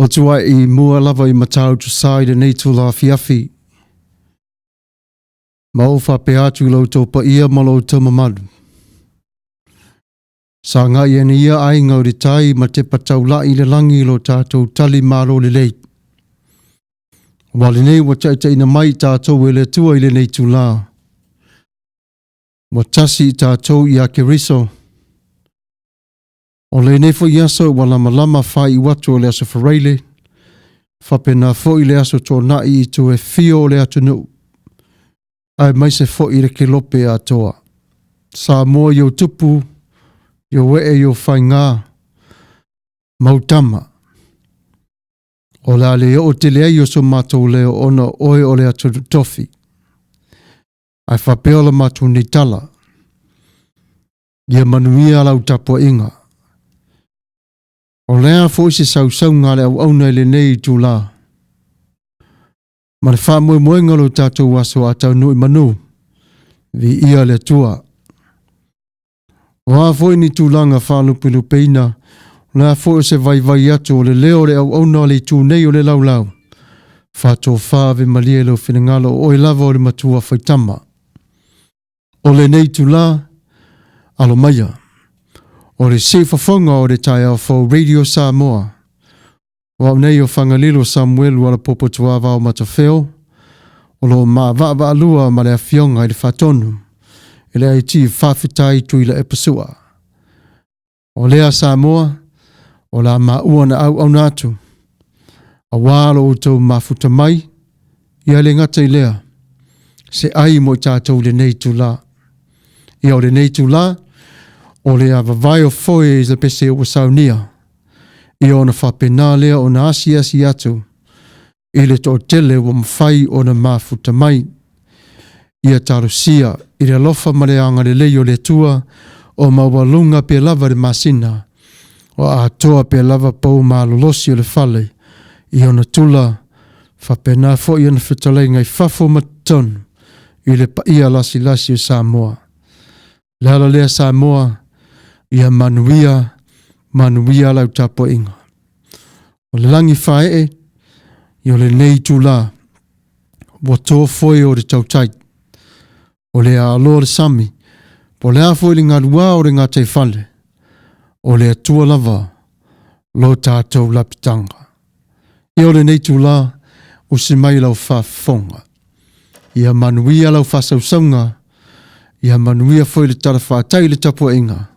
Matua I mua lava I matau tu sai de nei tu la fiafi. Maufa pe atu lo to pa ia malo to mamadu. Sa ngā ia ni ia ai ngau re tai ma te patau la I le langi lo tātou tali maro le leit. Wale nei wa tai na mai tātou e le tua I le nei tu la. Wa tasi tātou I a keriso. O le nei fo iaso wa lama lama whai I watu o le aso whareile. Whapena fo I le aso tō nai I tu e fio o le atu nu. Ai mai se fo I le kelope a toa. Samoa yo tupu, yo wee yo whai ngā. Mautama. O la le o te lea yo so mātou leo ona oe o le atu tofi. Ai whapeo la mātou ni tala. Ia manuia lau tapo inga. O lea fo isi sau ngā le au auna le nei tu la. Ma le wha moe moe ngalo tātou waso a tau nui manu. Vi ia le tua. O a fo ni tu langa whalupi lupeina. O lea fo se vai vai atu o le leo le au auna le tu nei o le lau lau. Whato whaave malie lo whinangalo o I lava o le matua whaitama. O le nei tu la. Alo maia. O le sewhafonga o le tai au fo Radio Samoa. O nei o Fagalilo Samuelu Alapopo Tuavao Matafeo. O lo maa vaa lua ma le awhionga I le whatonu. I le aiti whawhitai tui la epasua. O lea Samoa. O la maa ua na au natu. A wālo o tau mafuta mai. Ia le ngata I lea. Se ai mo I tātou le nei tu la. Ia o le nei tu la. O le a vavai o foe I le pese o saunia. I ona whapena lea o na asi atu. I le tō tele o mwhai o na mafuta mai. Ia tarusia. I le alofa mareanga le leo le tua. O mawalunga pe lava le masina. O a toa pe lava pou malolosi o le fale. I ona tula. Whapena fo I ona whitalei ngai whafo matonu. I le pa ia lasi o Samoa. Lala lea Samoa. Ia manuia lau tapo inga. O le langi whae I o le nei tu la. Wa tō foi o le tautai. O le alo le sami. Po le afo I ngā lua o le ngā te whale. O le atua lava. Lo tātou lapitanga. I o le nei tu la. O se mai lau whafonga. Ia manuia lau whasausaunga. Ia manuia foi le tara whātai le tapo inga.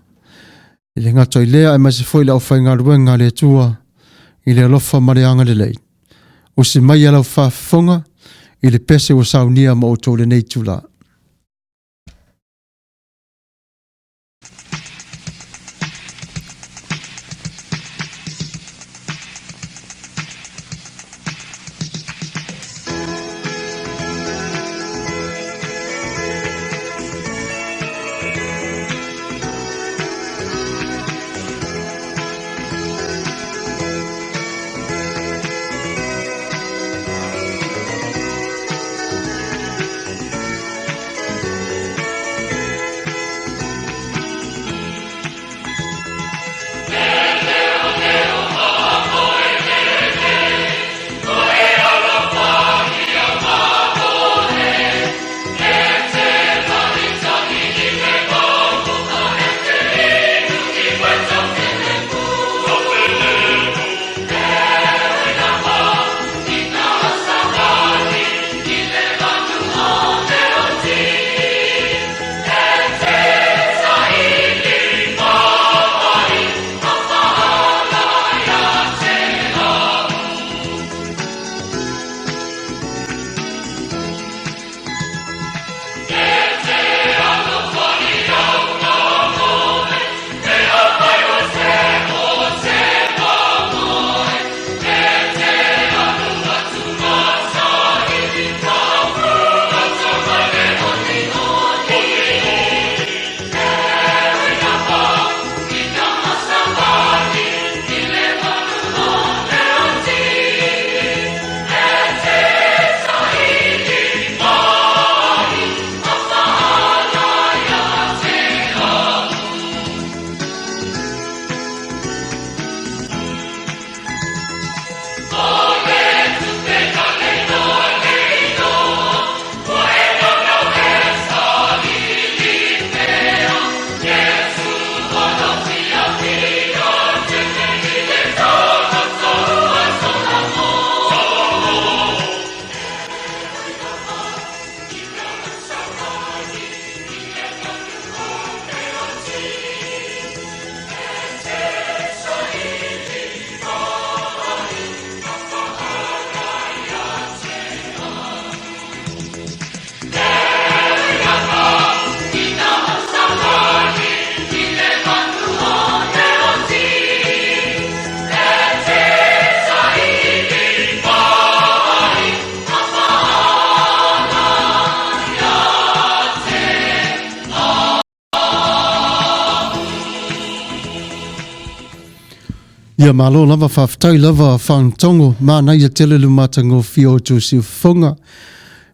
I le ngata I lea ai mai se foi lau whai ngā ruenga le tua. I le alofa mareanga le lei. O se mai alau whafonga. I le pese o saunia ma o tō le nei tula. Ia malo lava whaftai lava whantongo mana ia tele lumatango fio tu si whonga.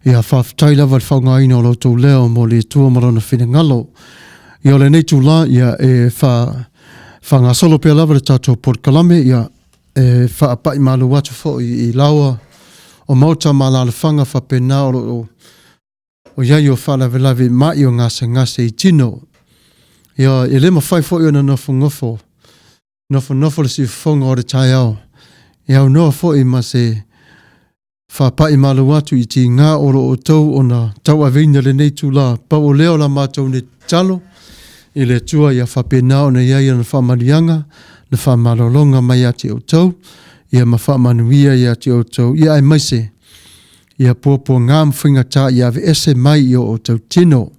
Ia whaftai lava whaunga ino lo tō leo mo le tua marona whenengalo. Ia le nei tū la ia whanga solo pia lava le tātou Port Kalame ia whaapai malu watu fo i laua o mauta malala whanga whapena o iai o whalawe mai o ngase i tino. Ia e lema whai fo i ona nofo ngofo. Nofo le si whonga o re tai au. Ia au noa fo i ma se whapai malu watu i ti ngā oro o tau o na tau avina le nei tū la. Pa o leo la mātou ne talo i le tua ia whapena o na iai ana whamarianga le whamalolonga mai ati o tau. Ia ma whamanuia i ati o tau. Ia ai maise. Ia pōpō ngā mwhinga tā ia ave ese mai i o tau tino.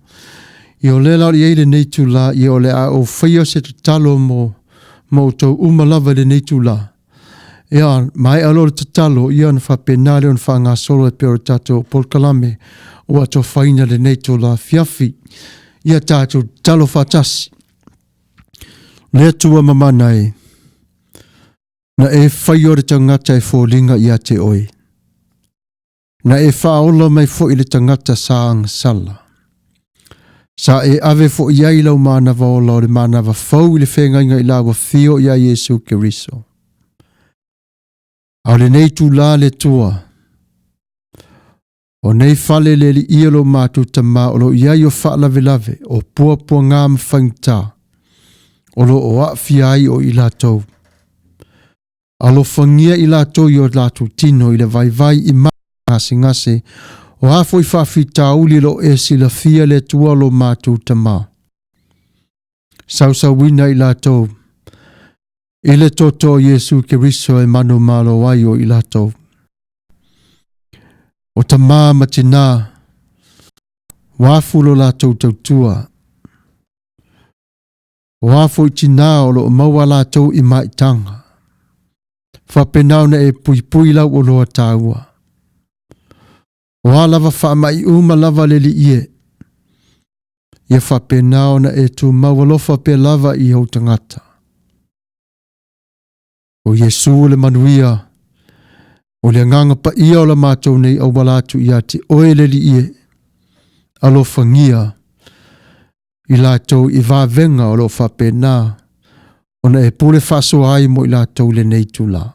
Ia o le lau i eile nei tū la. Ia o le a o whaio se te talo mo tau umalawa le nei tū la. Ia mai alo le tatalo ia na whapena leo na whanga solo e peo tato Port Kalame o ato whaina le nei tū la fiafi. Ia tātou talo whatasi. Lea tua mamana e. Na e whaio le tangata e fōlinga ia te oi. Na e whaola mai fo i le tangata saang sala. Sa e ave fo iai lau mana vaola o le mana va fau i le whengainga i lawa fio ia Yesu Keriso. Au le nei tū la le tua. O nei fale le li ia lo mātu tama o lo iai o whaalawelawe o pua ngā mwhaingta. O lo o awhiai o i lātou. Alo whangia i lātou i o lātou tino i le vai i ngase. O hafo i whawhi tauli lo e sila fia le tua lo mātou tama. Sau wina i lātou. I le toto Yesu Keriso e manu malo ai o i lātou. O tama matina. Wafu lo lātou tautua. O hafo i tina o lo maua lātou i maitanga. Whapenau na e pui lau o loa tāua. O alawa whaamai lava le li ie. Ia whapenao na e tu mawalofa pe lava i hau tangata. O Yesu le manuia. O le nganga pa ia o la mātou nei au walatu i ati oe le li ie. Alo whangia. I lātou i vāvenga o lo whapenao. O na e pule whaso ai mo i lātou le nei tula.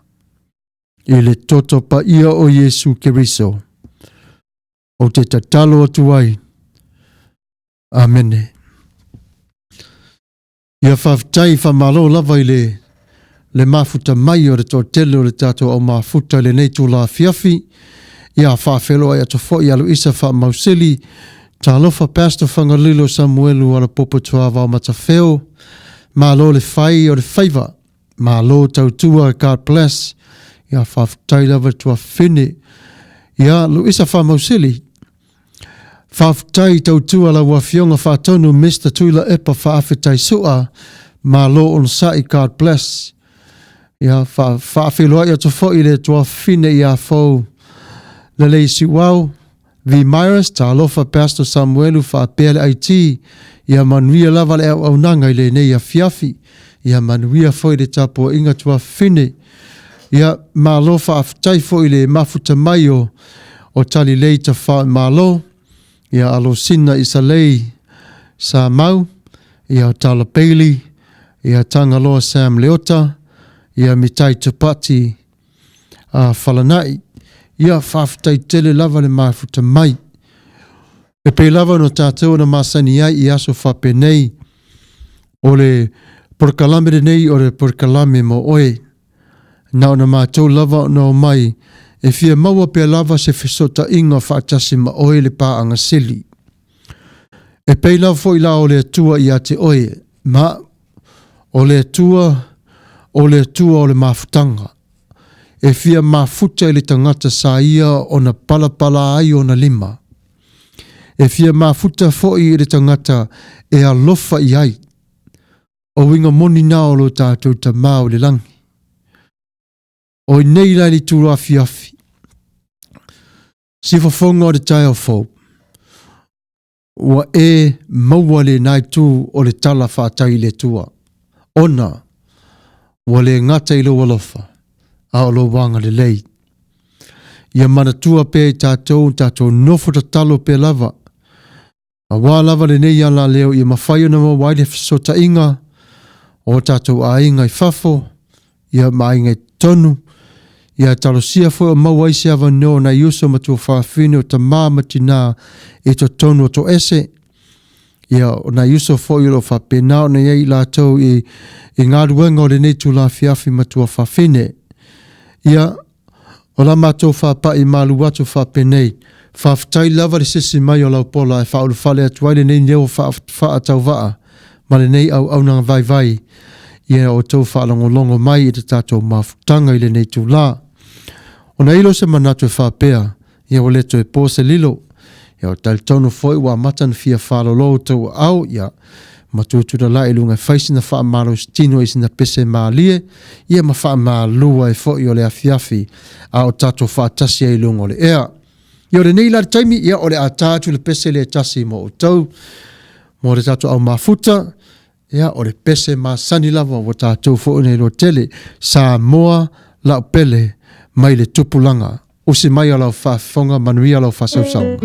I le toto pa ia o Yesu Keriso. O te tatalo atu ai. Amene. Ia whaftai whamalo lava i le mafuta mai o le tōtele o le tātou au mafuta le nei tūla fiafi. Ia whawhelo ai ato fo i alu isa whamausili. Tā lofa Pastor Fagalilo Samuelu Alapopo Tuavao Matafeo. Malo le whai o le whaiva. Malo tautua God bless. Ia whaftai lava tua whine. Ia lu isa whamausili. Whaftai tautua la wafionga whatonu Mr. Tuila Epa whaafetai sua. Malo on sai God bless. Ia whaafelo ai ato fo i le tua whine ia fau. Le leisi wau. Vi Myers ta lofa Pastor Samuelu whaapele IT. Ia manuia lava le au nanga i le nei a fiafi. Ia manuia fo i le tapo inga tua whine. Ia malo whaaftai fo i le mafuta mai o tali lei ta wha malo. Ia alo sina i sa lei sa mau. Ia tala peili. Ia tangaloa Sam Leota. Ia mitai tupati whalanai. Ia whaftai tele lava le mafuta mai. E pe lava no tātou na masani ai i aso whapenei. O le porkalame nei o le porkalame mo oe. Nau na mātou lava no mai. E fia maua pe lava se fesota inga whaatasi ma oe le pāanga sili. E pe lava fo i la o le atua i ate oe. Ma o le atua o le mafutanga. E fia mafuta i le tangata sa ia o na palapala ai o na lima. E fia mafuta fo i le tangata e alofa i ai. O winga moni nao lo tātou ta mao le langi. O i nei lai li tūra fiafi. Si whafonga o le tai o fau. Ua e maua le nai tū o le tala whātai le tua. Ona. wale ngata ilo walofa, a o lo wanga le lei. Ia manatua pe tātou nofo ta talo pe lava. A wā lava le nei ala leo ia mawhaio na mawaile fisota inga, o tātou a inga I fafo, ia ma inga I tonu, ia talosia foi o mawaise ava no na iuso matua whaafine o ta māmatina e to tonu o to ese, ia na iuso foi o whapena o na iei lātou I ngā ruenga o le nei tu la fiafi matua whaafine. Ia o la mātou whapa I malu watu whapenei, whaftai lava le sisi mai o lau pola e whaulu whale atuai le nei neo whaatau waa, ma le nei au nanga vai vai, ia o tau whaalongolongo mai I te tātou mafutanga I le nei tu la. O na ilo se manatu e whapea, ia o leto e pōse lilo, ia o tal tonu foi wa matan fia whalolo tau au, ia matutura la ilunga whaisi na wha maro stino I sina pese maalie, ia ma wha maalua e foi o le afiafi, a o tato wha tasia ilunga o le ea. Ia o le nei la taimi, ia o le atatu le pese le tasi mo o tau, mo le tato au mafuta, ia o le pese ma sani lava o tatou fo nei lo tele, Samoa la pele, mai le tupulanga, o se mai ala o whafonga manuia ala o whasausau.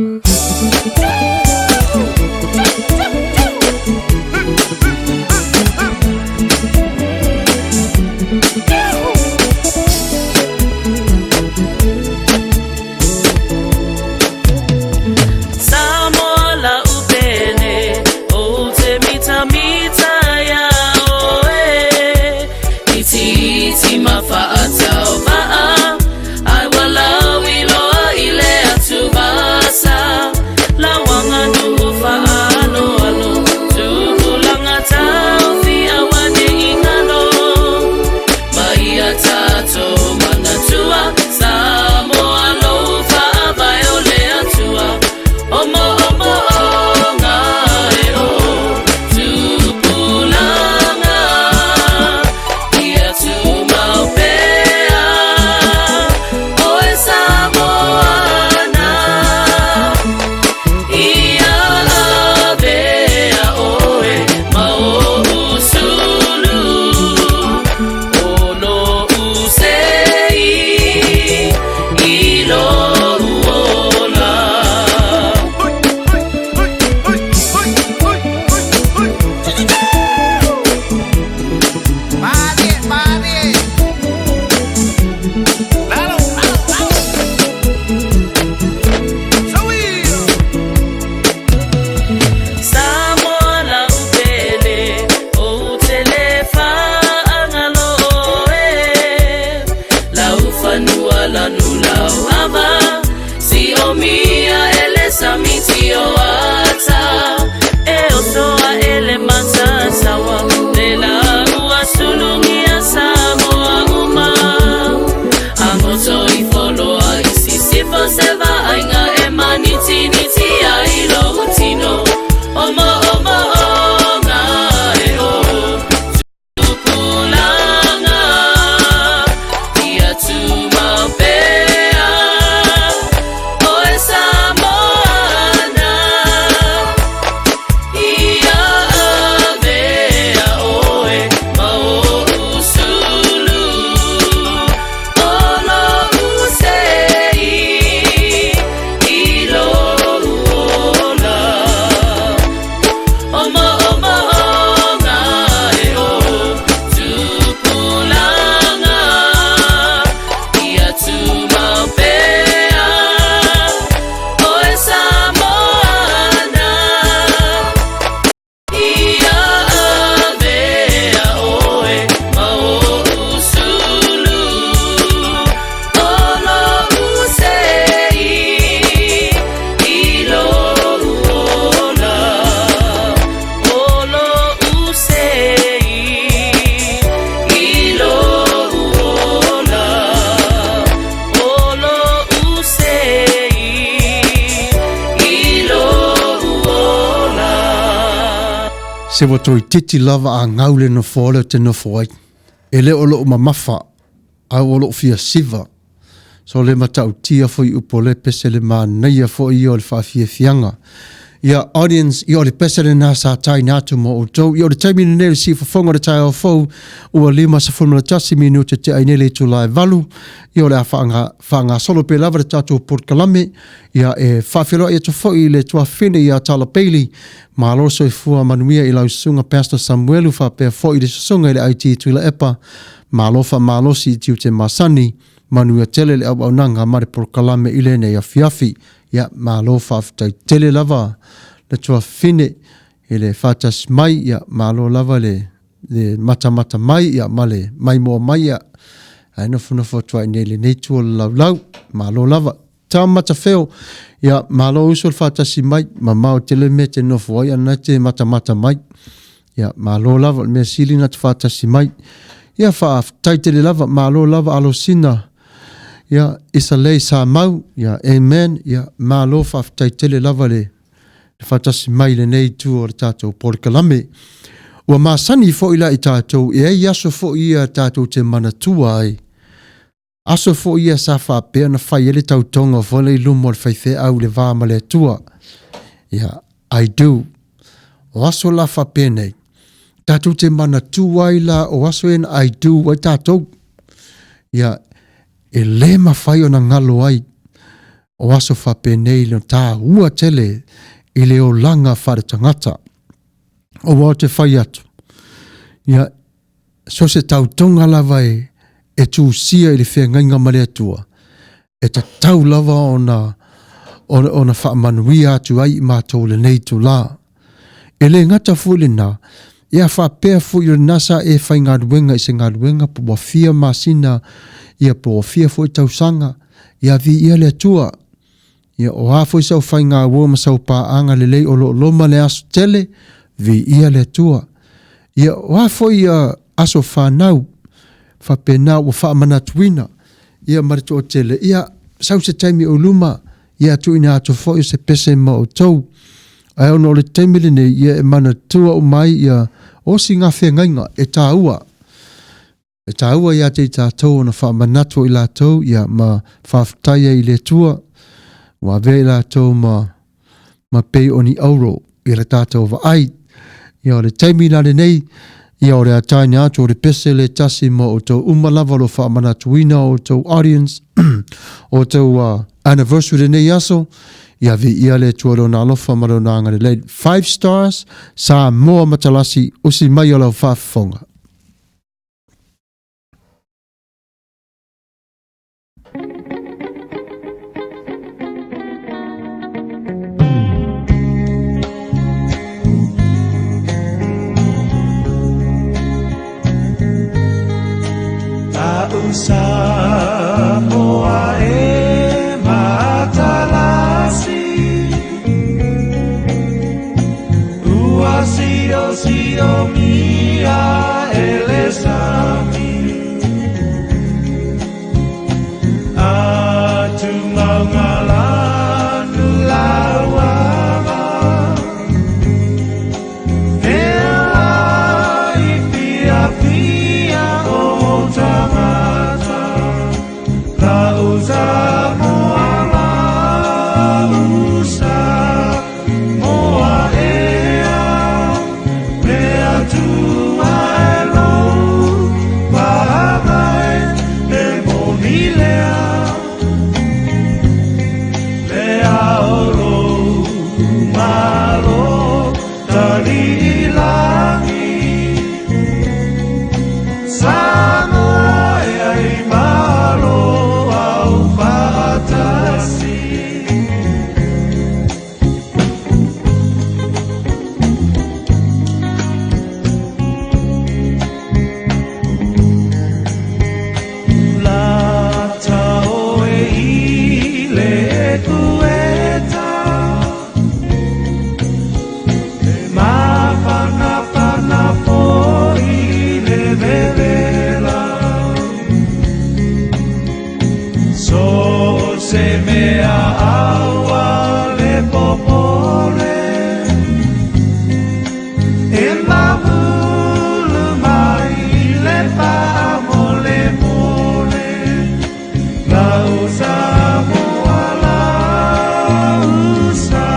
Se watoi titi lava a ngaule no fōle te no fōai. E le olo mamafa, a olo fia siva. So le matau tia fo I upo le pese le maa neia fo I o le whaafia fianga. ia audience ia o le pesere na sa tai natu mo o tau. Ia o le taimi nere si fafonga le tai o fau ua 5 minute te ainele tu lai valu. Ia o le whaanga solo pe lava le tatu Port Kalame. Ia e whawhiroa ia tofo i le tua whine ia tala peili. Ma aloso i fua manuia i lau sunga Pastor Samuelu whapea fo i le sasunga i le IT tuila epa. Ma alofa ma alosi i tiu te masani. Manuia tele le au nanga mare Port Kalame i le ne ia fiafi. Ia ma alofa aftai tele lava. Le tua fine i le fatas mai ia malo lava le mata mai ia male mai mo mai ia ai no tua i le nei tua lau malo lava ta Matafeo ia malo usul fatas mai mamao tele me te no foi ana te mata mai ia malo lava me silina te fatas mai ia fa taitele lava malo lava alosina ia isa lei sa mau ia amen ia malo fa taitele lava le fatasi mai le nei tu o tātou Port Kalame. Ua māsani fo ila i tātou e ei aso fo ia tātou te manatua ai. Aso fo ia sa whapea na whai ele tautonga fo le lumo le whaife au le vāma le tua. Ia, I do. O aso la whapea nei. Tātou te manatua ai la o aso en I do ai tātou. Ia, e le mawhai o na ngalo ai. O aso whapea nei le tā ua tele i le o langa whare tangata. O wau te whai atu. Ia, so se tautonga lava e tū sia i le whengainga mare atua. E ta tau lava o na whaamanuia atu ai i mātou le nei tu la. E le ngata fui le nā. Ia whapea fui le nasa e whai ngā ruenga i se ngā ruenga po wafia masina. Ia po wafia fui tausanga. Ia vi ia le atua. Ia o hafo i sau whai ngā ua ma sau pāanga le lei o lo loma le aso tele, vi ia le tua. Ia o hafo i aso whanau, whapenau o whaamanatuina, ia marito o tele. Ia sau se taimi o luma, ia tu ina ato fo i se pese ma o tau. Ai ono le taimi le nei, ia e mana tua o mai, ia o si ngā whengainga, e tā ua. E tā ua ia te tā tau o na whaamanatu i la tau, ia ma whaftaia i le tua. Wa vela to ma pei oni auro i le tātou wa ai. Ia o le taimi nare nei, ia o le ataini atu o le pese le tasi mo o tau umalava lo whaamanatuina o tau audience, o tau anniversary nei aso, ia vi ia le tuaro na alofa maro na ngare le 5 stars, sa moa matalasi usi mai o lau whaafonga. Samoa e matalasi ua sio mia elesami atu maungalandu lawama ea i pia o tamata Samoa usa moa ea mea tua elo pahamai e monilea lea oro malo talilangi Samoa ea i malo se mea aua le popole e mamulu mai le famole mole la usa moa la usa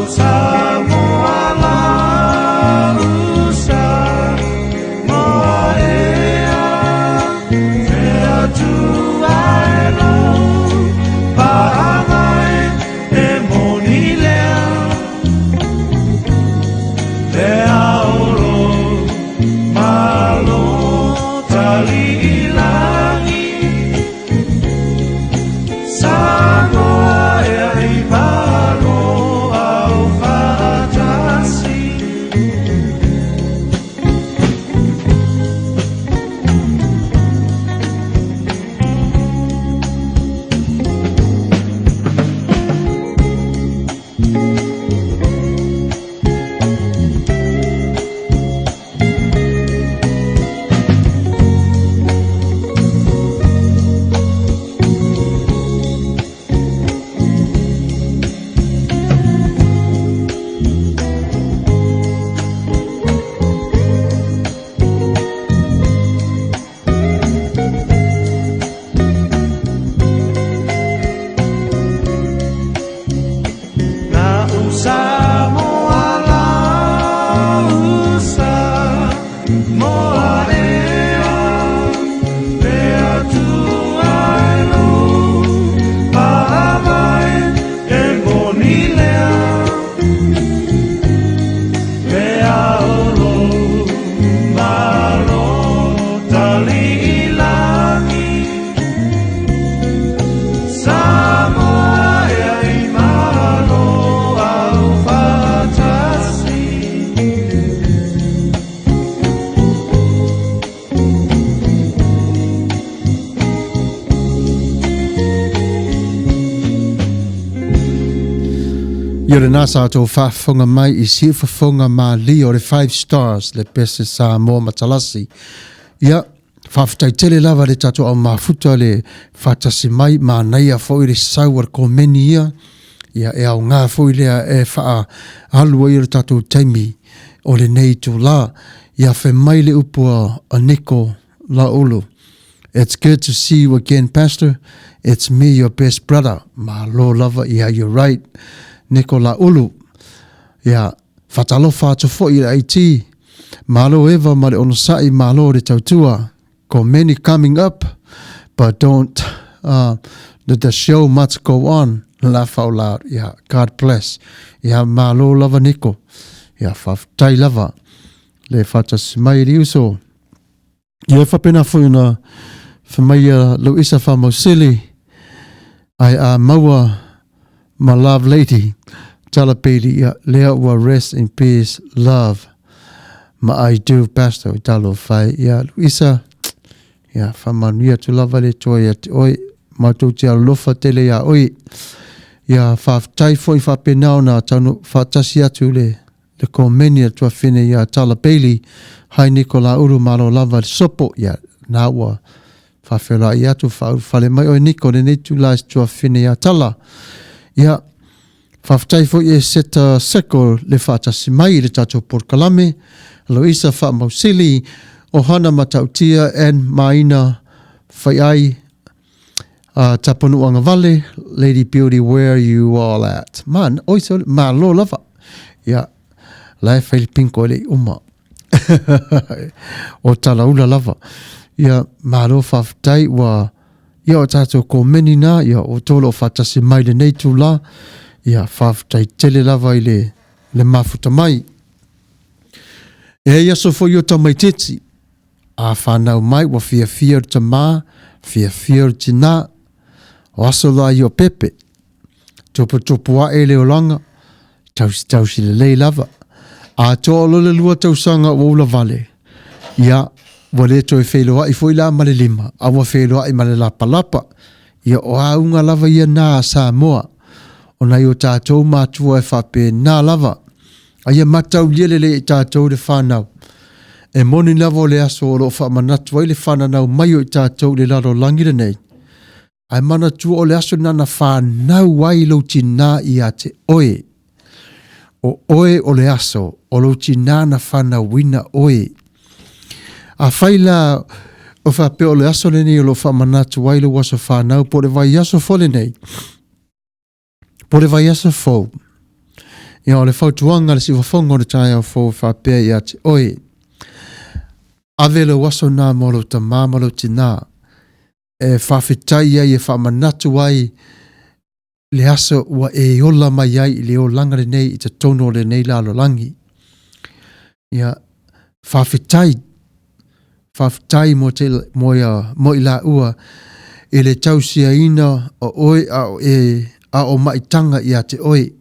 Samoa la usa moa ea Ea tuaelo Pahamai e moni lea Lea olo malo tali ilangi Samoa ea i palo au fatasi Ia le nasa ato whaafonga mai I si whaafonga ma li o le 5 stars le pese Samoa matalasi. Ia whaafutai tele lava le tato au mafuta le whatasi mai ma naia fo I le sauar komeni ia. Ia e au ngā fo I lea e wha alua I le tato taimi o le nei tu la. Ia whe mai le upua a Nico la ulu. It's good to see you again, Pastor. It's me, your best brother. Ma lo lava, yeah, you're right. Nicola ulu. Ya, fatalo fatu fo I IT. Malo eva male onosai malo de tautua. Ko many coming up, but don't the show must go on. Laugh out loud. Ya, God bless. Ya, malo lava Nico. Ya, fatai lava. Le fata smai liuso. Ya, fapena fo na famaya Luisa famosili. I maua my love lady. Talapeli ya lea wa rest in peace love. Ma I do pastor talo fai ya Luisa. Ya famanuia tu lava le toi ya oi ma tu tia lofa tele ya oi. Ya fa tai foi fa penau na tanu fa tasia tu le komenia tu fine ya Talapeli. Hai Nicola uru malo lava sopo ya na wa fa fela ya tu fa le mai oi Nico le tu las tu fine ya tala. Ya whaftai fo I seta seko le whatasi mai le tato porkalame, Loisa wha mausili, o hana matautia and maina whai ai, taponu anga vale, Lady Beauty, where you all at? Man, oiso, ma lo lava. Ya, lai whai pinko le uma. O talaula lava. Ya, ma lo whaftai wa, ia o tato ko meni na, ia o tolo whatasi mai le nei tu la, ia whaftai tele lava I le mafuta mai. E ia so fo i o tamai teti, a whanau mai wa fia ta ma, fia tina, o aso la I o pepe, topo a e leo langa, tausi le lei lava, a to lo le lua tausanga o ula vale, ia wale to e wheloa I foi la male lima, a wa wheloa I male lapa lapa, ia o aunga lava ia nā Samoa, o nai o tātou mātua e whape nā lava, a ia matau lielele I tātou le whanau, e moni lava o le aso o lo whamanatua I le whananau mai o I tātou le laro langire nei, ai manatua o le aso nana whanau wai lo tina I a te oe, o oe o le aso, o lo tina na whanau wina oe, a whaila o whape o le aso le nei o lo whamanatu wailo waso whanau po le vai aso fole nei. Po le vai aso fau. Ia o le fautuanga le siwafonga o le tae au fo whapea ia te oe. Ave le waso nā molo ta māmalo tina. E whawhitai ia e whamanatu ai le asa ua e ola mai ai le o langa le nei i te tono le nei lalo langi. Ia whawhitai mo i la ua e le tausia ina o oe a o maitanga ia te oe.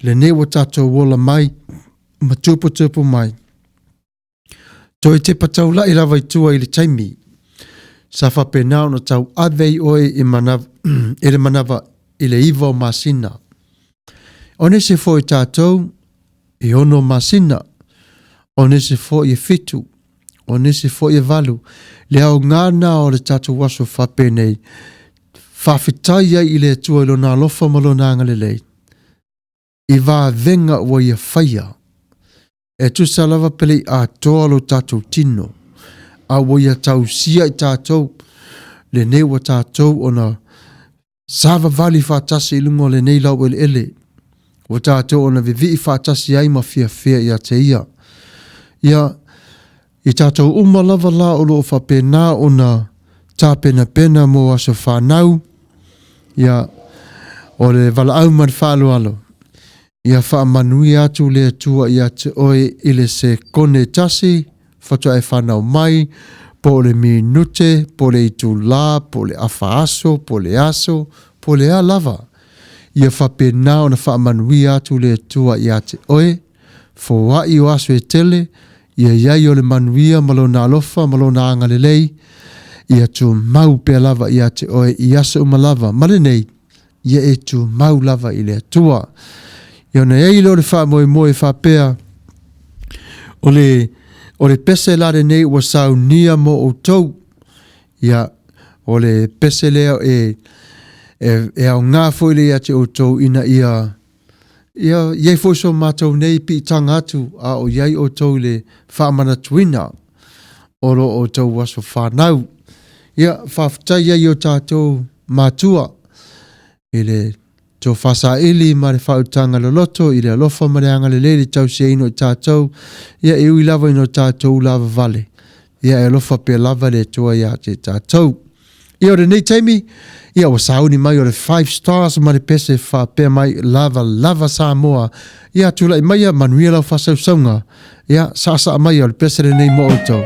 Le nei wa tatou wola mai, ma tupu mai. Toi te patau la i lawa i tua i le taimi. Sa whapenao na tau avei oe i le manawa i le iwa o masina. One se fo i tatou i ono masina. One se fo i fitu. One se fo i valu. Le au ngana o le tatou waso whapenei. Whawhitai ai i le tua i lona alofa malona angale lei. I wā venga ua ia whaia. E tu salawa pele a toa lo tātou tino. A ua ia tau sia i tātou. Le nei wa tātou o na sava vali whātasi i lungo le nei lau ele. Wa tātou o na vivi i whātasi ai ma fia ia te ia. Ia i tātou umalava la o lo o whapena o na tāpena pena mo aso whanau. Ia o le vala au man whaaloalo. Ia whaamanui atu le atua ia te oe ile se kone tasi, whatua e whanau mai, po le minute, po le itu la, po le afa aso, po le a lava. Ia whapenao na whaamanui atu le atua ia te oe, fo wai o aso e tele, ia iai o le manuia malona alofa, malona angalelei, ia tu mau pe lava ia te oe, ia asa umalava, male nei, ia e tu mau lava i le atua. Ia na ei lo le wha moe whapea o le pese la nei ua sau nia mo o tau. Ia o le pese leo e au ngā fwile ia te o tau ina ia iei fwso mātou nei pi tanga atu a o iei o tau le whamana tuina o lo o tau waso whanau. Ia whawhtai iei o tātou mātua i le to fasa ili ma le whautanga le loto i le alofa ma le anga le lele tau se ino i tātou. Ia e ui lava ino tātou lava vale. Ia e alofa pe lava le toa ia te tātou. Ia o le nei taimi, ia o sauni mai o le 5 stars ma le pese whapea mai lava Samoa. Ia tula i mai a manuia lau whasau saunga. Ia sasa mai o le pese le nei mo o tau.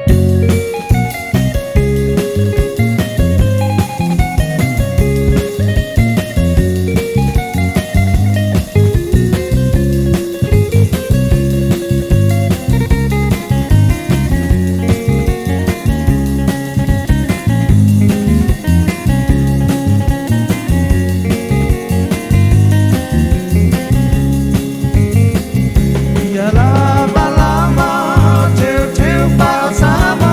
Lava, teu, passa.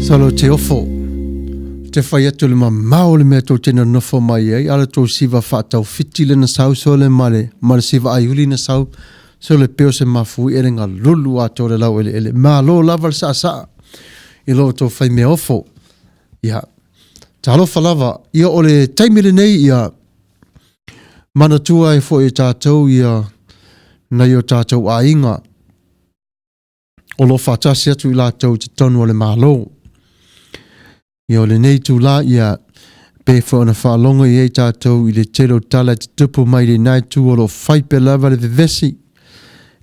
Salo te ofo. Te whai atu le mamao le mea tō tēnā nofo mai ei. Ala tō siwa whaatau whiti le na sau so le male. Male siwa aiuli na sau. So le peo se mafui ere ngā lulu a tō le lau ele. Mā lo lava le saa saa. I lo tō whai mea ofo. Ia. Ta alofa lava. Ia o le taimile nei ia. Mana tua e fo e tātou ia. Nei o tātou a inga. O lo whaatasi atu i lātou te tonu o le mālo. Ia o le nei tū la ia pe whaona whaalonga i e tātou i le tero tala te tupu mai le nai tū o lo whaipe lava le vevesi.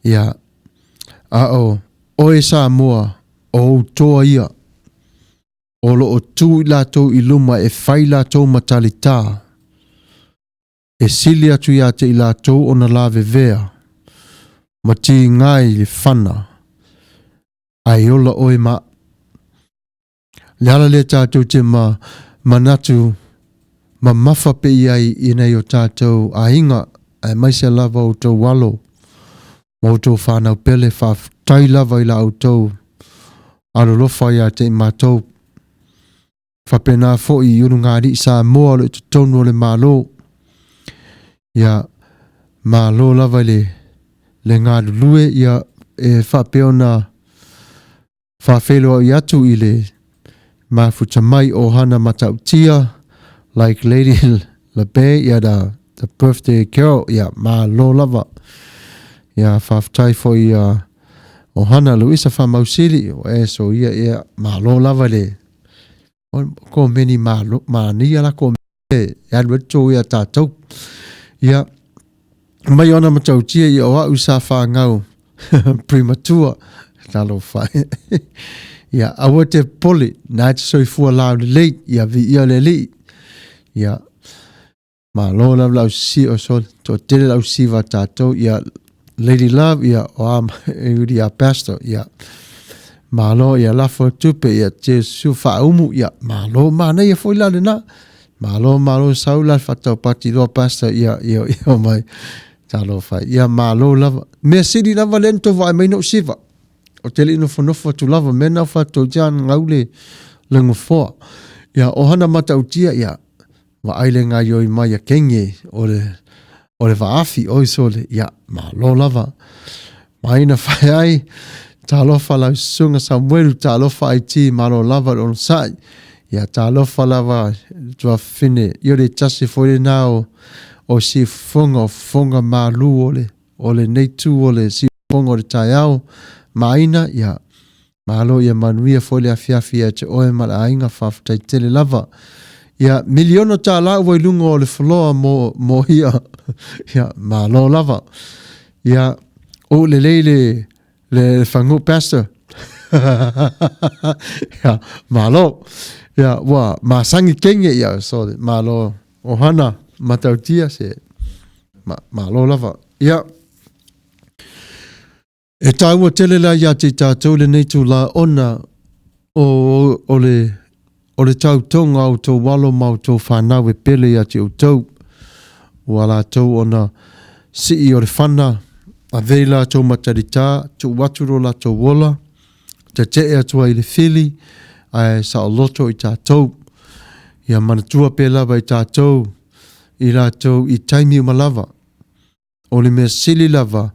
Ia o e Samoa o toa ia. O lo o tū i lātou i luma e whai lātou matali tā. E sili atu ia te i lātou o na la vevea. Ma ti ngai le whana. Ai ola oe ma. Le ala le tātou te manatu ma mafa pe iai i nei o tātou a inga ai maise lava o tau walo. Ma o tau whanau pele tai lava i la o tau alo lofa ia te i mātou. Whapena fo i unu ngāri Samoa le te tonu le mālo. Ia mālo lava le ngāru lue ia e whapeona whawhelo i atu i le mafuta mai o hana matautia like Lady Labe ia the birthday carol ia lo lava ia whaftai fo i o hana Luisa whamausiri o e so ia lo lava le ko meni ni ala ko me ia ruto ia tātou ia mai ona matautia ia o au sa whangau premature talo whai ia awa te pole nā te soifua lau le lei ia vi ia le lei ia ma lo lau si o so to tele lau si va tātou ia Lady Love ia o ia pastor ia ma lo ia lafo tupe ia te su whaumu ia ma lo mana ia foi lau le na ma lo sau la whatau pati lo pastor ia mai talo whai ia ma lo lava me siri lava lento vai mai no siva o tele ino whanofo tu lava mena whato jan ngaule lengo fua. Ia o hana matautia ia wa aile ngā ioi mai a kenge o le waafi oi sole ia ma lo lava. Maina whai ai ta alofa lau sunga Samuelu ta alofa ai ti ma lo lava on sai. Ia ta alofa lava tua fine io le tasi fwere nao o si fonga malu o le neitu o le si fonga o le taiao. Maina ia malo ia manuia foi le afiafia te oe mala ainga whaftai tele lava. Ia miliono tā lau voi lunga o le whaloa mo ia. Ia malo lava. Ia o le whangu pastor. Ia malo. Ia wa masangi kenge ia so malo o hana matautia se malo lava. Ia e tāua tele la ia te tātou le nei tū la ona o le tautonga o tō walo mau tō whanau e pele ia te o tau. Ua la tau ona si i o le whana a vei la tō matarita, tō waturo la tō wola, te te atua i le whili, ai sa o loto i tātou. Ia manatua pe lava i tātou, i la tau i taimi umalava. O le mea sili lava,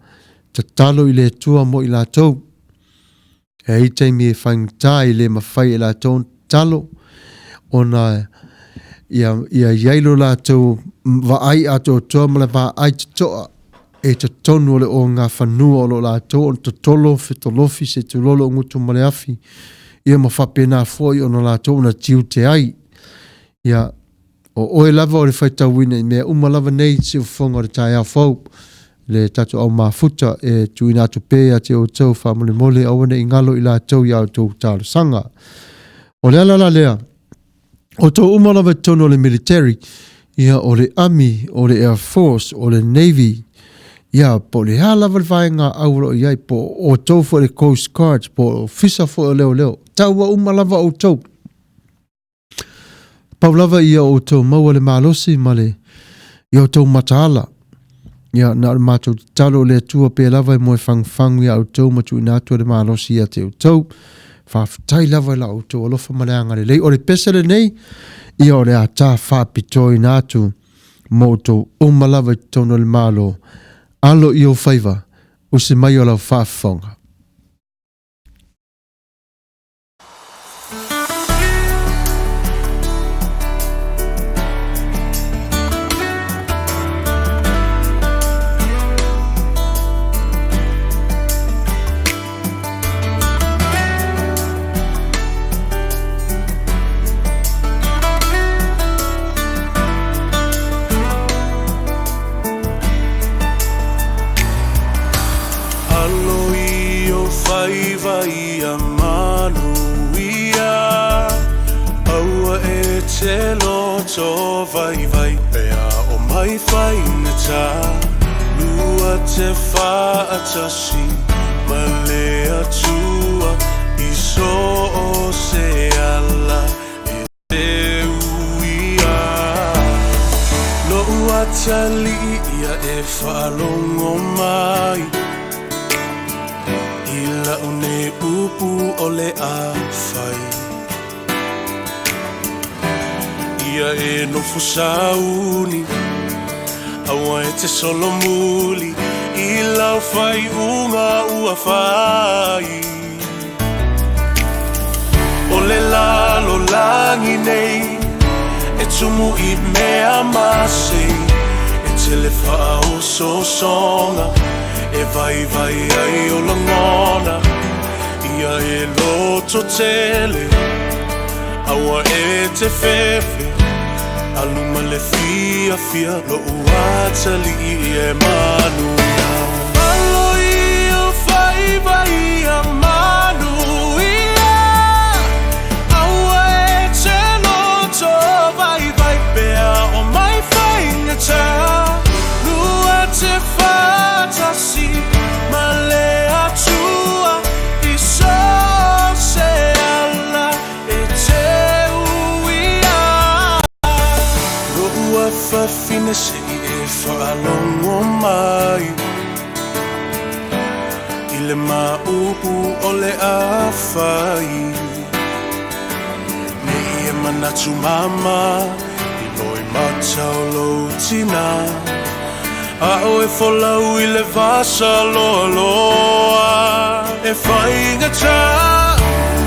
ta talo i le tua mo i la tau. E i taimi e whaingta i le mawhai i la tau talo. Ona ia iailo la tau wa ai ato toa mala wa ai te toa. E te tonu ole o ngā whanua o lo la tau. On te tolo fitolofi se te lolo ngutu male afi. Ia ma whapena foi ona la tau na tiu te ai. Ia o oe lava o le whaitau wina i mea umalava nei si o whonga o le tai au fau. Le tatu au mafuta e tuina atu pēa te o tau whamole mole awane i ngalo i la tau i au tau tāru sanga. O le alala lea, o tau umalawa tono le military, ia o le Army, o le Air Force, o le Navy, ia po le halawa le vaenga auro i ai po o tau fo le Coast Guard, po fisa fo leo leo. Tau wa umalawa o tau. Paulawa ia o tau maua le malosi male, ia o tau mataala. Ia na mato talo le tua pe lava mo fangfang ia o tau matu na to le malosi ia te o tau whawhitai lawa la uto o lofa maleanga le lei. O le pesele nei, ia o le a tā whapitoi nātu mo tō umalawa i tono le malo. Alo i o whaiva, o se mai o lau whawhonga. Ia manuia aua e te loto vai vai pea o mai whaina tā lua te whaatasi ma lea tua i so o se ala e te uia no ua tali ia e whaalongo mai Ila une upu ole a whai Ia e no fusauni Awa e te solo muli Ila o whai unga ua whai Ole lalo langi nei E tumu I mea masi E tele wha o so songa E vai vai ai o langona Ia e loto tele Aua e te fefe Aluma le fia fia Lo uatali e manuia Alo I o vai vai a manuia Aua e te loto vai vai Pea o mai whainga tā Lua te whatasi Ma lea tua I so se ala E te uia Lo ua whawhine se I e whaalongo mai I le maupu o le a whai Ne I e manatu mama I loi matau lo tina A o e folau I le vasa loa loa E whainga tā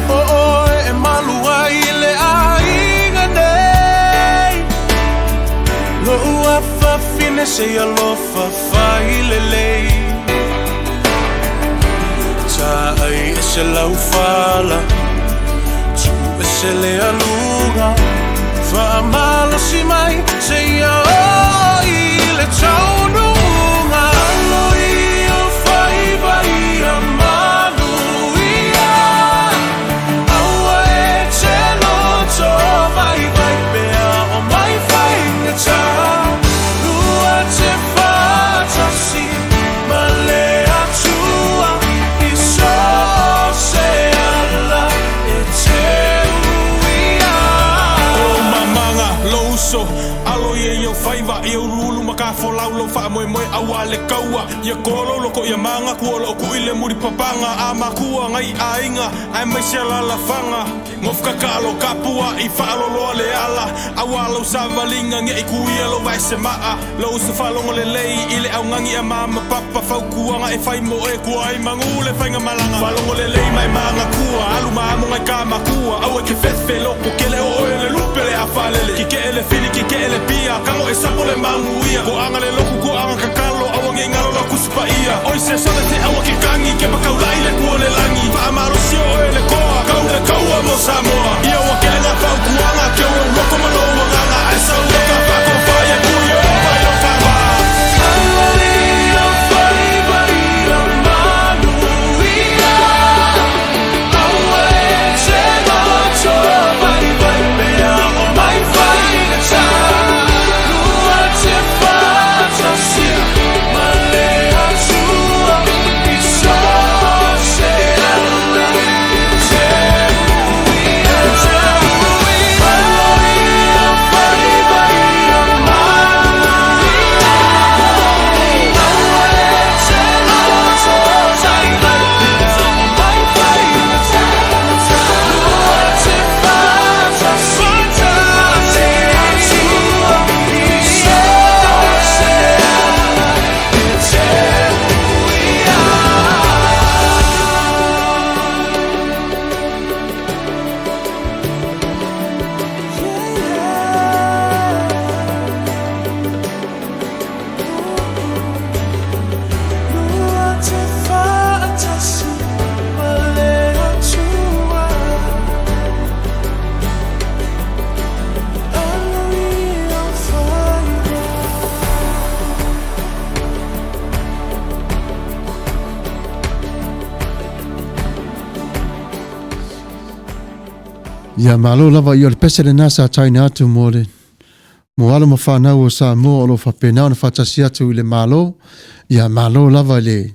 O oe e malua I le ainga nei Lo ua whawhine se alofa whai le lei Tā ai e se lau whala Tu e se le alunga Whaamalo si mai se ia o I le taununga Alo I o whaiva I a manuia Aua e te loto vai vai Pea o mai whainga tā Lua te whatasi Ma lea tua I so se ala E te uia O mamanga louso Alo I o whaiva I o rulu Maka wholau lo wha moe moe awa le kaua Ia kolo loko ia manga Kua lo ku I le muri papanga A makua ngai a inga Ai mai se la whanga Ngof kakalo kapua I whaaloloa le ala Awa lau sa valinga Nge I kuia lo vai se maa Lo usa whalongo le lei I le au ngangi a mama papa Whaukuanga e whai mo e kua Ai mangu le whainga malanga Whalongo le lei mai manga kua Alu maamu ngai ka makua Awa ke whethe loko Ke le o e le lupe le a whalele Ki ke ele fili ki ke ele pia Kango e sapo le mangu ia Ko anga le loko ko anga kakalo Awa nge ngalo la kusupa ia Oi se sone te awa ke kangi Ke pakau lai le kua le langi Whaamaro si o e le koa Kau le kaua mo Samoa Ia wa ke nga whau kuanga Ke o loko maloa nganga Ai sau leka whako whaia kuia o vai o whawa Alali o whaiva I a manuia Aua e te loto vai vai Pea o mai whainga tā Lua te whatasi Ma lea tua I so se ala Ia malo lava ia le pese le nasa taina atu mo le mo alo ma whanau o Samoa o lo whapenau na whatasi atu i le malo. Ia malo lava le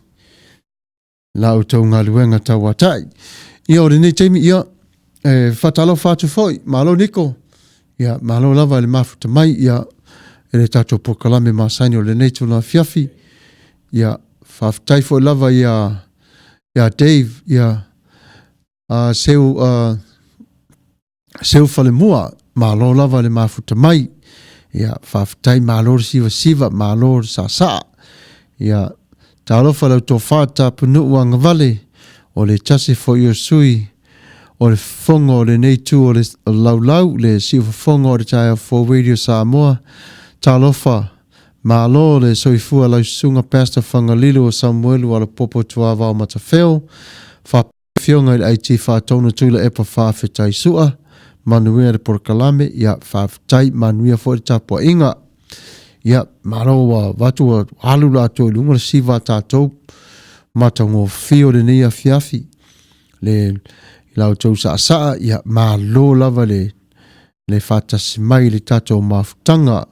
lau tau ngā luenga tau atai. Ia o le nei teimi ia whatalo whatu foi, malo niko. Ia malo lava le mafuta mai ia le tato pokalame masaini o le nei tula fiafi. Ia whaftai foi lava ia Dave ia seu fale mua malo lava le mafuta mai. Ia whaftai malo siva malo sa. Ia talofa lau tō whāta punu uanga vale o le tase fo i o sui o le fonga o le nei tū o le lau le siva fonga o le taia fo radio Samoa talofa malo le soifua lau sunga pastor Fagalilo o Samuelu Alapopo Tuavao Matafeo whapifionga i IT whātona tūla epa whawhetai sua manuia le porkalame ia whawhetai manuia fo le tapua inga. Ia maro wa watu wa halu la to lunga siva tatou matango fio le nia fiafi le lau tau sa ia malo lava le fata simai le tatou mafutanga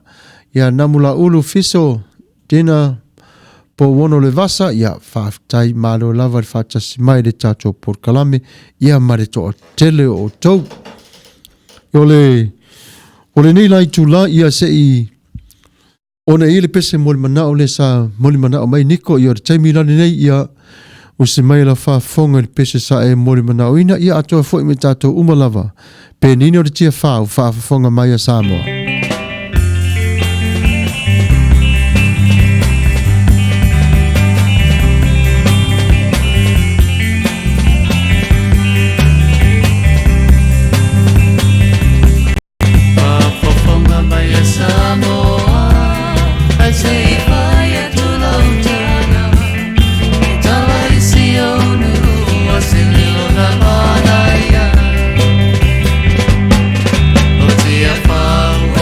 ia namula ulu fiso dina po wono le vasa ia whaftai malo lava le fata simai le tatou porkalame ia mare to tele o tau ole ni lai tula ia se i ona ile pese moli manao le sa moli manao mai niko ia taimi lani nei ia o se mai la fa fonga le pese sa e moli manao ina ia atoa foi me tatou umalava pe nini o le tia fa fonga mai a Samoa. Wow.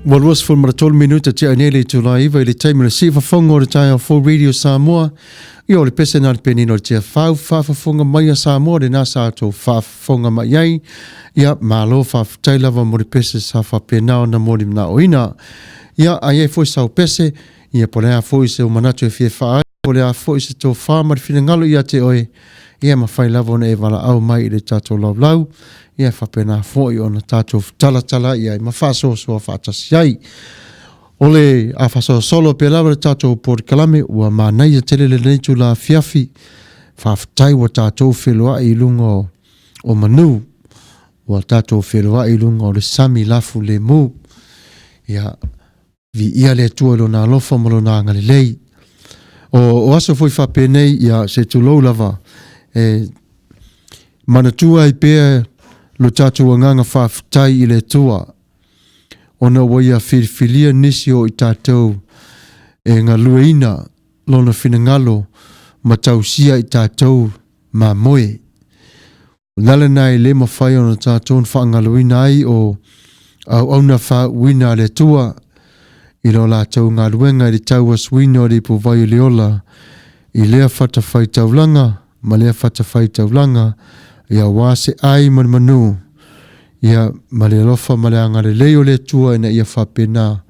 Walwas for maratol minuta te anele tu laiva i le taimi le sifa fongo le tai for Radio Samoa. I o le pese na le penino le tia whafonga mai a Samoa le nasa ato whafonga mai ai. Ia malo whaftai lava mo le pese sa whapenao na mo le mna oina. Ia ai e foi sau pese. Ia polea foi se o manatu e fie whaai. Polea foi se tō whamari fina ngalo ia te oe. Ia mawhai lava na e wala au mai i le tato lau lau. Ia whapena foi o na tato tala ia i mawhaso so whatasi ai. Ole a whaso solo pe lava le tato por kalame ua manai a tele le neitu la fiafi. Whaftai wa tato whelua i lungo o manu. Ua tato whelua i lungo le sami lafu le mu. Ia vi ia le tua lo na lofa mo lo na ngale lei. O aso foi whapenei ia se tu lou lava. Manatua i pea lo tatou anganga whawhitai i le tua. Ona waia whiriwhilia nisi o i tātou e ngā lueina lona whinangalo ma tausia i tātou ma moe. Lala nai le mawhai ona tātou na whaangaluina ai o au na whawina le tua i lo lātou ngā luenga i le taua swina o le puvai le ola i lea whatawhai taulanga ma lea whatawhai taulanga ia wase ai manu ia male lofa male angare leo le tua ina ia whapena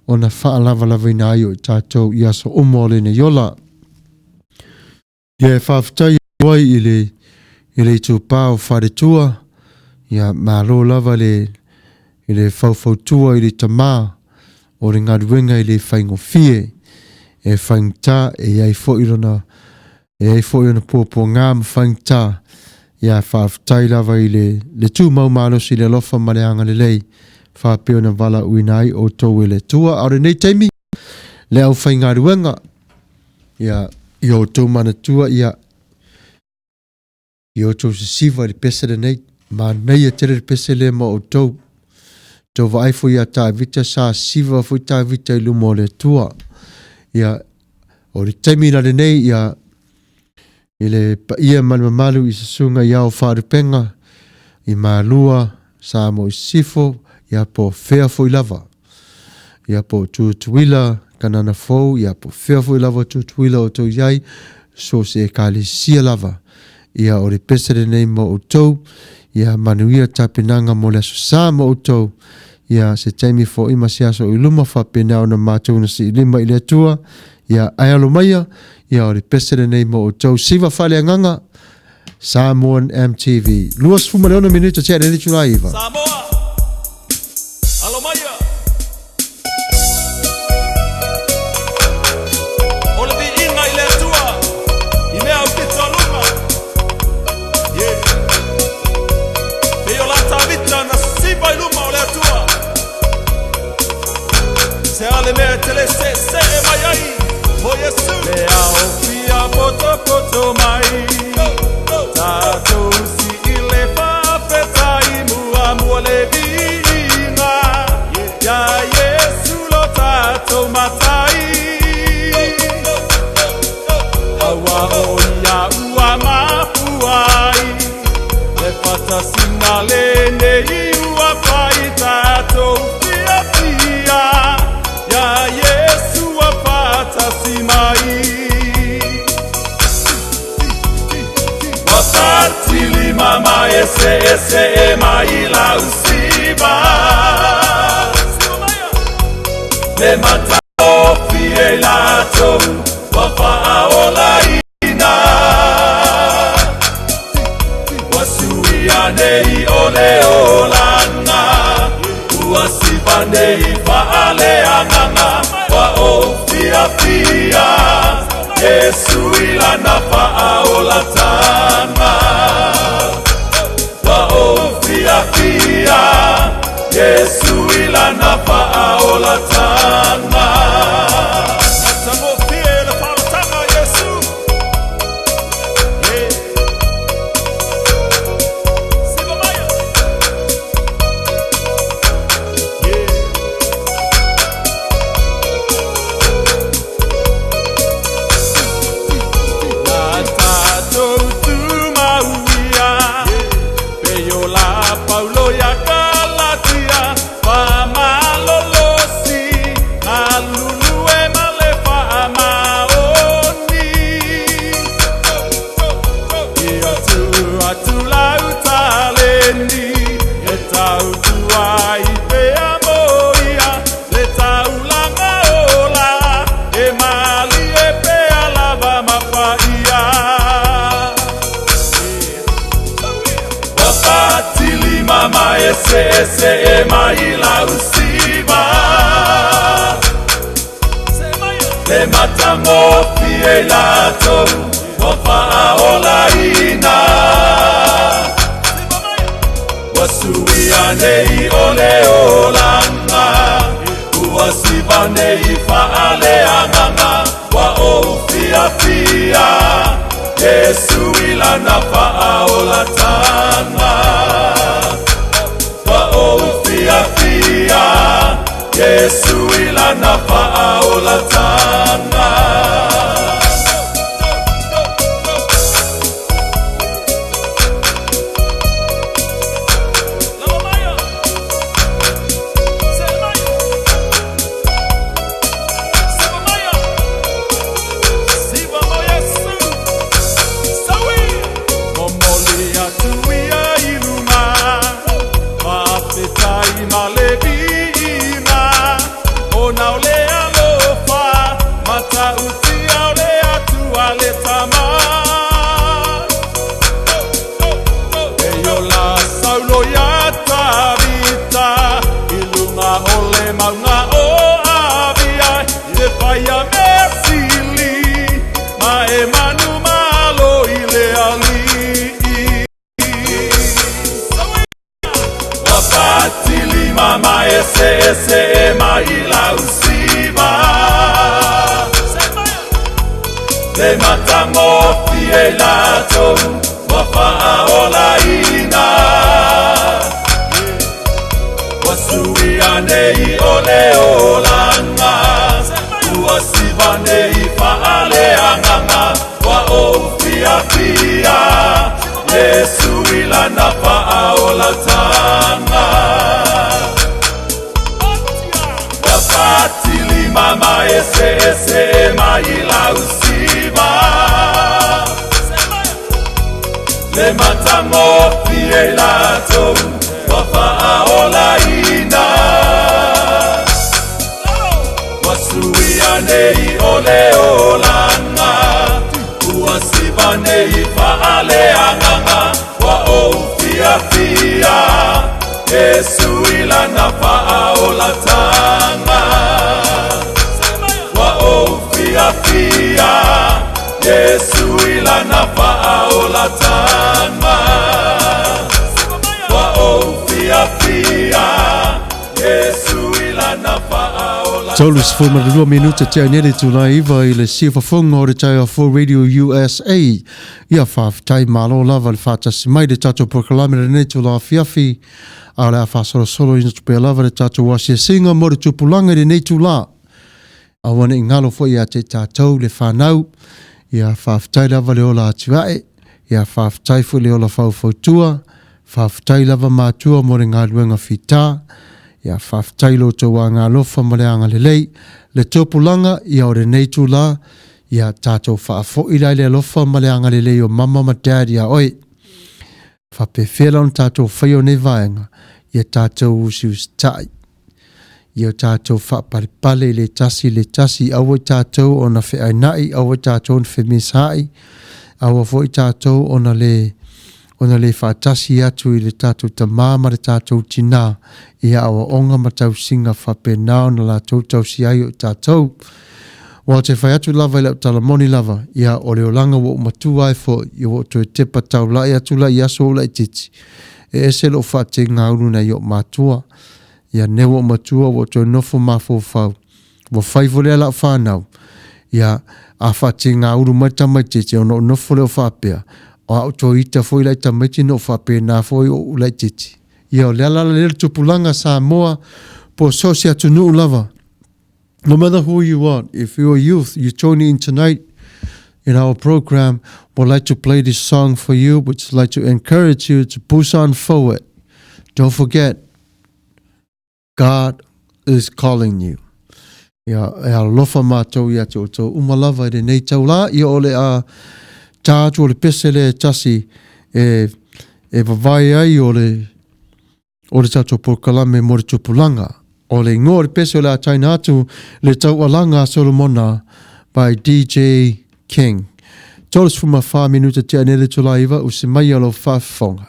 ona wha lava lava ina aio i tātou ia so umole ne yola ia whaftai wai i le tūpao whare tua ia malo lava i le whauwhau tua i le tamā o le ngaruenga i le whaingo fie e whaingta e ai fo i rona pōpō ngā mwhaingta ia whaftai lava i le tū mau malos i le lofa mareanga le lei whapeo na wala uinai o tau e le tua aure nei teimi le au whainga ruenga ia i o tau mana tua ia i o tau se siva i pese le nei ma nei e tere pese le ma o tau tau vaifo ia tā vita sa siva fo tā vita i lumo le tua ia o le teimi na le nei ia i le paia malu i se sunga iau wharupenga i malua sa mo i sifo ia po whea fo i lava. Ia po tutuila kanana fo ia po whea fo i lava tutuila o tau iai so se e kali sia lava. Ia o le pesere nei mo o tau ia manuia tapinanga mo le aso sa mo o tau ia se taimi fo ima se aso i luma whapena o na mātou na si lima i le tua ia ai alo maia ia o le pesere nei mo o tau siva whale anganga Samoan MTV. Luas fumaleona minuta tia nene tula iwa. Samoa, alo maia. O le vi inga i le tua, i mea au pita lunga. Pe o lata vita na sipa i luma o le tua. Se ale mea tele se e mai ai. O Yesu le au fia poto mai tatou si ile whawhetai mua le vina ia Yesu lo tatou matai aua o ia ua mapuai le whatasina le nei ua pai tatou fia ia Yesu a whatasimai Watili mama ese e mai la usiba Le matao fie la tou Wafa aola ina Wasuia nei ole olanga Uasiba nei faale anganga Wa o fia fia Yesu ila na faola tanga Wa o fia fia Yesu ila na faola tanga Atamo fia ila faola tanga Yesu Siva maya Paulo ya Galatia, pa malolo ese mai la usiva le matango pie la to ofa ola ina wasuia nei ole olanga uasiva nei faale anganga wa ofia fia Yesu ila nafa ola tanga wa ofia fia Yesu ila nafa ola tanga ese maila usiva le matango fiela to wafa ola ina wasuia nei ole olanga uasiva nei faale anganga wa ofia fia Yesu ila nafa ola tanga Fatili mama ese maila usiva le matango fiela to wafa ola ina wasuia nei ole olanga uasiva nei faale anganga wa ofia fia Yesu ila nafa ola tanga wa ofia fia Yesu ila nafa ola tanga wa ofia fia Yesu ila nafa ola Taulus for maar 2 minute te nele tu live ile sifa fonga o te for Radio USA ia fa tai malo lava le fata mai de tato proclamare ne tu la fiafi ala fa solo in tu lava de tato wasi singa mo tu pulanga de ne tu la awana ngalo fo ia te tato le fanau ia fa tai lava le ola tuae ia fa tai fo le ola fa tua fa tai lava matua mo ngaluenga fita ia whaftailo tō wā ngā lofa maleanga lelei, le tōpulanga ia o re neitu la, ia tātou whaafoi le lofa maleanga lelei o mama ma daddy a oi. Whapewhela on tātou whaio ne vaenga, ia tātou usius tai. Ia tātou whaparipale le tasi awa tātou o na whiainai, awa tātou on whemishai, awa foi tātou o na le whaatasi atu i le tātou ta māma le tātou tina ia awa onga ma tau singa whapenao na la tau si ai o tātou. Wa te whai atu lava i lau talamoni lava ia o leo langa wo matua ai fo i wo to te patau lai atu lai aso lai titi. E ese lo whaate ngā uru na i o matua ia ne wo matua wo to nofo mafo whau. Wo whaifo lea lau whanau ia a whaate ngā uru mai tamai titi o no nofo leo whapea. O au tō ita foi lai tamiti no whape nā foi o lai titi. Ia o leala lele tupulanga Samoa po sosia tunu lava. No matter who you are, if you're a youth, you join in tonight in our program, we'd like to play this song for you, which would like to encourage you to push on forward. Don't forget, God is calling you. Ia lofa mātou ia tō umalava i nei tau la, ia ole a tātu o le pese le tasi e wawai ai o le tātou pokalame mo le tupulanga. O le ngō le pese o le ataina atu le tau alanga Solomona by DJ King. Tōlas fuma 5 minuta te anele tō laiva o se mai alo whawhonga.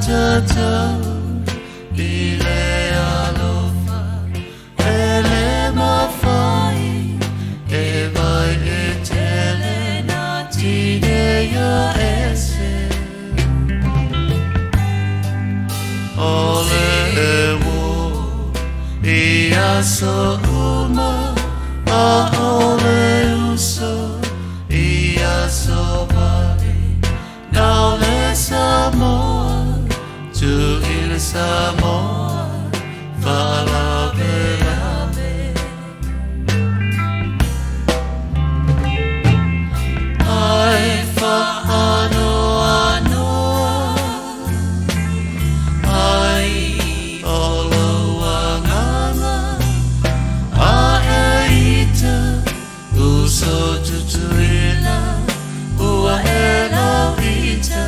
tātou I le alofa E le mawhai E vai e tele Nā tine ia ese Ole e wo I aso uma A ole uso I aso vale Now le Samoa To il Samoa Falabe Ai whaano anoa Ai olo wanganga A e ita Uso tutuila Ua e lau ita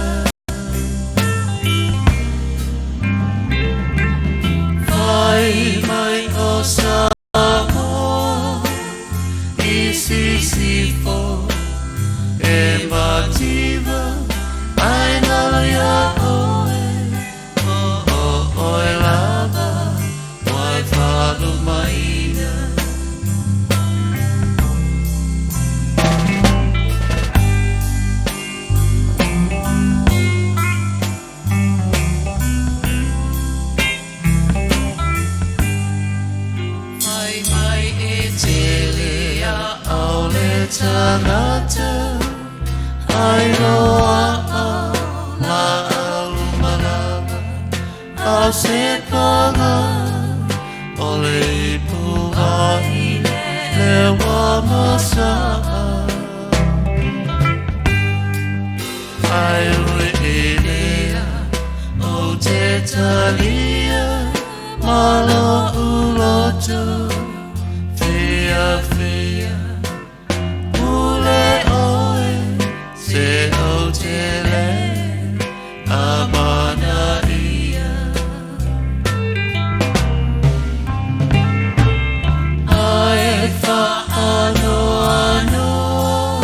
Vai mai o Samoa I sisifo E mativa Ai ngaloia oe Oe lava Wai whalu maina Mai mai e tele a ole tangata Ai roa a ma alumalama A se panga Ole I puai Le wama saa Ai ui I lea O te talia Malo uloto Fia fia Ule oe Se o te le Amana ia Ai whaano anoa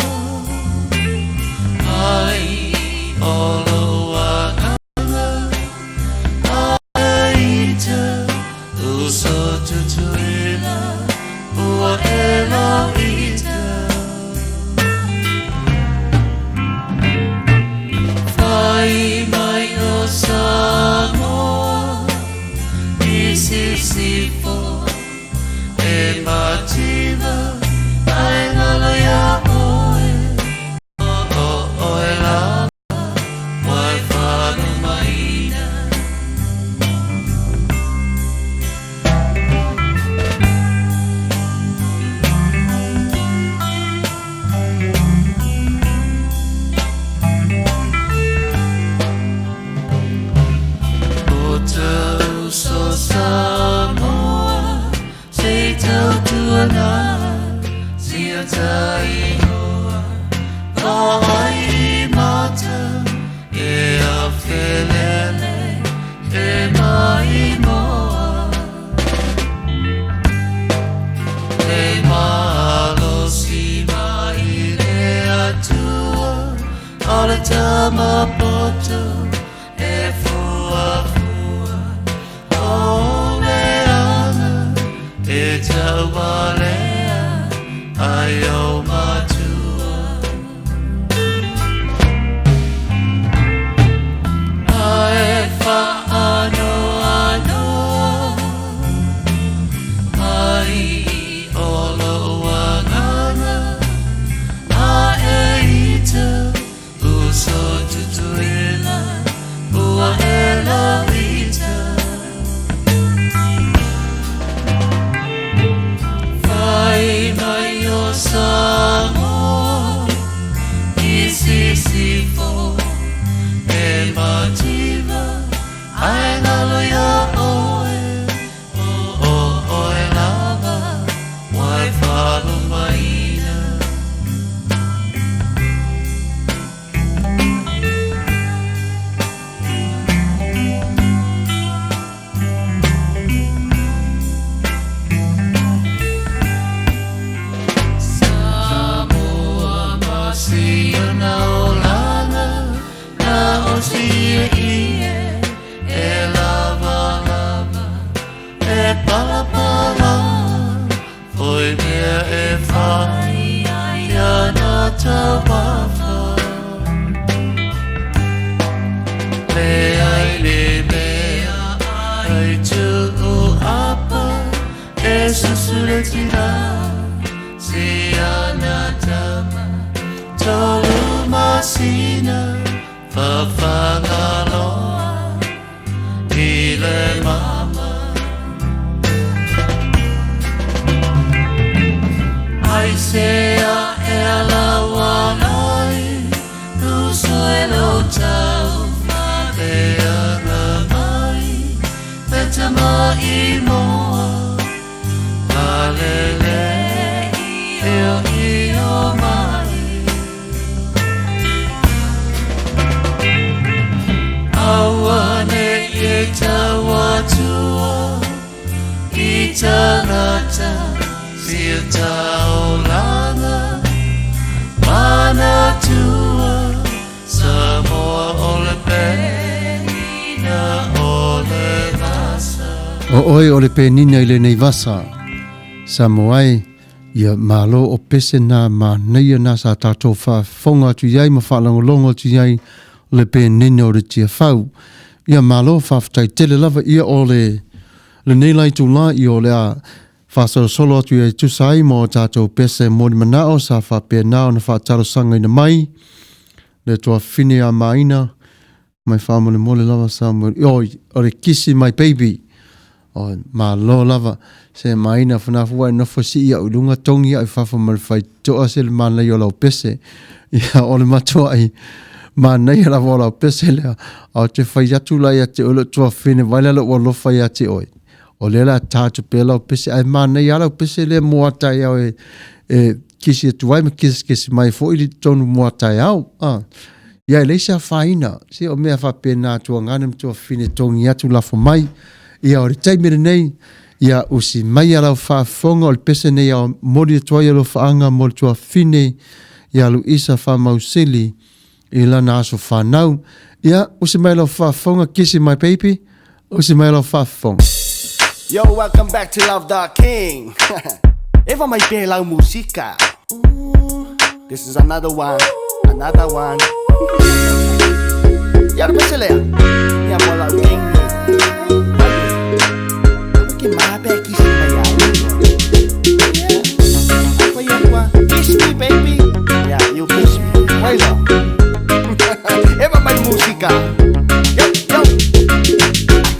Ai olo wanganga Ai ita Uso tutuila Ua e lau ita Vai mai o Samoa I sisifo E mativa Ai ngaloia oe Oe lava Wai whanu maina O tau so Samoa Se tau tuana Sia tai hoa Ka ai mata E a whelele E mai moa Le malo si mai le atua Ala tama poto E fua fua O le ana E tau walea Ai o matua Ai whaano anoa Ai olo wanganga A e ita Uso tutuila Ua e lau ita Vai mai o Samoa I sisifo E mativa Ai ngaloia oe Oe lava Wai whalu maina Samoa masi na o lana Na o si e sina Fafagaloa Ile mama Ai sea ela wanai Tu suelo tau Fadea ramai Petama imoa Alele io mai Awane ye tawatua Itanata Sita olanga Mana tua Samoa ole penina ole vasa Oi ole penina ile nei vasa Samoai ia malo o pese na ma nei na sa tato fa fonga tu yai ma fa longo tu yai le penina o tia fau ia malo fa tai tele lava ia ole le nei lai tu la i ole a fa solo tu yai tu sai mo tato pese mo manao sa fa pe na na fa talo sanga ina mai le to fine a maina mai fa mo le mole lava Samuelu o le kisi my baby o malo lava se maina funa fua no fosi ia ulunga tongi ai fa mal fai to asel man la yola pese ia o le mato ai man nei la vola pese le o te fai atu la ia te olo to fine vai la o lo fai ati oi o le la tatu pela pese ai man nei ala pese le moata ia e kisi tu vai me kisi mai fo ili tonu moata ia ia le sa faina se o me fa pena tu nganem to fine tongi atu la fo mai ia o le taimere nei ia usi mai ala fa fonga o le pese nei a mori toia lo faanga mo le tua fine ia lu isa fa mausili i lana aso whanau ia usi mai lo fa fonga kisi my baby usi mai lo fa fonga. Yo, welcome back to Love the King. Eva mai pe lau musika. This is another one. Ya lo pese lea. Ya mo lau king. Kiss me, baby. Yeah, you kiss me. Why not? Eva mai música. Yo.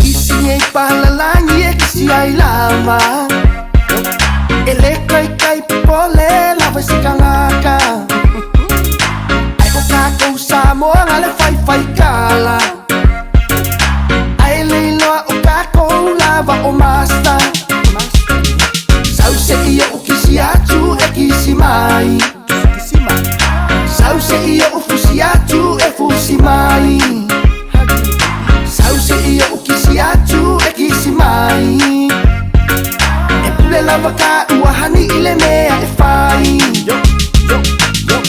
Kisi ei palalangi e kisi ai lava. Ele kai pole lava se kalaka. Ai ko kako Samoa ngale fai kala. Ai leilo o kako lava o masta. Sauce ia o kisi atu e kisi mai. Sauce ia o fusi atu e fusi mai. Sauce ia o kisi atu e kisi mai. E pule lava ka uahani ile mea e fai.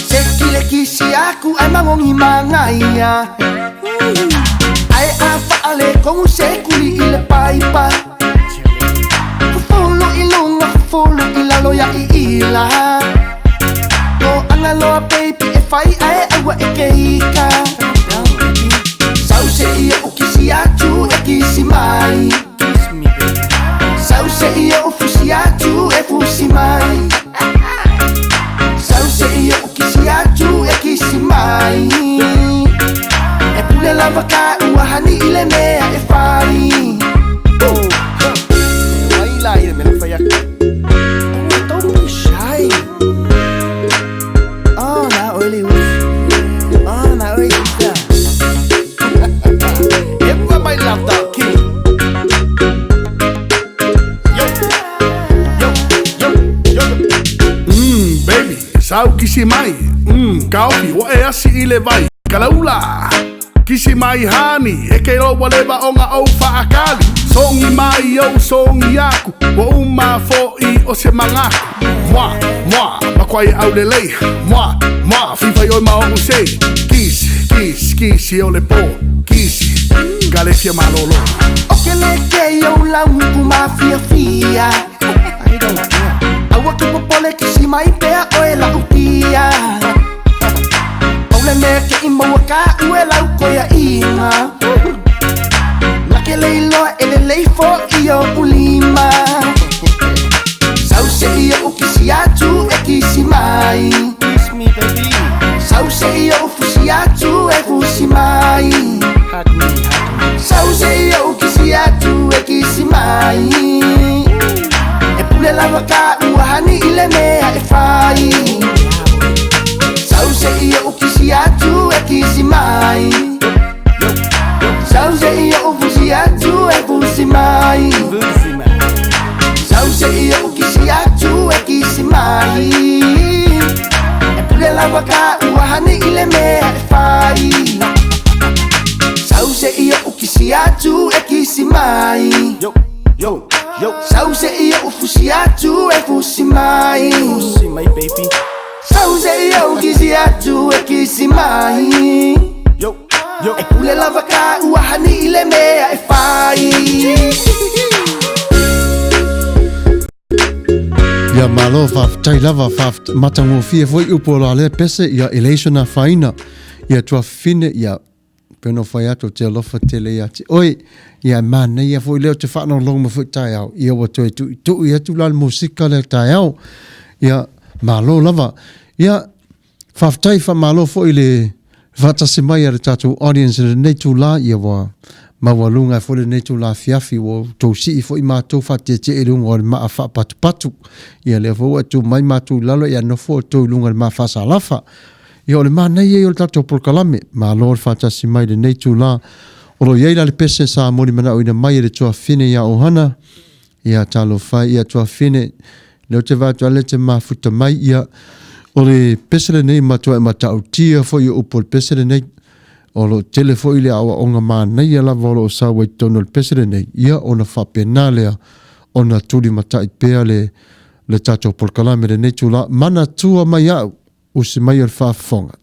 Se kile kisi aku ai mangongi mangaia. Ai afa ale kongu se kuli ile paipa. Fulu ila loya I ila Yo anga loa baby e fai ae awa e keika Sauce ia o kisi atu e kisi mai Sauce ia o fusi atu e fusi mai Sauce ia o kisi atu e kisi mai E pule lava ka uahani ile mea e fai Waila ile me lo fai aki Sau kisi mai, kaupi wa e asi ile vai Kalaula, kisi mai hani, e ke roa leva o ngā au whaakali Songi mai au songi aku, wa uma fo I o se mangaku Mua, makwai au lelei Mua, fiwhai oi maongu sei Kisi o le po, kisi, galefia malolo Oke leke au laungu mafia fia Awa kupopole kisi mai pea oe la upia Ole meke ima waka ue lau koia inga Lake leiloa ele leifo iyo ulima Sauce iyo ukisi atu e kisi mai Sauce iyo ufusi mai e pule lava ka uhani ile mea e fai Sauze ia ukisi atu e kisi mai Sauze ia ufusi atu e fusi mai Sauze ia ukisi atu e kisi mai E pule lava ka uhani ile mea e fai Sauze ia ukisi atu e kisi mai Sauze ia ufusi atu e fusi mai baby Sauze ia ukisi atu e kisi mai E pule lava ka uhani ile mea e fai Ia malo tai lava matango fia foi upola le pese ia elationa faina ia tua fine ia peno fai ato te lofa tele ia te oi ia mana ia foi leo te whanau longa foi tai au ia wa toi tu ia tu lal musika le tai au ia malo lava ia whaftai wha malo foi le vatasi mai ar tatu audience le nei tu la ia wa mawalunga foi le nei tu la fiafi wo tau si i foi mātou whatia te e runga o le maa wha patu ia le fo atu mai mātou lalo ia no fo tau lunga le maa whasa lafa ia o le maa nei e o le tatu polkalame ma lor vatasi mai le nei tu la o lo yeila le pese sa mori mana o ina mai le tua fine ia ohana ia talo fai ia tua fine leo te vatu ale te maa futa mai ia o le pesele nei matua e matau tia fo i upo le pesele nei o lo telefo ile awa onga maa nei ala volo o sa wai tono le pesele nei ia o na whapena lea o na tuli matai pea le tato polkalame le nei tula mana tua mai au usi mai al whafonga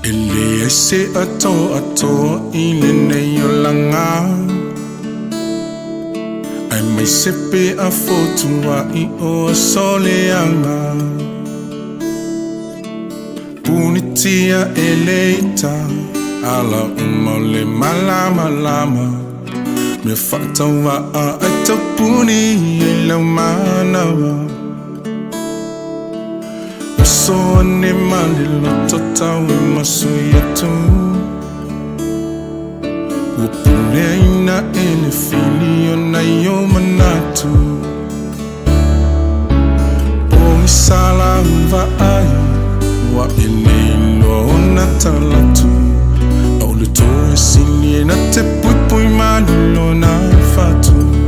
Ele se ato ile nei o langa Ai mai sepe a fotua I o soleanga Punitia eleita Ala umole malama lama Me fatawa a ato puni ile manawa So ne malilo tota we masuyetu Wupune ina ele filio na yo manatu Pongi sala mva ai Wa ele lo na talatu Au le toe sinie na te pui malilo na fatu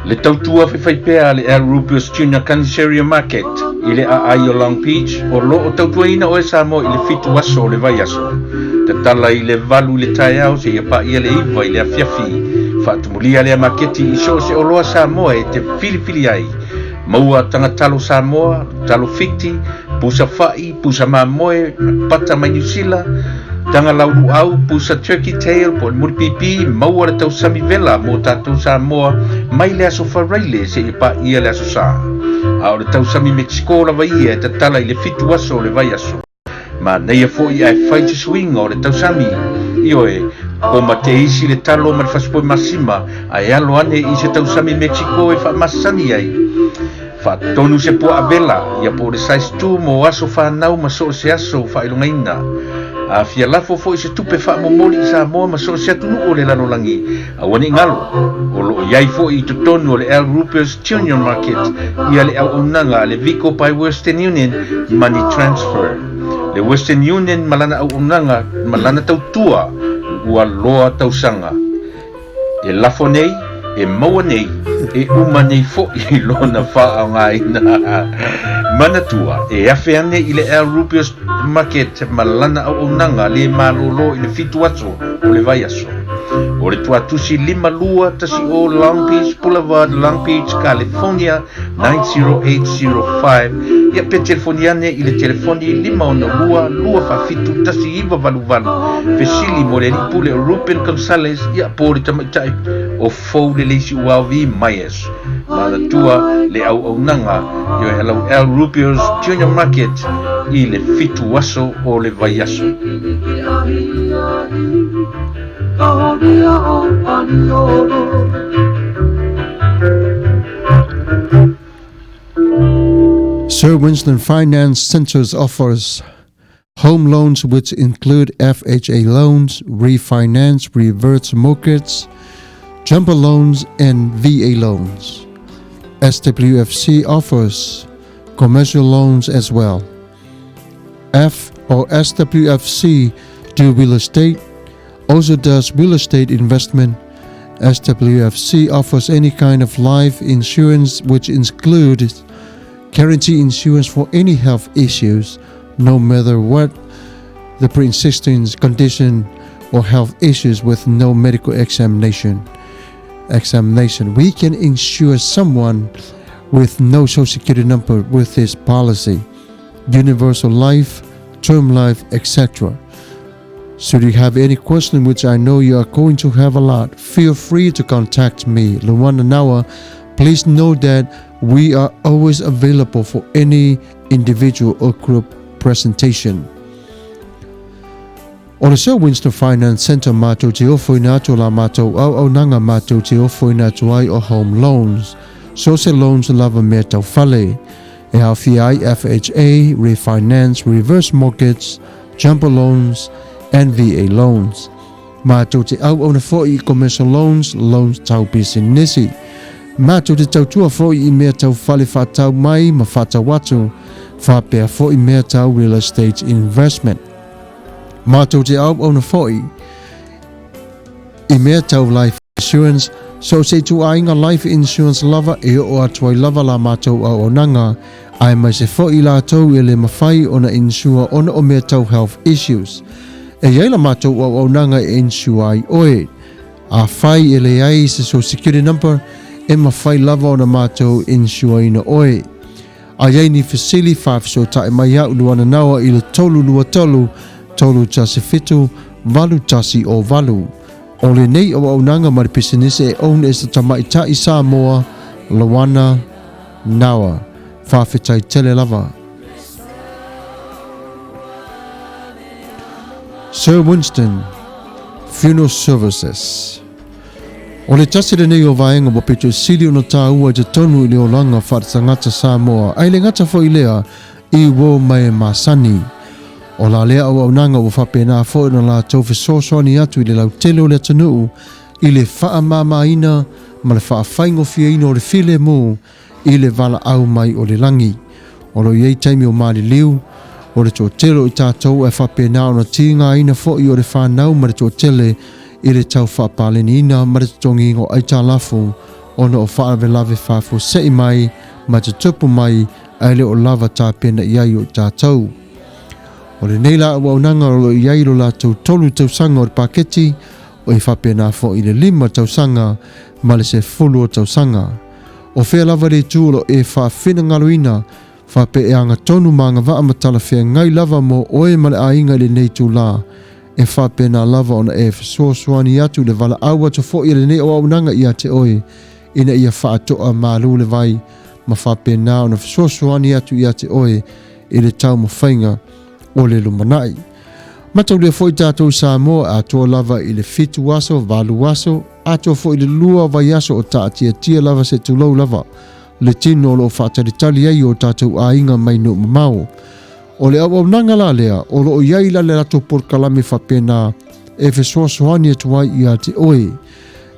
Le tautua whaiwhaipea le Air Rupios Junior Canceria Market i le Aaio Long Beach o lo o tautuaina o e Samoa i le fitu aso o le vai aso. Te tala i le valu le tai au se ia pa ia le iwa i le afiafi. Whaatumulia le maketi i so se o loa Samoa e te filifili ai. Maua tangatalo Samoa, talo fiti, pusa whai, pusa mamoe, pata mai New Zealand, tanga lauru au, pusa turkey tail, po le muripipi, maua le tau sami vela, mo tātou Samoa, mai le aso wharaile se i pa ia le aso sa. A o le tau sami Mexico la vai e te tala i le fitu aso o le vai aso. Ma neia fo i ai whai te swinga o le tau sami, i oe, o ma te isi le talo ma le whaspoi masima, ai alo ane i se tau sami Mexico e wha masani ai. Tonu se po avela ia po le size 2 mo aso whanau ma so se aso whailungaina. A fia lafo fo i se tupe wha momoli i Samoa ma so se atunu o le lanolangi. A wani ngalo, o lo iai fo i tutonu o le Air Rupios Junior Market ia le au unanga le Vico by Western Union Money Transfer. Le Western Union malana au unanga malana tautua ua loa tausanga. E lafo nei, e maua nei, e uma nei fo i lona wha au ngai na manatua e afe ane i le Air Rupios Market malana au unanga le malolo i le fitu aso o le vai aso. O le tuatusi 5 tasi o Long Beach Boulevard, Long Beach, California 90805. Ia pe telefoniane i le telefoni 5 fafitu tasi iwa valu. Fesili mo le ripule o Ruben Gonzalez ia po le tamaitai o fou le leisi uawi maies. Manatua le au nanga yo hello El Rupios Junior Market i le fitu aso o le vai aso. Sir Winston Finance Centers offers home loans which include FHA loans, refinance, reverse mortgage, jumper loans, and VA loans. SWFC offers commercial loans as well. F or SWFC do real estate, also does real estate investment. SWFC offers any kind of life insurance which includes guarantee insurance for any health issues, no matter what the pre-existing condition or health issues with no medical examination. We can insure someone with no social security number with this policy, universal life, term life, etc. Should you have any question, which I know you are going to have a lot, feel free to contact me, Luana Nawa. Please note that we are always available for any individual or group presentation. O le Sir Winston Finance Center mātou te ofoi nā tō la mātou au nanga mātou te ofoi nā tō ai o home loans. Social loans lava mea tau whale. E hawhi ai FHA, refinance, reverse mortgage, jumper loans, and VA loans. Mātou te au na fōi commercial loans tau business. Mātou te tautua fōi I mea tau whale whātau mai ma whātau watu, whāpea fōi mea tau real estate investment. Mātou te au na fōi I mea tau life insurance, So se tu ainga life insurance lava e o atuai lava la mātou a onanga ai mai se fo i lātou e le mawhai ona insure ona o mea tau health issues. E iei la mātou a onanga e insure ai oe. A whai e le ai se social security number e mawhai lava ona mātou insure ina oe. A iei ni fasili whaafiso tae mai au luana nawa i le tolu lua tolu tasi fitu, valu tasi o valu. O le nei o aunanga ma le pisinise e oun e sa tamai tai Samoa, Lawana, Nawa, whawhitai tele lava. Sir Winston, Funeral Services. O le tasi le nei o vaenga mo petu sili o na tā ua te tonu i le o langa whaata ngata Samoa. Ai le ngata fo i lea i wo mai masani. O la lea o aunanga o whapena fo na la tau whesosoani atu i le lau tele o le atanuu i le wha mamaina ma le wha whaingo fia ino o le file mo i le vala au mai o le langi. O lo iei taimi o maali liu o le tō telo i tātou e whapena o na tinga ina fo i o le whanau ma le tō tele i le tau whapaleni ina ma le tongi o aita lafu o na o whaave lave whafo sei mai ma te tupu mai ai le o lava tāpena iai o tātou. O le neila o aunanga o iai lo la tolu tausanga o le paketi o i whapena fo i le 5 tausanga ma le se fulu o tausanga. O whea lava le tūlo e whawhina ngaloina whape e anga tonu maanga wa amatala whea ngai lava mo oe ma le ainga le nei tū la e whapena lava ona e whasuasuani atu le wala aua to fo i le nei o aunanga ia te oe ina ia whaatoa malu le vai ma whapena ona whasuasuani atu ia te oe i le tau mo whainga o le lumanai. Matau le foi tātou Samoa a tō lava i le fitu waso, valu waso, a tō foi le lua vai aso o tātia tia lava se tūlau lava, le tino lo whātaritali ai o tātou a inga mai no mamau. O le au nanga la lea, o lo o iai la le rato por kalame whapena e whesoasoani atuai i a te oe,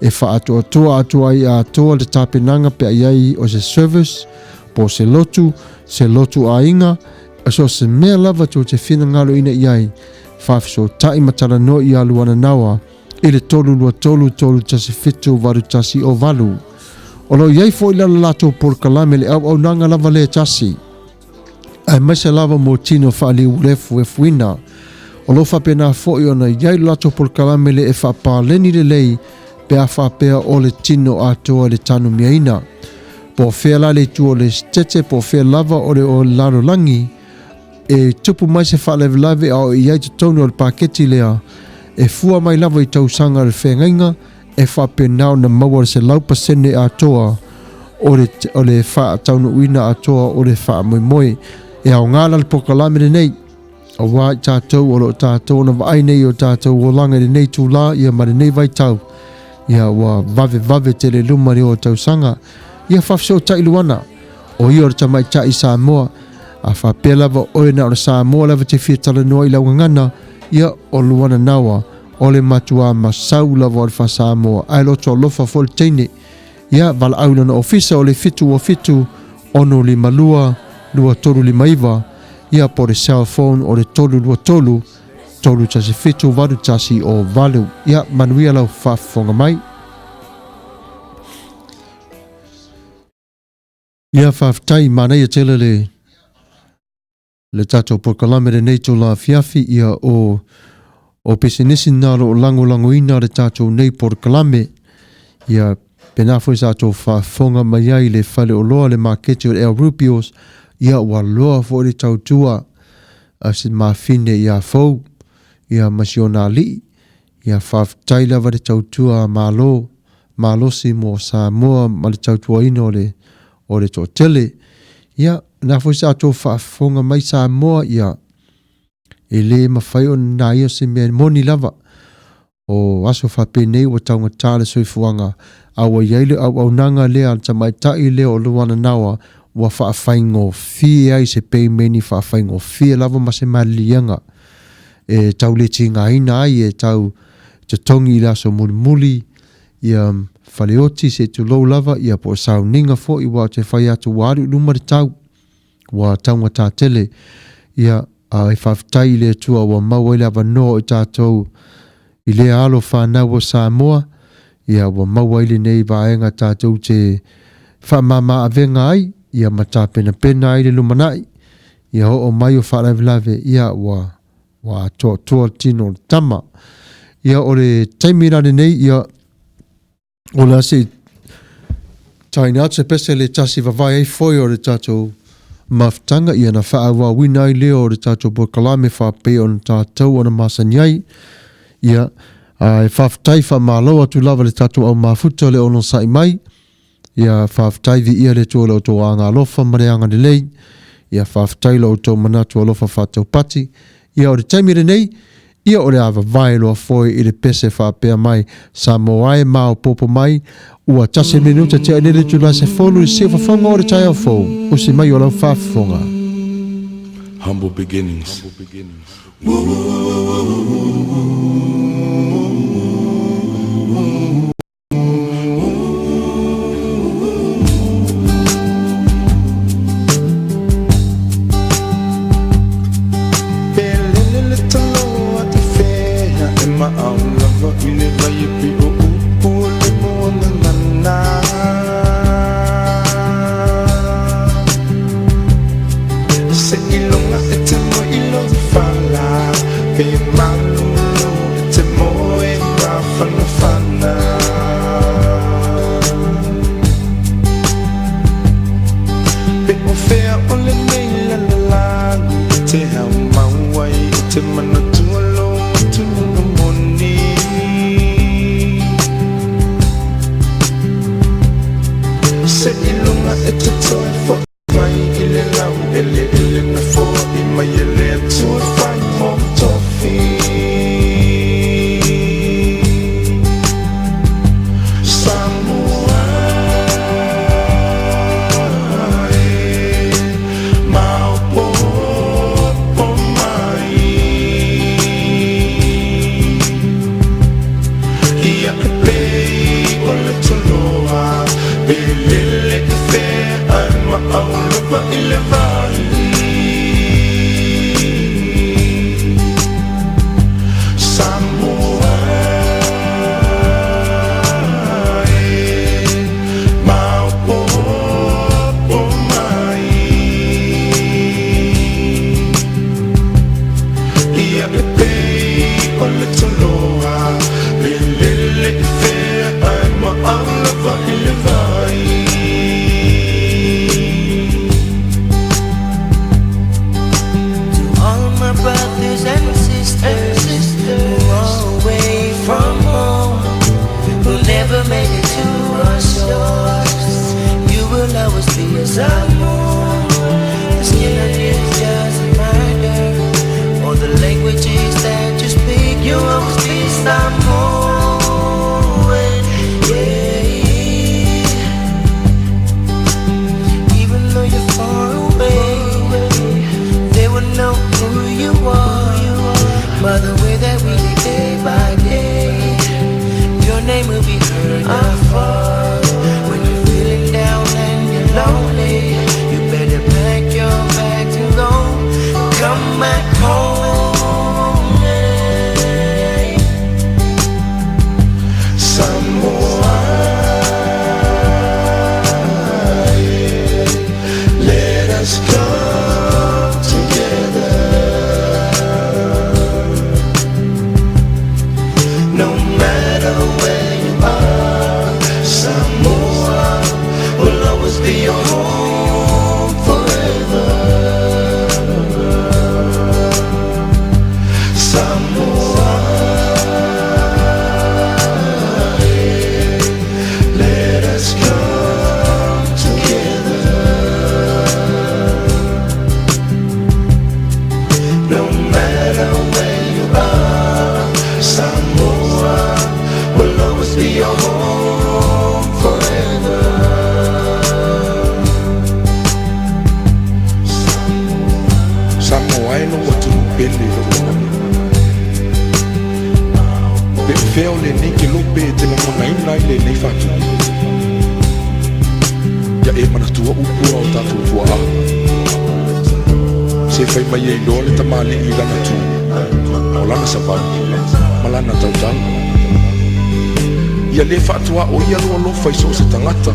e wha atoa ai a atoa le tāpenanga pe iai o se service, po se lotu a inga, so se mea lava tō te whina ngalo ina iai, whawhiso tai matara no i aluana nawa, i le tolu tasi fitu varu tasi o valu. O lo iai fo i lala lato por kalame le au nanga lava le tasi. Ai maise lava mo tino whaali ulefu e fuina. O lo whapena fo i ona iai lato por kalame le e whapaleni le lei, pe a whapea o le tino atoa le tanu miaina. Po whea la le tuo le stete, po whea lava o le o laro langi, e tupu mai se whalewelave au i ai te tonu o le paketi lea, e fua mai lava i tausanga le whengainga, e whapenao na maua se laupasene atoa o le wha taunu uina atoa o le wha moimoe, e au ngāla le pokalamere nei, o wā i tātou o lo tātou na waai nei o tātou o langa le nei tūlā, ia mare nei vai tau, ia wā vave te le lumari o tausanga, ia whafso tailuana, o i o le tamai tai Samoa, a whapea lava oe na o Samoa lava te whiatala noa i launga ngana, ia o luana nawa, o le matua masau lava o le wha Samoa, ai loto lofa fol teine, ia vala auna na ofisa o le fitu o fitu, ono li malua, lua tolu li maiva, ia po le cell phone o le tolu lua tolu tasi fitu varu tasi o valu, ia manuia lau whafonga mai. Ia whaftai mana ia tele le tato por kalamere nei to la fiafi ia o pesinisi naro o lango ina le tato nei por kalame ia penafo sa to fa fonga mai ai le fale o loa le makete o El Rupios ia wa loa fo le tautua asin mafine ia fo ia masionali ia faftai lava le tautua malosi mo Samoa ma le tautua ina o le totele ia na fo sa to fa fonga mai Samoa ia ele mafai o na ia se me moni lava o aso fa penei o taunga tale soifuanga awa yaile au nanga lea tamai tai lea o luana nawa wa fa faingo fi ai se pe meni fa faingo fi lava ma se malianga e tau le tinga ina ai e tau te tongi la so muli ia faleoti se tu lo lava ia po sau ninga fo i wa te fai atu waru numar tau wa taunga tā tele ia ai whaftai le tua wa maua lava no i tātou i le alo whanau o Samoa ia wa mawaili nei vaenga tātou te whamama avenga ai, ia mata pena pena ai le lumanai, ia o mai o whalavelave ia wa toa tino tama. Ia o le taimirane nei, ia o la se taina atu se pese le tasi vavai ai foi o le tātou maftanga, ia na wha wina ai leo o le tātou bokalame whape o na tātou o na masanyai, ia e whaftai whamaloa tu lava le tātou au mafuta le ono sai mai, ia whaftai vi ia le tō le o tō anga alofa mareanga le lei, ia whaftai le o tō manatu alofa whatau pati, ia o le taimire nei, ia o le awa vai loa foi i le pese whapea mai, Samoa e mao popo mai, ua tase minuta te anele tu la se folu i se whafonga o le tai au fau, o se mai o lau whafonga. Humble beginnings. Ia le whaatua o ia loa lo fai so se tangata.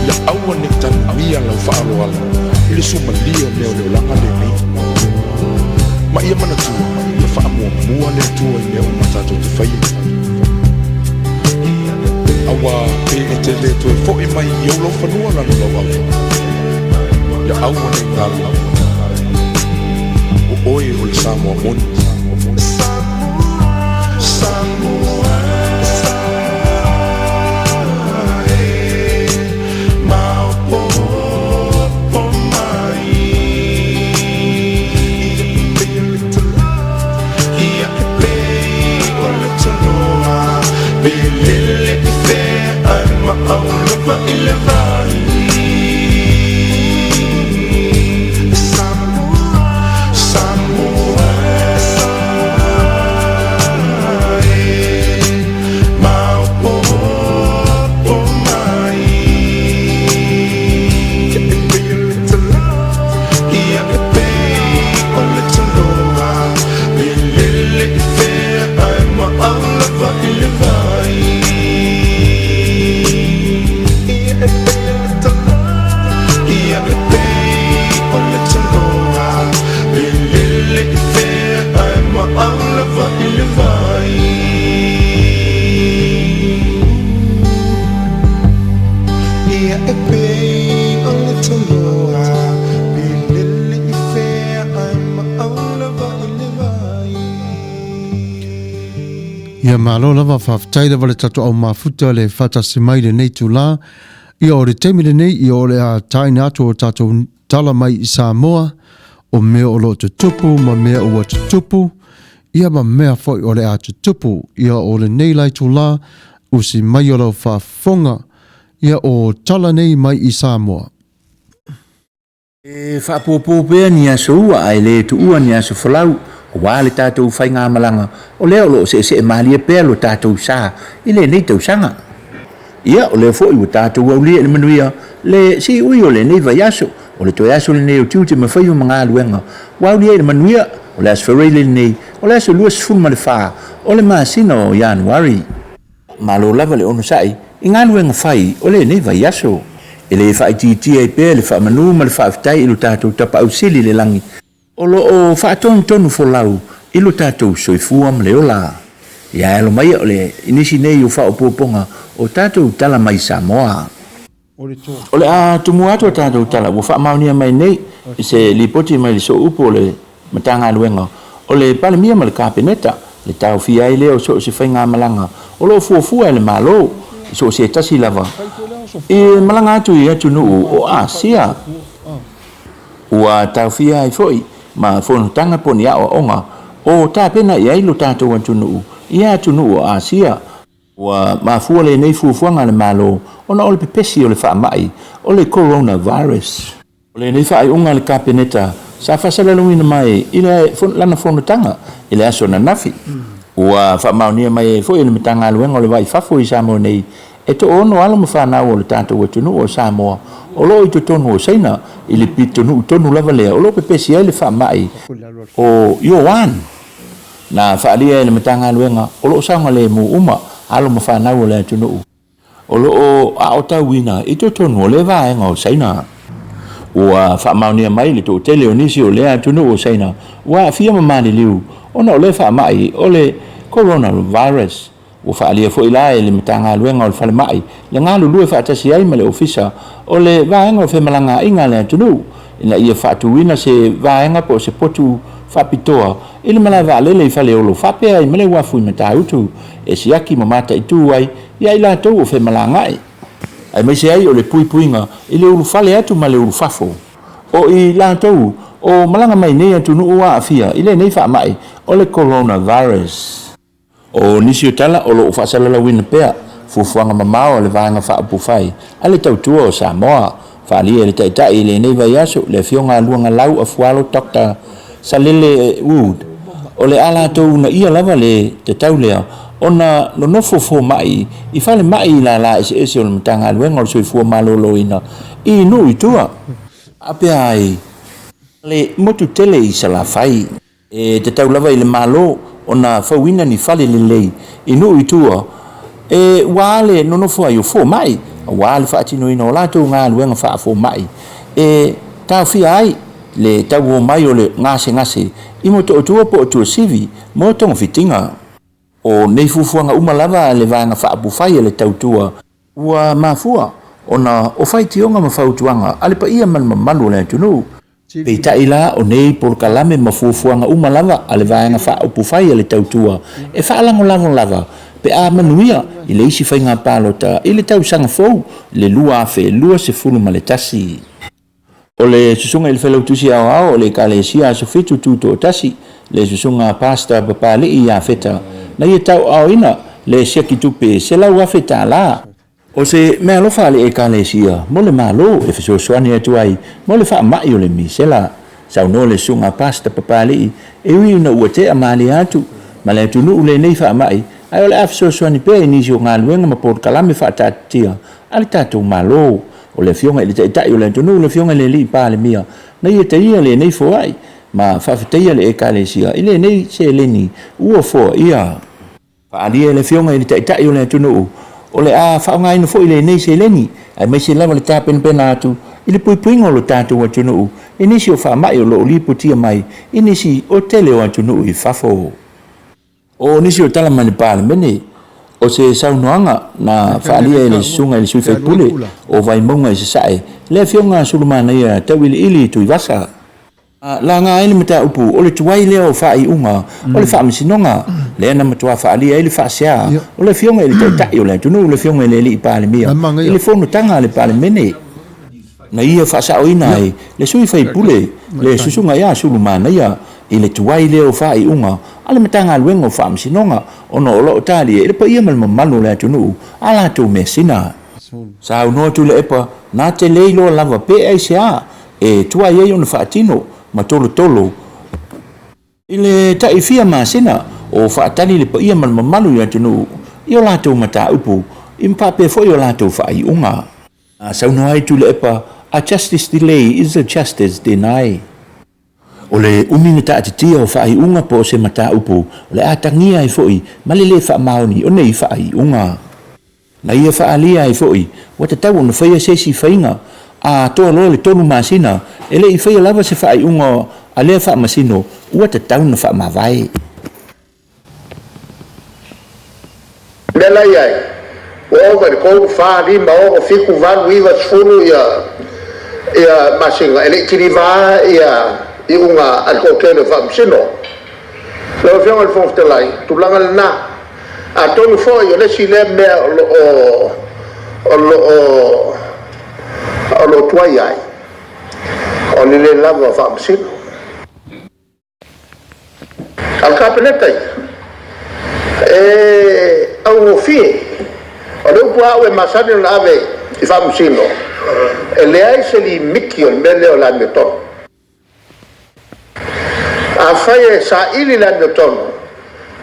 Ia aua ne tanmia lau whaaloala. Ile suma lio leo leo langa le ni. Ma ia mana tua, ia whaamua mua le tua i leo matato te whaia. Awa pe e te le toi fo e mai i aulau whanua lana lau au. Ia aua ne ngalo. O oe o le Samoa moni. Ia malo lava whawhtai lava le tato au mafuta le whatasi mai le nei tula. Ia o le teimi le nei, ia o le a taina atu o tato tala mai i Samoa, o mea o lo te tupu, ma mea ua te tupu. Ia ma mea foi o le a te tupu, ia o le nei lai tula, usi mai o lau whafonga, ia o tala nei mai i Samoa. E whaapopo pēr ni aso ua, ai le tu ua ni aso whalau, o wā le tātou whai ngā malanga, o leo lo se malia pēr lo tātou sā, i le nei tau sanga. Ia o le fo i o tātou au lia le manuia, le si ui o le nei vai aso, o le toi aso le nei o tiute ma whai o mga aluenga, wau lia le manuia, o le aso wharei le nei, o le aso luas fuma le wha, o le maasina o Januari. Malo lava le ono sai, i ngā aluenga whai, o le nei vai aso. E le whaititia i pēr le whaamanu ma le whaafitai i lo tātou tapa au sili le langi. O lo o whaatonu tonu folau i lo tātou soifua ma le ola. Ia alo mai o le inisi nei o whaopoponga o tātou tala mai Samoa. O le a tumu ato tātou tala o whaamaunia mai nei i se lipoti mai le so upo le matanga luenga. O le pale mia ma le kāpeneta le tau fia i leo so se whainga malanga. O lo fuafua le malo i so se tasi lava. E malanga atu i atu nuu o Asia. Ua tau fia i foi, ma fono tanga poni a o onga, o tā pena i ailu tātou atu nuu, i atu nuu o Asia. Ua ma fua le nei fuafuanga le malo, ona o le pepesi o le whaamai, o le coronavirus. O le nei whaai unga le kāpeneta, sa whasalalungi na mai, i le lana fono tanga, i le aso na nafi. Ua whaamaunia mai foi le mitanga luenga o le vai fafo i Samoa nei, e to ono ala mo whanau o le tātou atunu o Samoa, o lo i to tonu o Seina, i le pitonu tonu lava lea, o lo pepesi ai le whaamai o Ioan. Na whaalia le matanga luenga, o lo sanga le mu uma, ala mo whanau o le atunu. O lo o aotau wina, i to tonu o le vaenga o Seina. Ua whaamaunia mai le to tele o nisi o le atunu o Seina, ua fia mamani liu, ona o le whaamai o le coronavirus. O whaalia fo ila e le mitanga luenga o le whale mai, le ngā lulu e whaatasi ai ma le ofisa, o le vaenga o whemalanga inga le atunu, ina ia whaatuwina se vaenga po se potu whapitoa, ili malai waalele i whale olo whapea i mele wafu i matautu, e si aki mamata i tū ai, ia ila tau o whemalanga ai. Ai mai se ai o le puipuinga, i le ulu whale atu ma le ulu whafo. O i la tau, o malanga mai nei atunu ua afia, i le nei wha mai, o le coronavirus. O nisi o tala o lo whaasalala wina pea, fufuanga mamao le vanga whaapufai, a le tautua o Samoa, whaalia le taitai le nei vai aso, le fionga luanga lau a fualo Dr. Salele Wood. O le ala tau na ia lava le te taulea, o na no nofo mai, i whale mai la ese o le matanga luenga o soifua malolo ina, i no i tua. Apea ai, le motu tele i salafai, e te tau lava i le malo, ona fawina ni fale le lei inu i tua e wale no no fo fo mai wale fa tino ino la tu nga luenga fa fo mai e ta fi ai le ta wo mai o le ngase i mo to po to sivi mo to fitinga o nei fufuanga umalava le vanga fa apu fai le tautua ua mafua ona o fai tionga ma fautuanga ale pa ia man malu le tunu pe ta ila o nei por kalame ma fufuanga umalava ale vanga fa apu fai le tautua e fa lava pe a manuia i le isi fai ngā pālota i le tau sanga fou le lua fe lua se fulu ma le tasi o le susunga i le whalau tusi au o le kalesia so fitu tuto o tasi le susunga pasta papali i a feta na ia tau au ina le siaki tupe se lau a feta la o se mea lofa le e kalesia mo le malo e fiso soani atu ai mo le wha mai o le misela sau no le sunga pasta papali e ui una ua te amali atu ma le tunu ule nei wha mai ai ole afso soani pe ni jo ngaluenga ma por kalame fa tatia ali tatu malo o le fionga ile tai o le tonu le fionga le li pa le mia na ia te ia le nei fo ai ma fa fatia le ekalesia ile nei se leni u fo ia fa ali le fionga ile tai o le tonu o le a fa ngai no fo ile nei se leni ai me se lava le tapen penatu ile pui puingo lo tatu o tonu ini si o fa mai o lo li putia mai ini si o tele o tonu i fa fo o nisi o tala mani pale mene o se saunoanga na whaalia ele sunga ele sui fai pule o vai maunga i se sae le fionga sulumana ia tawili ili tui wasa la ngā ele mata upu o le tuai leo whai unga o le whaamisinonga le ana matua whaalia ele whaasia o le fionga ele taitai o le tunu o le fionga ele li i pale mia ele fono tanga le pale mene na ia whaasao ina e le sui fai pule le susunga ia sulumana ia i le tuai leo whai unga ale matanga luengo whaamisinonga ono o loo tali e pa ia malmamanu le atunu ala tu mesina sa uno tu le epa na te leilo lava pe ai sea e tua ye on fatino ma tolo ile taifia masina o fatani le pa ia malmamanu le atunu io la tu mata upu impa pe fo io la tu fai unga sa uno ai tu le epa a justice delay is a justice deny o le umina ta atitia o whai unga po se mata upu o le atangia i foi ma le le wha maoni o nei whai unga na ia whaalia i foi wata tau na whaia sesi whainga a toa lo le tonu masina e le i whaia lava se whai unga a lea wha masino wata tau na wha mawai Mela iai o over kou wha lima o fiku vanu iwa sfunu ia masinga ele kiri vaa ia i unga al kokele whamsino. Leo whianga le whongftelai, tūlanga le nā. A tonu fōi o lesi le mea o lo tuai ai. O ni le lava whamsino. Al kapenetai. Au ngofi. O leo pua ue masani o na ave i whamsino. E le ai se li miki o me leo la metonu. A fai sa ili la tono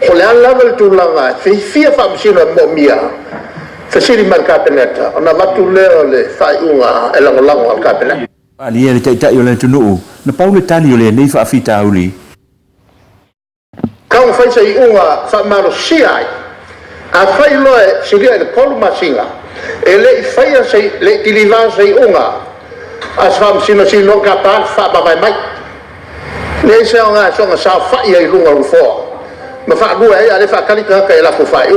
o le level tu langa fia famsino mo mia fasili marka peneta ona batu le fai unga e lango al kapela ali ele tai o le tunu na paule tali o le nei fa fita uli ka fai sai unga fa malo siai a fai lo siria le kolma singa ele fai sai le dilivan sai unga as famsino sino kapal fa ba mai le se nga so nga sa fa ia lunga lu fo ma fa gu ai ale fa kali ka la ko fa yu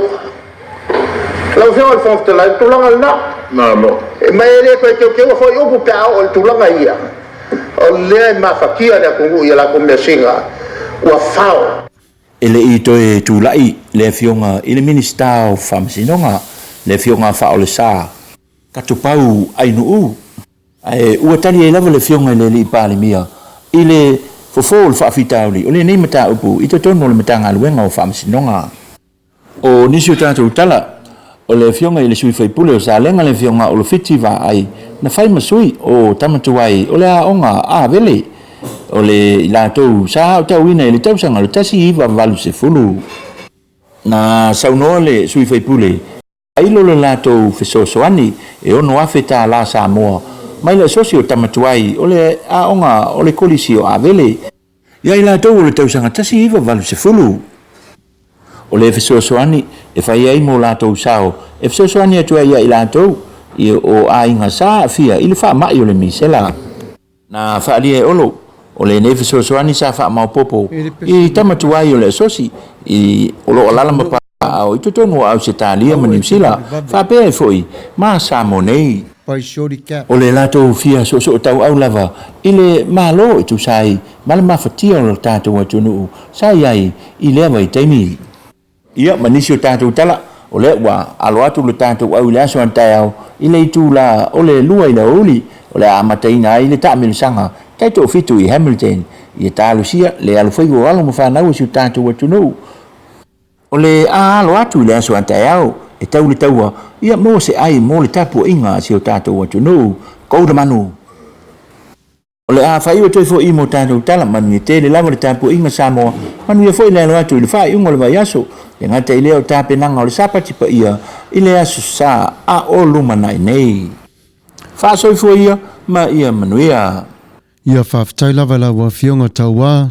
la fo al fo te la tu langa na mo e ma ele ko ke fo yu bu pa o tu langa ia o le ma fa kia le ko ia la ko me singa wa fa ele i to e tu lai le fionga ile minista o famsinonga le fionga fa o le sa ka tu pau ai nu ai u tali e lava le fionga le li pa le mia ile fo fa fitauli o le nei mata upu i to tono le matanga luenga o famsinonga o nisi o tatu tala o le fionga i le sui fai pule o sa lenga le fionga o le fitiva ai na fai masui o tamatuai o le aonga a vele o le latou sa o tau ina i le tausanga le tasi iwa valu se fulu na saunoa le sui fai pule ai lo le latou fesosoani e ono afeta la Samoa mai le sosio tamatuai o le aonga o le kolisi o avele ia i la tau o le tausanga tasi iwa valu se fulu O le fesoasoani e fai ai mo latou sao e fesoasoani atu ia i latou i o ainga sa fia i le faamaʻi o le misela na faalia e olo o le nei fesoasoani sa faamaopopo i tamatu ai o le asosi i o loo lala ma paao i totonu o ausitalia ma niusila faapea e foʻi ma sa mo nei o le latou fia so o tauau lava i le malo i tusai ma le mafatia o le tatou atunuu sa iai i lea vaitaimi ia manisi o tatou tala o le ua alo atu le tatou au i le aso antaeao i le itula o le lua i le uli o le amataina ai le taʻamelesaga taitoʻafitu i Hamilton ia talusia le alofai o alo ma fanau si o tatou atunuu o le alo atu i le aso antaeao e tau le taua ia mo se ai mo le tapuaʻiga si o tatou atunuu kou le manu o le afai o toe foʻi mo tatou tala manu te le lava le tapuaʻiga Samoa manu ia foʻi le alo atu i le faaiʻuga o le vaiaso le gata i lea o tapenaga o le sapati paia i le aso sa a o lumanaʻi nei faasoifua ia ma ia manuia ia faafetai lava lau afioga tauā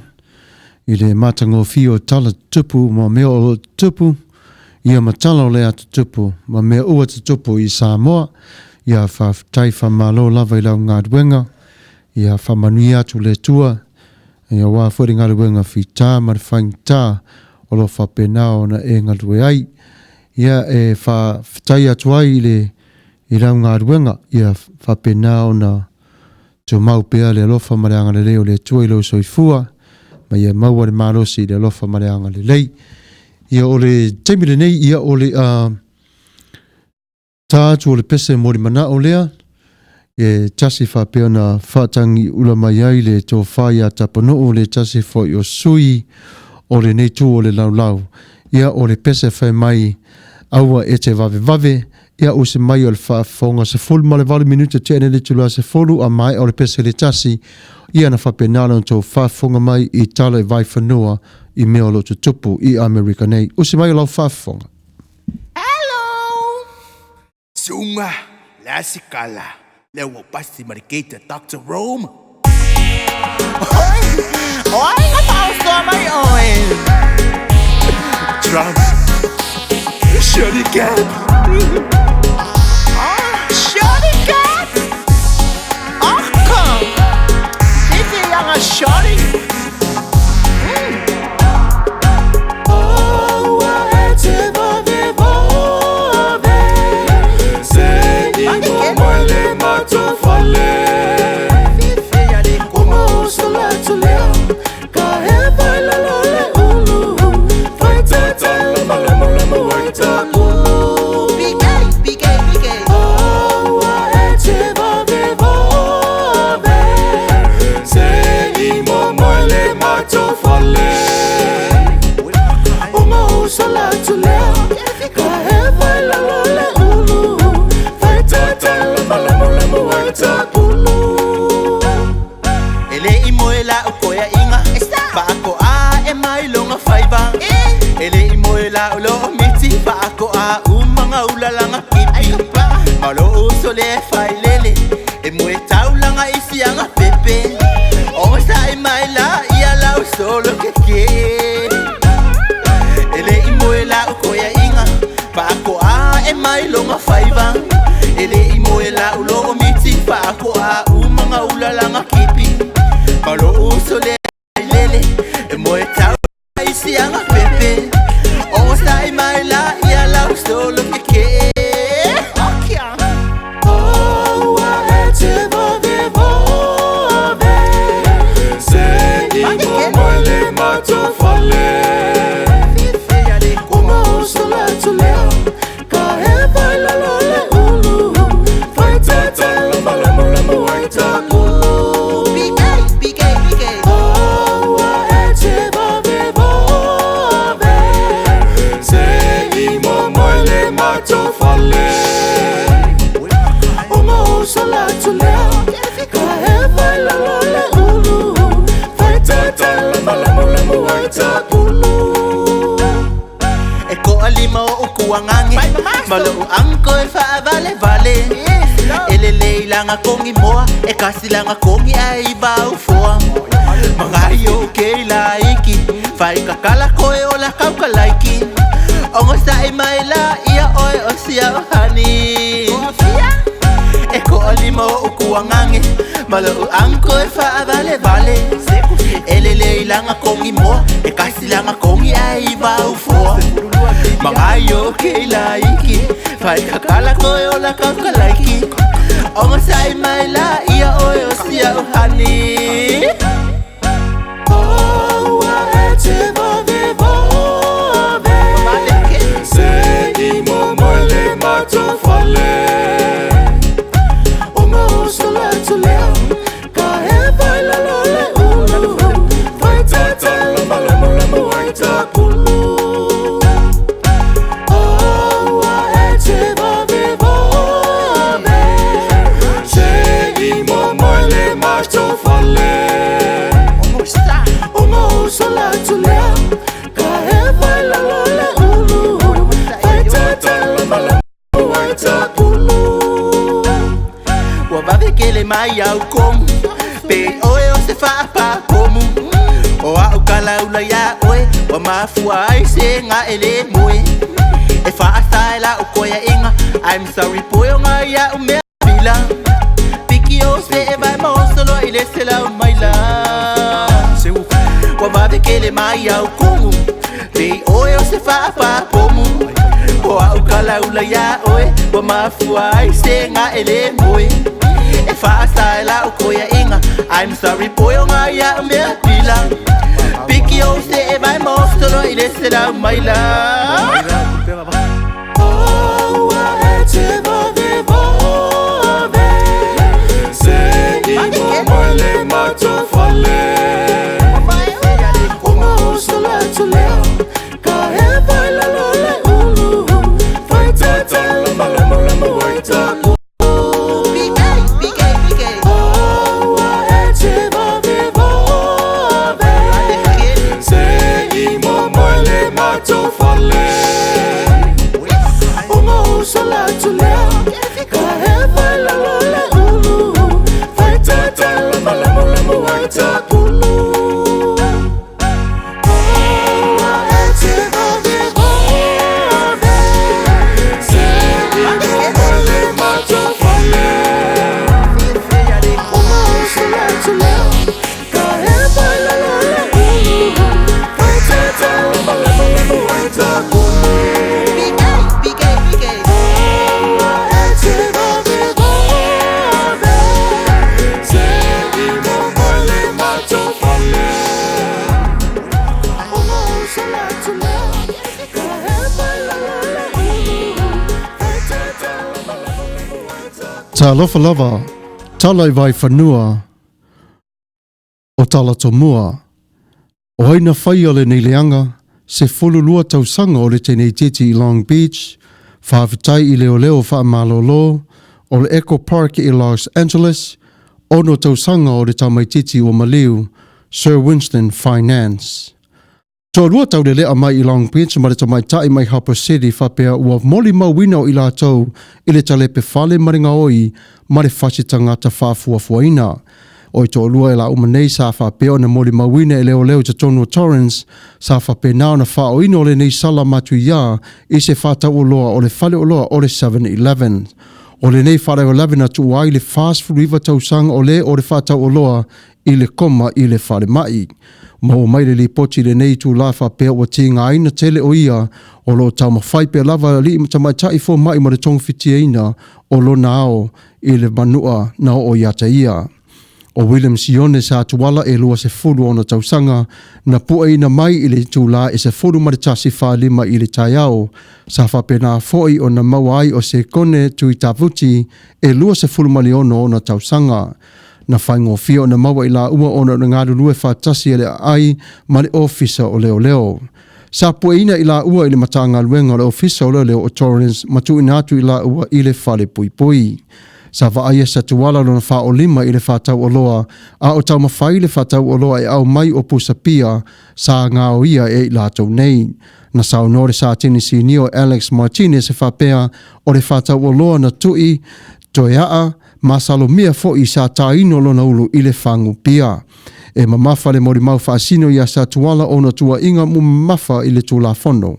i le matagofio o tala tutupu ma mea o tutupu ia matala o le tutupu ma mea ua tutupu i Samoa ia faafetai faamālo lava i lau galuega ia faamanuia atu le tua ia ua foi le galuega fitā ma le faigitā o lo whapena o na e ngalue ai. Ia e whawhitai atu ai i rau ngā ruenga. Ia whapena o na tō mau pēa le alofa mareanga le leo le tua i lo soifua. Ma ia maua le marosi le alofa mareanga le lei. Ia o le teimile nei, ia o le tātu o le pese mori mana o lea. E tasi whapea na whatangi ula mai ai le tō whai a tapano o le tasi fo i o sui o le nei tū o le laulau. Ia o le pese whai mai aua e te vave. Ia o se mai o le whaafonga se fulu ma le vale minuta tēne le tula se fulu a mai o le pese le tasi. Ia na whapenala o tō whaafonga mai i tala i vai whanua i mea lo tutupu i Amerika nei. O se mai o lau whaafonga. Hello! Sunga, lasikala. Leo mo pasti marikita Dr. Rome. Oi, nga pausto mai oi. Drums. Shorty cat. Shorty cat. Come. Titi yang a shorty. Malo uso le failele e mue taulanga isi anga pepe o sa imaila ia la solo que ele imoela ukoya inga pa ko a e mai longa faiva ele imoela ulo miti pa ko a umanga ulalanga kipi malo uso le failele e mue taulanga isi anga pepe o sa imaila ia la solo que malo angko e fa vale ele leilanga kongi moa e kasilanga kongi ai ba ufoa mangayo ke laiki fai kakala koe ola kauka laiki Ongo sai mai la ia oi o sia o hani E ko alimo ukuangange Malo u anko e faa vale vale Ele leilanga kongi mo E kasi langa kongi ai va ufo Mangayo ke laiki Fai kakala koe o la kakalaiki Ongo sai mai la ia oi o sia o hani Oh, wa e te vave vave Se i mo mole mato fale Ongo sola tu leo Ka e vai la lole ulu Vai tata lama lama lama vai ta kulu Oh, wa e te vave vave Se i mo mole mato fale Ongo sola tu leo Ka e vai la lole ulu Vai tata lama lama vai ta kulu Wa vave kele mai au komu Pe oe o se faa pa komu O au kala ula ya oe Wa mafua ai se nga ele moe E faa saela u koya inga I'm sorry poe nga ya u mea bila Piki o se e vai mo solo ile se la u maila Wa vave kele mai au komu Pe oe o se faa pa komu O au kala ula ya oe Wa mafua ai se nga ele moe E faa saela u koya inga I'm sorry poe nga ya u mea bila Piki o se e vai mo solo ile se la u maila Oh, wa e te vave vave Se i mo mole mato fale Ongo sola tu leo Ka e vai la lole ulu Vai tata lama lama lama vai ta kulu Oh, wa e te vave vave Se i mo mole mato fale Ongo sola tu leo Ka e vai la lole ulu Vai tata lama lama lama vai ta kulu Oh, wa e te vave vave Se i mo mole mato fale Ongo sola tu leo Ka e vai la lole ulu Vai tata lama lama lama vai ta kulu Ta lofa lava, talai vai whanua o tala tomua. O haina whai o le nei leanga, se fululua tausanga o le tenei titi i Long Beach, whaavitai i leo leo wha malolo, o le Echo Park i Los Angeles, ono tausanga o le tamaititi o Maliu, Sir Winston Finance. So rua tau le lea mai i Long Beach ma le tamaitai mai Harper City whapea ua moli mawina o i la tau i le talepe whale maringa oi ma le whasi tangata whaafuafuaina. O i tō lua e la umanei sa whapea o na moli mawina e leo leo te tonu o Torrance sa whapea nao na wha o ino le nei sala matu ia i se whata o loa o le whale o loa o le 7-11. O le nei whare o 11 atu ai le fast food river tausanga o le whata o loa i le koma i le whare mai. Ma o mai le li poti le nei tu la whapea o tinga aina tele o ia o lo tau mawhai pe lava li tamai tai fo mai ma le tongwhiti eina o lo nao i le manua na o iata ia. O William Sione sa tuala e lua se furu ona tausanga na pua ina mai i le tu la e se furu ma le tasi whalima i le taiao sa whapena foi o na mawai o se kone tu i tavuti e lua se furu mali ono ona tausanga. Na whaingo fia o na mawa i la ua ona na ngāru lue whātasi e le ai ma le ofisa o leo leo. Sa pua ina i la ua i le matanga luenga o le ofisa o leo leo o Torrance matu inatu i la ua i le whale pui pui. Sa vaaia sa tuala lona wha o lima i le whātau o loa a o tau mawhai le whātau o loa e au mai o pusapia sa ngā o ia e i lātou nei. Na sao nore sa tenisi nio Alex Martinez e whapea o le whātau o loa na tui toea masalo mia fo i sa taino lona ulu i le whangu pia. E mamafa le mori mau whaasino ia sa tuala o na tua inga mu mamafa i le tula fono.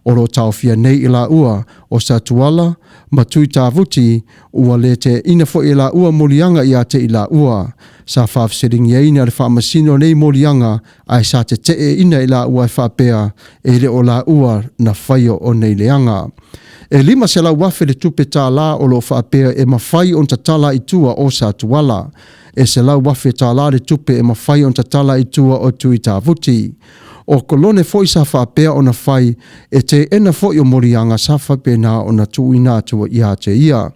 o lo tauwhia nei i la ua o sa tuala, ma tui tāwuti ua le te ina fo i la ua molianga i a te i la ua. Sa whaafsering ia ina le whaamasino nei molianga ai sa te ina i la ua e whaapea e le o la ua na whaio o nei leanga. E lima se la wafe le tupe tā la o lo whaapea e mawhai on tatala i tua o sa tuala. E se la wafe tā la le tupe e mawhai on tatala i tua o tui tāwuti. O kolone foi sa whaapea o na whai e te ena foi o morianga sa whapena o na tuina tua ia te ia.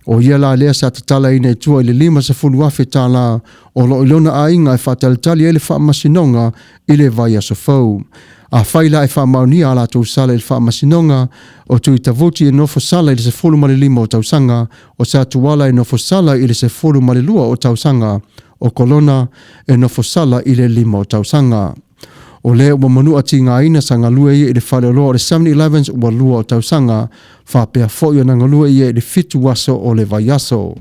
O ia la lea sa tatala ina i tua i le lima sa fulu wafe tā la o lo ilona a inga e whatalitali e le whaamasinonga i le vai aso fau. A whaila e whaamaunia ala tau sala i le whaamasinonga o tui tavuti e nofo sala i le se fulu mali lima o tausanga o sa tuala e nofo sala i le se fulu mali lua o tausanga o kolona e nofo sala i le lima o tausanga. O lea ua manua ti ngā ina sa ngalua ia i le whale o loa o le 7-11 ua lua o tausanga whapea foio na ngalua ia i le fitu waso o le vai aso.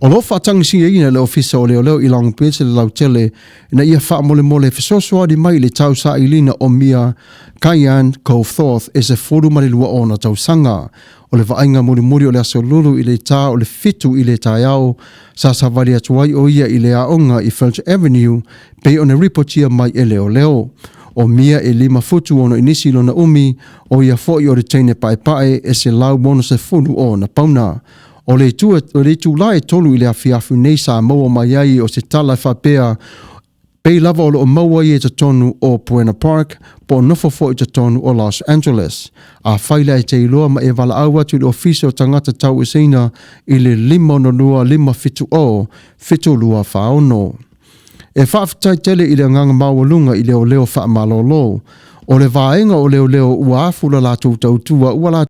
O lo whatangi singa ina le ofisa o leo i Long Beach le lautele ina ia wha mole mole fisosoa di mai le tau sa ilina o mia Kayan Cowthorth e se furu marilua o na tausanga. O le vainga muri o le aso lulu i le tā o le fitu i le tāiao sa savali atuai o ia i le aonga i French Avenue pe o ne ripotia mai e leo. O mia e lima futu ono inisi lona umi o ia fo i o le teine pae e se lau mono se funu o na pauna. O le tu la e tolu i le afiafu nei Samoa mai ai o se tala whapea pei lava o lo maua i e te tonu o Buena Park po nofo fo i te tonu o Los Angeles. A whaila e te iloa ma e wala aua tu le ofisa o tangata tau isina i le 5 fitu lua whaono. E whaafitai tele i le nganga mawalunga i leo whaamalolo. O le vaenga o leo ua afula la tautua ua la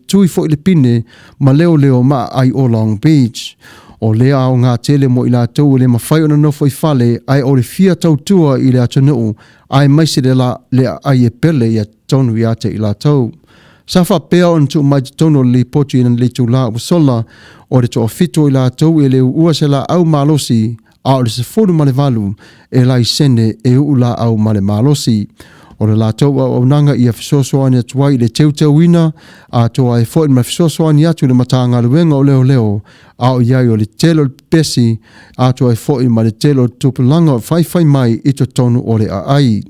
tui fo i le pine ma leo ma ai o Long Beach. O lea o ngā tele mo i la tau le mawhai o na nofo i fale ai o le fia tautua i le atunuu ai maise le ai e pele i a tonu i ate i la tau. Sa whapea o ntu mai tono le poti i na le tu la usola o le toa fito i la tau e le ua se la au malosi a o le se folu male valu e la i sene e ula au male malosi. O le lātou au nanga i a fisosoani atuai le teuteu ina a toa e fo i ma fisosoani atu le matanga luenga o leo a o iai o le telo pesi a toa e fo i ma le telo tupulanga whai mai i to tonu o le ai.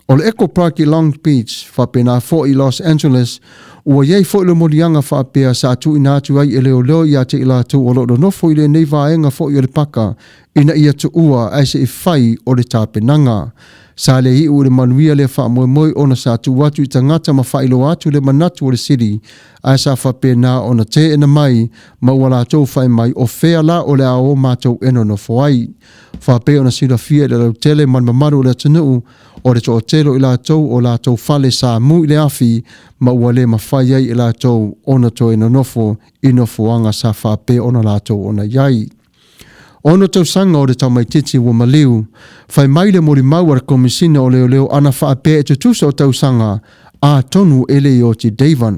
O le Echo Park i Long Beach whapena fo i Los Angeles ua iei fo i le morianga whapea sa atu ina atu ai e leo i ate i lātou o lo nofo i le nei vaenga fo i o le paka ina i atu ua ai se i whai o le tāpenanga. Sa le hi u le manuia le wha moe ona sa tu watu i tangata ma whailo atu le manatu o le siri a sa whapena ona te ena mai ma ua lātou whai mai o whea la o le ao mātou eno no whai. Whape ona sila fia le lau tele man mamaru o le atunuu o le toa telo i lātou o lātou whale sa mu i le afi ma ua le mawhai ai i lātou ona to eno nofo i nofo anga sa whape ona lātou ona iai. Ono tau sanga o le tau mai titi ua maliu, whai mai le mori maua ra komisina o leo ana whaapea e tutusa o tau sanga a tonu ele i o ti Davon.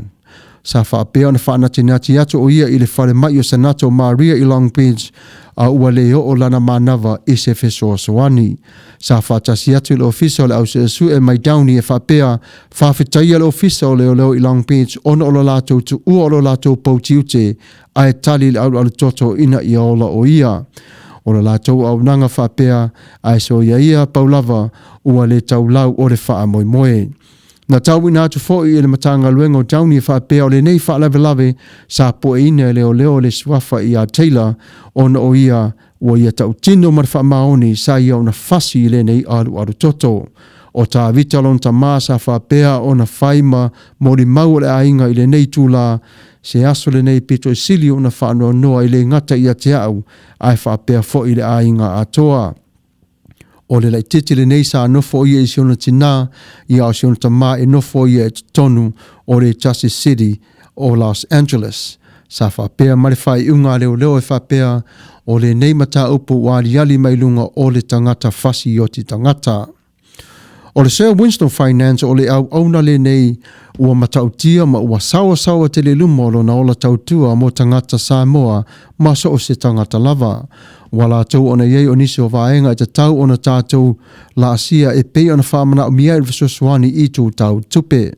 Sa whaapea ana whaanati nati atu o ia i le whare mai o Senato Maria i Long Beach a ua leo o lana manava i se fesoa soani. Sa whaatasi atu le ofisa o le au se su e mai dauni e whaapea whawhitaia le ofisa o leo i Long Beach ono o lo lato tu ua o lo lato poutiute a e tali le au toto ina i ola o ia. O le lato au nanga whaapea a e so ia paulava ua le tau lau o le wha moe moe. Na tau ina atu fo i le matanga luenga o tauni e whaapea o le nei wha lave sa po e ina leo le swafa i a Taylor ona o ia ua ia tau tino mar wha maoni sa ia ona fasi i le nei alu toto. O ta vita lon ta maa sa whaapea ona whaima mori mau le ainga i le nei tūla se aso le nei pito i sili ona whanua noa i le ngata i a te au ai whaapea fo i le ainga atoa. O le lai titi le nei sa nofo ia i siona tina i au siona tama e nofo ia e tonu o le Justice City o Los Angeles. Sa whapea marewhai unga leo e whapea o le nei mata upu wali ali mai lunga o le tangata fasi o ti tangata. O le Sir Winston Finance o le au auna le nei ua matautia ma ua sawa te le lumolo na ola tautua mo tangata Samoa ma so o se tangata lava. Wala tau ona iei o nisi o vaenga e te tau ona tātou la asia e pei ona whamana o mia i visosuani i tū tau tupe.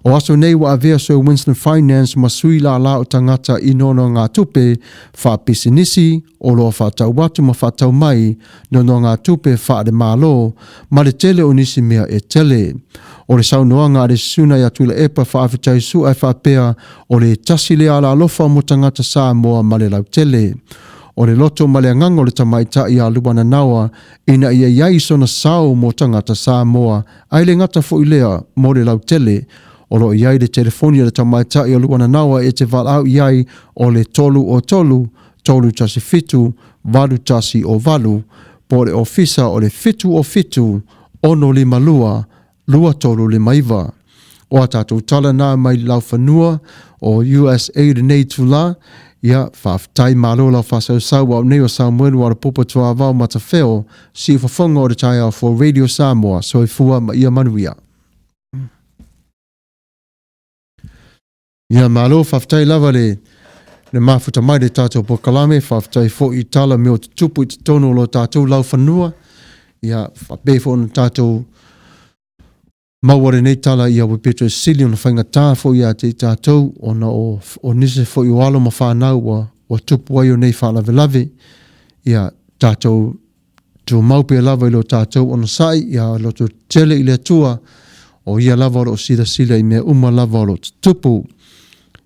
O aso nei wa avea so Winston Finance ma sui la o tangata inono ngā tupe wha pisinisi o loa whatau watu ma whatau mai no ngā tupe wha de malo ma le tele o nisi mea e tele. O le saunoanga le suna ya tuila epa wha awhitai su ai wha pea o le tasi le ala alofa mo tangata Samoa ma le lau tele. O le loto ma le angango le tamaita i a luwana nawa ina ia iai sona sao mo tangata Samoa ai le ngata fo ilea mo le lau tele. O lo iai le telefonia le tamaita i a luwana nawa e te walau iai o le tolu tasi fitu, valu tasi o valu, po le ofisa o le fitu o fitu, ono lima lua tolu lima iwa. O a tātou tala nā mai lau whanua o USAID nei tula, ia whaftai malo lau whasau au nei o Samuelu Alapopo Tuavao Matafeo, si whafonga o le tai au for Radio Samoa, so i fua ma ia manuia. Ia malo whaftai lava le mafuta mai le tātou pokalame, whaftai fo i tala me o te tupu i te tono lo tātou lau whanua, ia whapefo na tātou maware nei tala ia wa Petro Sili ona whainga tā fo ia te tātou ona o nise fo i walo ma whanau wa tupu ai o nei whanave lave ia tātou tu maupe lava i lo tātou ona sai ia lo tu tele i le tua o ia lava o sida sila i mea uma lava o lo tupu.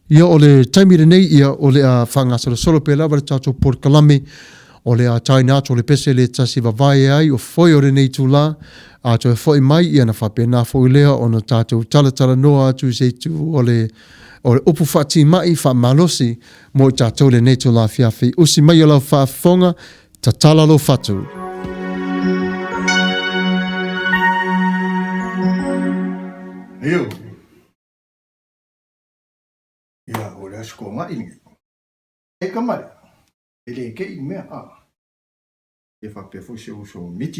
Ia o le taimire nei ia o le a whangasara solo pe lava le tātou Port Kalame o le a taina ato le pese le tasi vavae ai o foi o le nei tula ato e foi mai ia na whapena foi lea o na tātou talatala noa atu se tu o le upu whati mai wha malosi mo i tātou le nei tula fiafi usi mai o lau whafonga ta tala lo whatu. Eo. Ia o le asko ngai ni. E kamare. Ele ke i mea a. E whape fo se uso miti.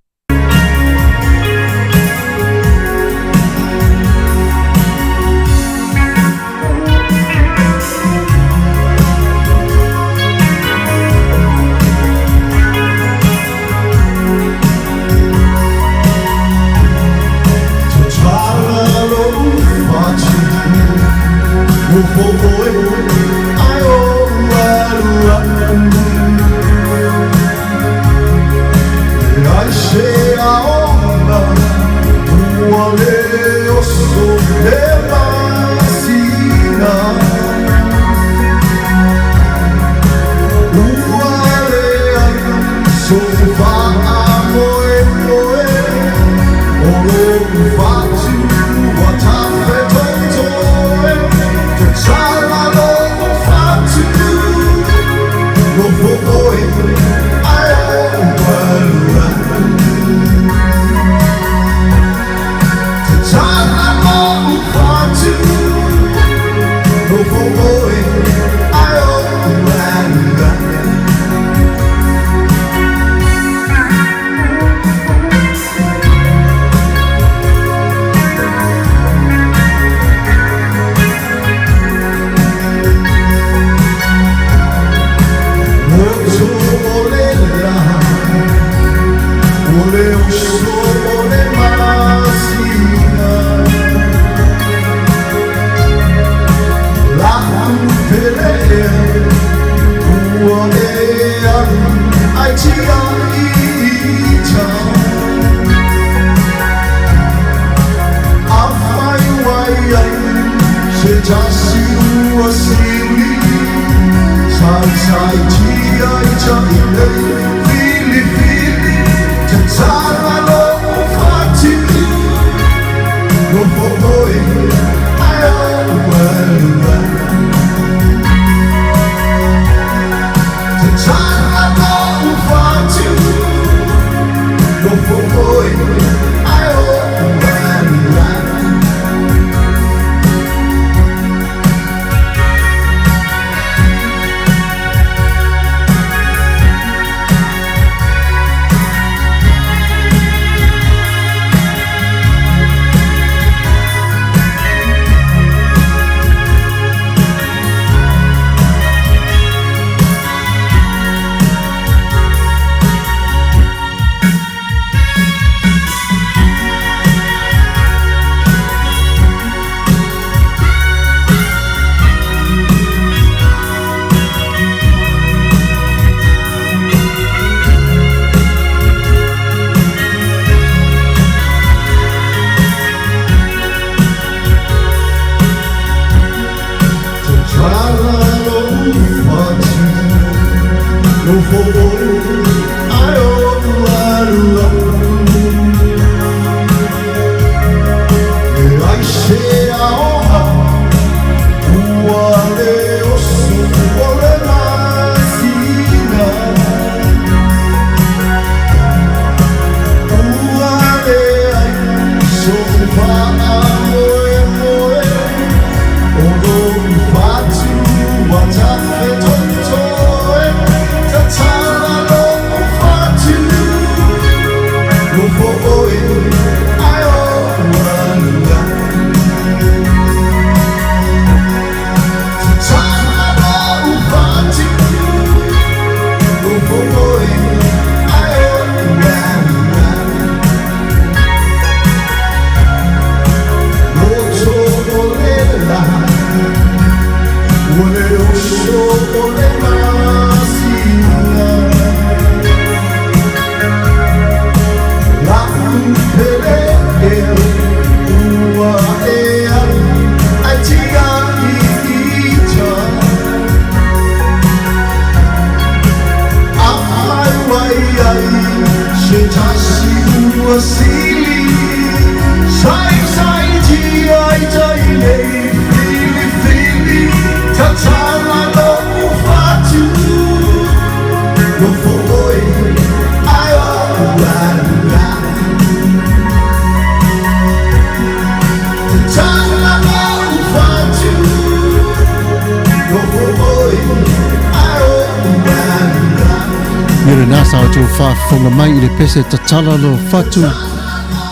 Nasa o tu whaafonga mai I le pese tatala lo fatu.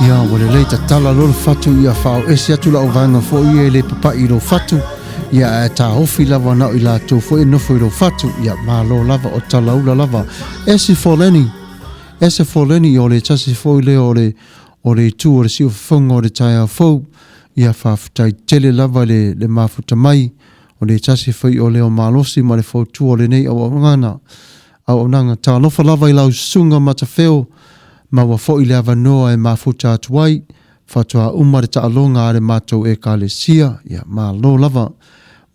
Ia wale le tatala lo fatu ia whao esi atu la o vanga fo ia le papa I lo fatu. Ia e ta hofi lava na I la tu fo I nofo I lo fatu. Ia malo lava o tala ula lava. Esi foleni. Ese foleni o le tasi fo I le o le tu o le si o whafonga o le tai a fo. Ia whaafutai tele lava le mafuta mai. O le tasi fo I o le o malosi ma le fo tu o le nei au ngana. Au nanga ta lofa lava I lau sunga Matafeo ma wa fo I le avanoa e mafuta atuai fatua umare ta alonga are matou e kalesia ia ma lo lava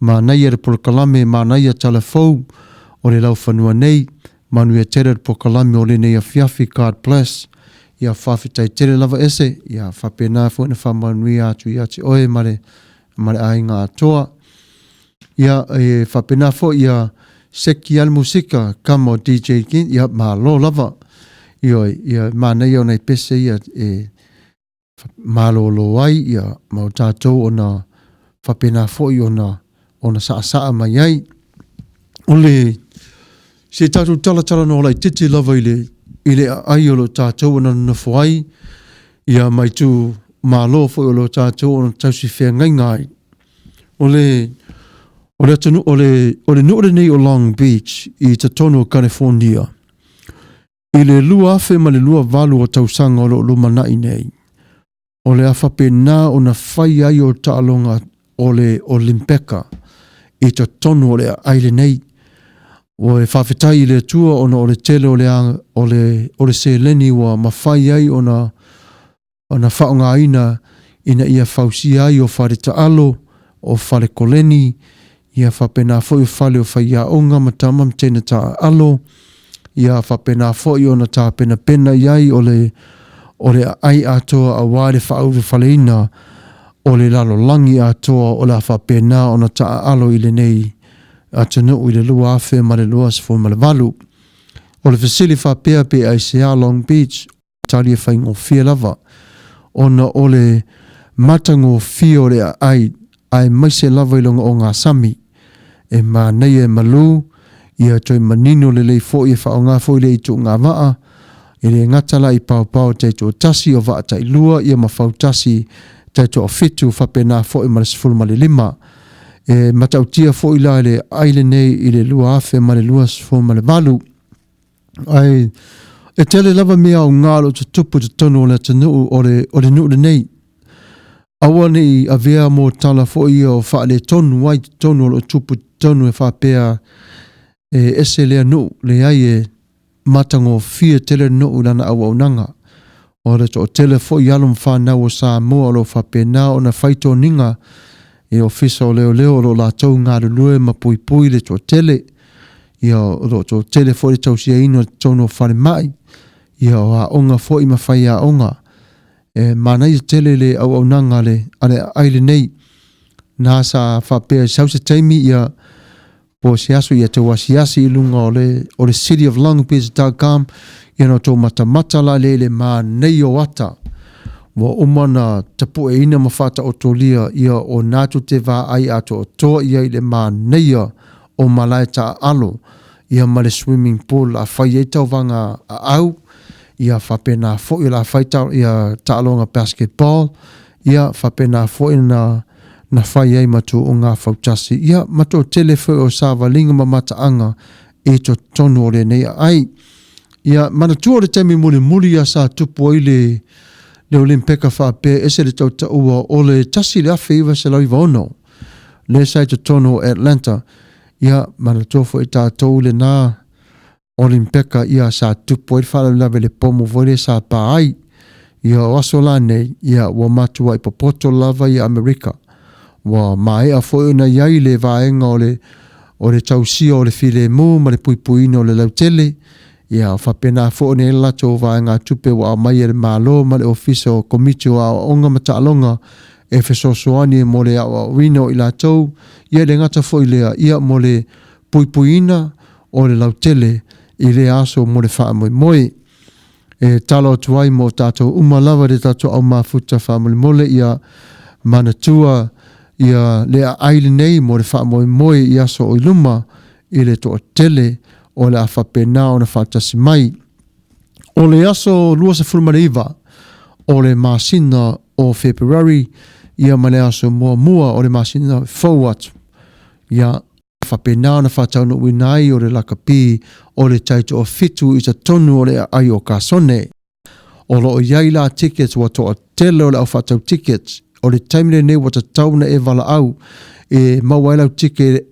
ma nei e polokalame ma nei e telefou o le lau whanua nei manu e tere polokalame o le nei a fiafi card plus ia whawhitai tere lava ese ia whapena fo ina whamanui atu ia ti oe mare ainga atoa ia e whapena fo ia seki al musika kamo DJ kin ia ma lo lava ia ma nei ona pese ia e ma lo ai ia ma tatou ona whapena foi ona sa mai ai ole se tatou tala no lai titi lava ile ai o lo tatou ona na foi ia mai tu ma lo foi o lo tatou ona tausi fe ngai Ole nuore nei o Long Beach I te tono California. I le lua afe ma le lua valu o tausanga o lo manai nei. O le awhape nā o na whai ai o taalonga o le Olimpeka I te tono o le aile nei. O e whawhetai I le tua o le tele o le seleni wa mawhai ai o na whaonga ina ina ia whausi ai o whare taalo o whare koleni ia whapena foi whale o whaia onga matama mtene ta alo ia whapena foi o na ta pena iai o le ai atoa a ware whauru whale ina o le lalo langi atoa o la whapena o na ta alo I le nei atanu I le lua afe ma le lua sifo ma le valu o le fasili whapea pe ICA Long Beach tali e whaingo fia lava ona o le matango fia o le ai maise lava I longa o ngā sami e ma nei e malu ia toi manino le lei fo I whaonga fo I le itu ngā waa I le ngatala I pau te to tasi o waa tai lua ia ma whau tasi te to fitu whapena fo I marisifuru ma le lima e matautia fo I la le aile nei I le lua afe ma le lua sifuru ma le valu ai e tele lava mea o ngalo te tupu te tono o le tanu o le nu le nei Awane a vea mo tala fo ia o wha le tonu wai tonu o tupu tonu e whapea ese lea nu le ai e matango fia tele nu lana awa unanga. O le to tele fo i alum whanau o Samoa o lo whapena o na whaito ninga e o fisa o leo lo la tau ngā lue ma pui le to tele. Ia o lo to tele fo i tausia ino tonu o whare mai. Ia o a onga fo I ma whai a onga. Mana I tele le au nanga le ale aile nei nasa whapea sausa taimi ia po siasu ia te wasiasi I lunga o le City of Long Beach.com ia no tō mata la le ma nei o ata wa umana tapu e ina mawhata o tolia ia o nātu te wā ai ato o toa ia i le mā neia o malai ta alo ia ma le swimming pool a whai e tau wanga a au ia whapena fo i la whai tau ia ta alonga basketball ia whapena fo i na whai ei matu o ngā whautasi ia mato telefe o sawa linga mamata anga e to tonu o le nei ai ia mana tua le temi muli a sa tupu i le Olimpeka whape ese le tau ua o le tasi le awhi iwa se lau iwa ono. Le sai to tono Atlanta. Ia mana tofo i tātou le nā Olimpeka ia sa tupu i whala lawe le pomo vore sa pa ai. Ia o aso la nei ia wa matua i popoto lava i Amerika. Wa mai a fo na iai le vaenga o le tausia o le file mu ma le puipuina o le lautele. Ia whapena fo ne lato vaenga tupe wa mai e malo ma le ofisa o komiti o onga mata alonga e fesosoani mo le awa wino i lato. Ia le ngata fo i lea ia mo le puipuina o le lautele i le aso mo le wha moi. E talo tuai mo tato umalawa de tato au mafuta wha mole ia manatua ia lea aile nei mo le wha moi i aso o iluma i le to tele o le awhapena o na whatasi mai. O le aso lua se fulmariva o le masina o February ia ma le aso mua o le masina forward ia whapena o na whatauno winai o le lakapi o le taito o fitu i ta tonu o le ai o kasone. O lo o iai la tickets wa to o tele o le au whatau tickets o le taimile nei wa ta tauna e vala au e mawailau ticket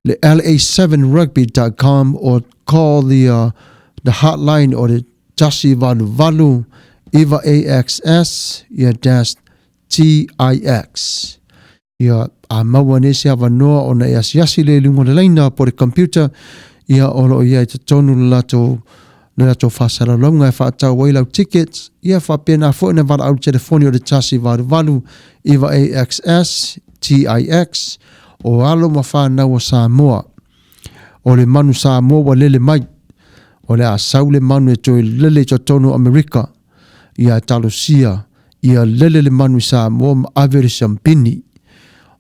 le la7rugby.com or call the hotline or the Jasi Valu Eva AXS ia dash TIX ia a mawane se avanoa o na yasi le lungo le laina po le computer ia olo ia te tonu lato whasara longa e whaatau wailau tickets ia whapena fo ina vala au telefoni o le Jasi Valu Eva AXS TIX o alo ma whanau o Samoa. O le manu Samoa wa lele mai. O le asau le manu e toi lele to tono Amerika. Ia talosia. Ia lele le manu Samoa ma averi sampini.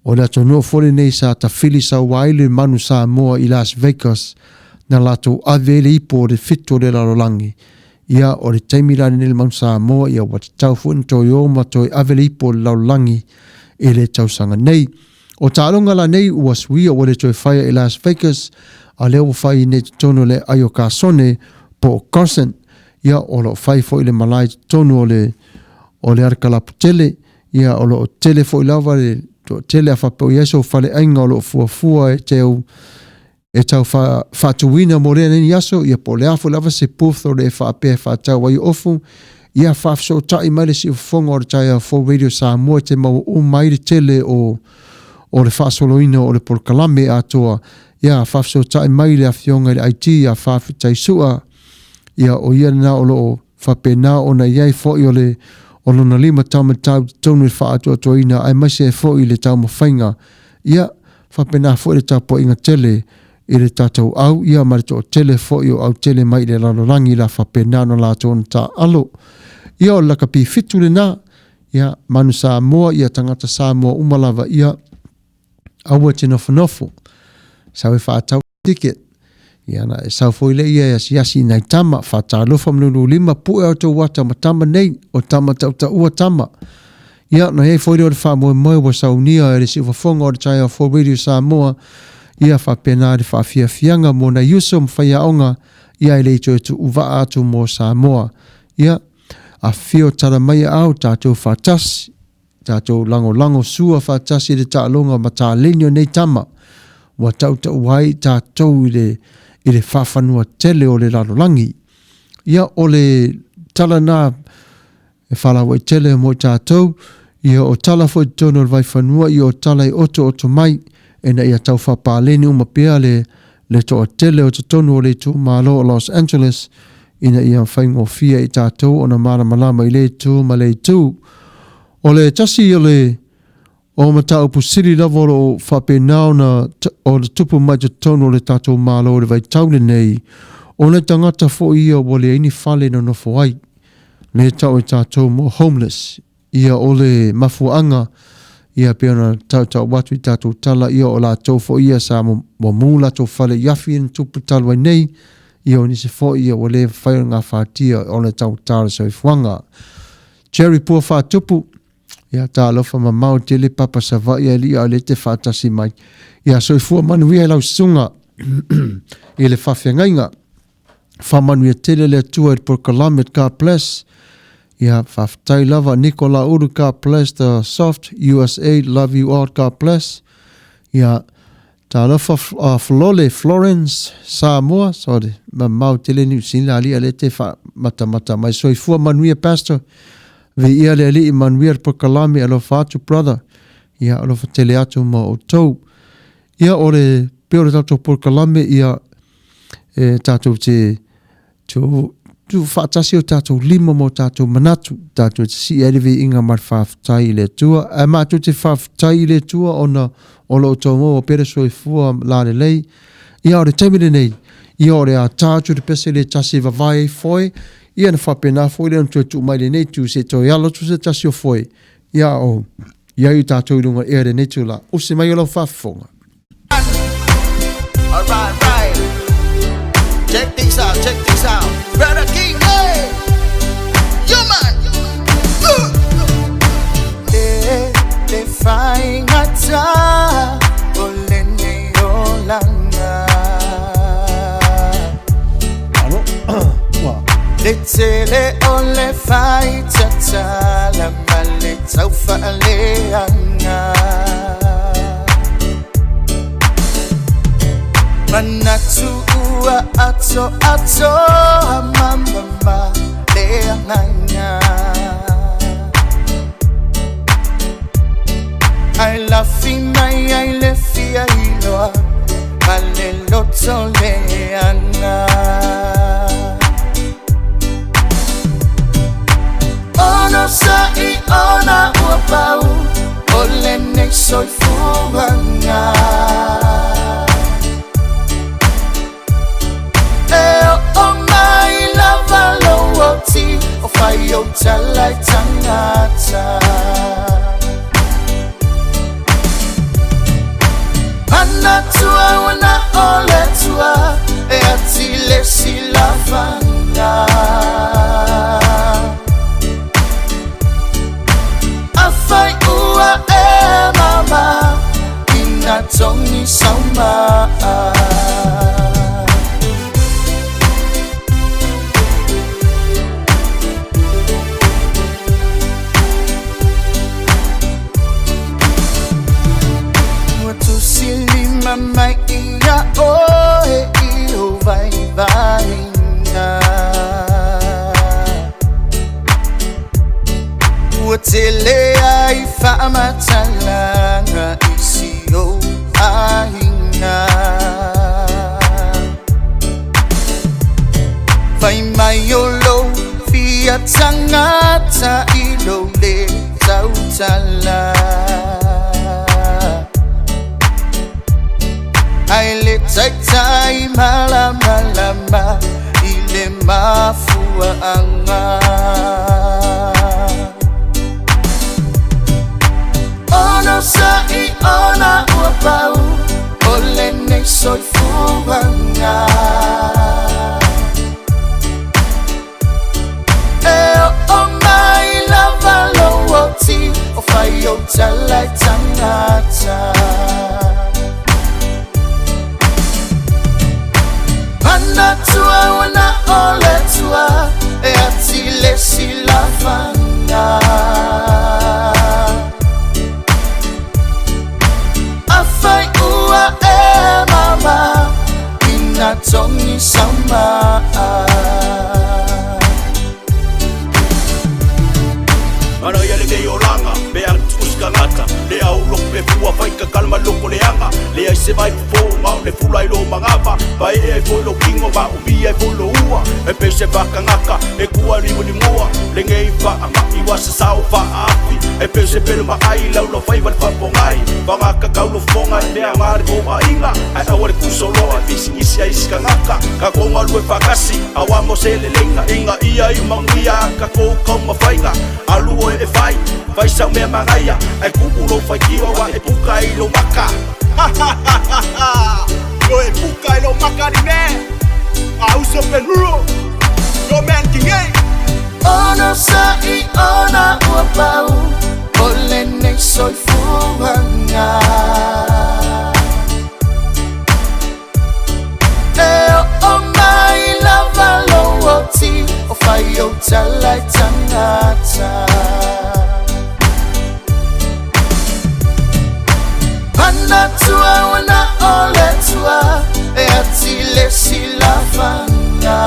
O le atono fole nei sa tawhili sa waile manu Samoa i Las Vegas na lato averi ipo o le fito le larolangi. Ia o le taimilani nele manu Samoa ia watatau fu nto ioma toi averi ipo le larolangi e le tausanga nei. O tālonga la nei ua suia o le toi whaia i Las Vegas a leo whai ne tono le aio kasone po Carson ia o lo whai fo i le malai tono o le arkalapu tele ia o lo tele fo i lava le tele a whapau yeso whale ainga o lo fuafua e tau whatuina mo rea neni aso ia po le afo lava se pufo le whapea whatau wai ofu ia whafso tai mai le si ufonga o le tai a fo radio Samoa te mau mai le tele o le whaasoloina o le polkalame atoa ia whafso tai mai le awhionga le IT a whawhitai sua ia o ia na o lo whapena o na iai fo i o lona lima tau tonu le whaatua toina ai mai se fo i le tau mawhainga ia whapena fo i le tau po inga tele i le tātou au ia ma le to tele fo i o au tele mai le lalorangi la whapena no la tōna tā alo ia o laka pi fitu le nā ia manu Samoa ia tangata Samoa umalawa ia aua te nofo. Sau e whaatau ticket. Ia na e sau foile ia yasi nai tama. Whaatau lofa mnunu lima pue au tau wata ma tama nei o tama tau ta ua tama. Ia na hei foile o le wha moe wa sau nia e le si wafonga o le tai a for radio Samoa. Ia whapena le whaafia fianga mo na yuso mwhaia onga ia ele to tu uva atu mo Samoa. Ia a fio tara mai au tātou whaatasi. Tātou lango sua whaatasi le tālonga ma tā lenio nei tama. Wa tau wai tātou i le whawhanua tele o le larolangi. Ia o le tala nā e whalawa i tele mo tātou. Ia o tala fo i tono le vai whanua. Ia o tala i oto mai. E na ia tau whapaleni umapea le to o tele o tono o le tu malo o Los Angeles. Ina ia whaingo fia i tātou o na mara malama i le tu ma le tu. O le tasi o matau pusiri lavo o whapenao na o le tupu mai te tono le tātou malo o le vai taune nei. O le tangata fo ia o le ini whale na nofo ai. le tau tātou mo homeless, ia ole mafuanga, ia peona tau watu I tātou tala, ia o la tau fo ia sa mo mula tau whale iafi in tupu talwai nei, ia o nise fo ia o le whaia ngā whātia o le tau tāra sa ifuanga. Jerry pua whātupu, ia tā lofa ma mau te le papa sa va ia li a le te whātasi mai, ia so ifua manuia lau sunga, i le whawhiangainga, whamanuia tele le tua I por Kalamet ka bless, ia whaftai lava Nicola Uru ka bless, the soft USA love you all ka bless, ia tā lofa Flole Florence Samoa, sorry, ma mau tele ni usina ali a le te mata mai so ifua manuia pastor, ve ia le ali I manuia por Kalame alo fatu brother, ia alo fatele atu ma o tau, ia ore peore tātou por Kalame ia tātou te tu whaatasi o tātou lima mo tātou manatu, tātou te si erewe inga mar whawhtai le tua, a mātou te whawhtai le tua ona o lo tau mo o pere so I fua la le lei, ia ore taimere nei, ia ore a tātou te pese le tasi vavai foi, ia na whapena foi le antua tu mai le nei tu se toi alo tu se tasi o foi, ia o, ia I tātou runga ere nei tu la, o se mai o lau whawhonga. Right. Check this out. Brother King, hey! You man! Le fai ngata ole ne olanga. Le tele ole fai tata la male taufa aleanga. Manatu ua ato mama leanganya. I love mai I lefia iloa maleloto leanga. Ono sai ona ua pau ole ne soi fuanga. O fai o talai tangata Mana tua wana ole tua E atile si lavanda Afai ua e mama Ina tongi sauma Mai ia oe I vai na Ua tele ai whamatalanga isi o ahinga Vai mai o lo fia tangata I lo le tautala Ai le tai malama ile mafua anga Ono sai ona ua pau ole nei soi fuanga O mai lava lo oti o fai o talai tangata Mana tua wana ole tua E atile si lavanda Afai ua e mama Ina tongi sama Ana yale ke yolanga Beang tuska ngata Le au lok pe fua fai ka kalma loko le anga Le ai se vai fo mau le fula i lo mangapa Pai e fo lo kingo ba ubi e fo lo ua E pese baka ngaka e kua limu ni mua Le ngei fa anga iwa se sao fa api E pese pelu ma ai lau lo fai wale whapongai Wangaka kau lo fonga e mea ngari o a inga Ai awale kusoloa visi isi a isi ka ngaka Ka konga lue whakasi awa mo se le lenga Inga ia i mangia ka kou kau mawhainga Aluo e fai Fai sang mea mangaya Ai kuku lo fai kiwa wa e puka i lo maka Ha ha ha ha ha Yo e puka i lo maka ni me A uso pelulo Yo man king e Ono sa i ona ua pau Ole nei soi fuhanga E o mai lava lo oti O fai o talai tangata Mana tua wana ole tua E ati le silafanga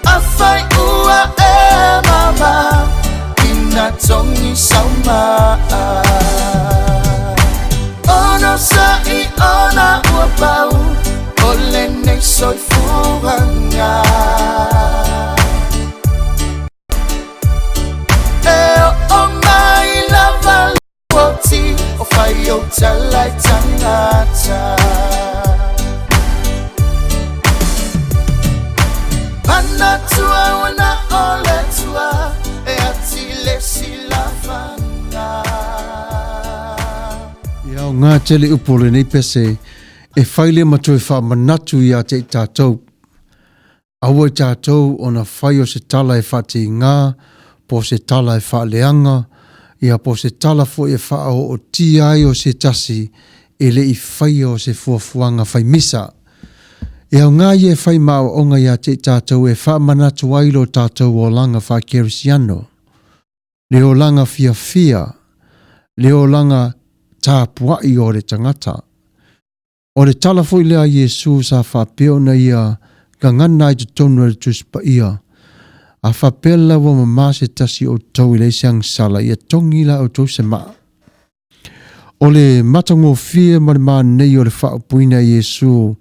Afai ua e mama Ina tongi sauma Ono sa i ona ua pau Ole nei soi fuhanga O fai o talai tangata Mana tua wana ole tua E ati le silafanga Iau ngā tele upole nei pese e whaile matoi wha manatu i a te tātou. Aua i tātou o na whai o se tala e whati ngā, po se tala e wha leanga, ia po se tala fo e wha o ti ai o se tasi, e le i whai o se fuafuanga whai misa. Iau ngā i e whai mao onga i a te tātou e wha manatu ailo tātou o langa wha kerisiano. Le o langa fia fia, le o langa tāpuai o le tangata. O le tala fo i lea Iesu sa whapeo na ia ka ngana i te tonu le tuspa ia. A whapela wa mama se tasi o tau i le siang sala ia tongi la o tau se maa. O le matango fia ma le maa nei o le whaapuina Iesu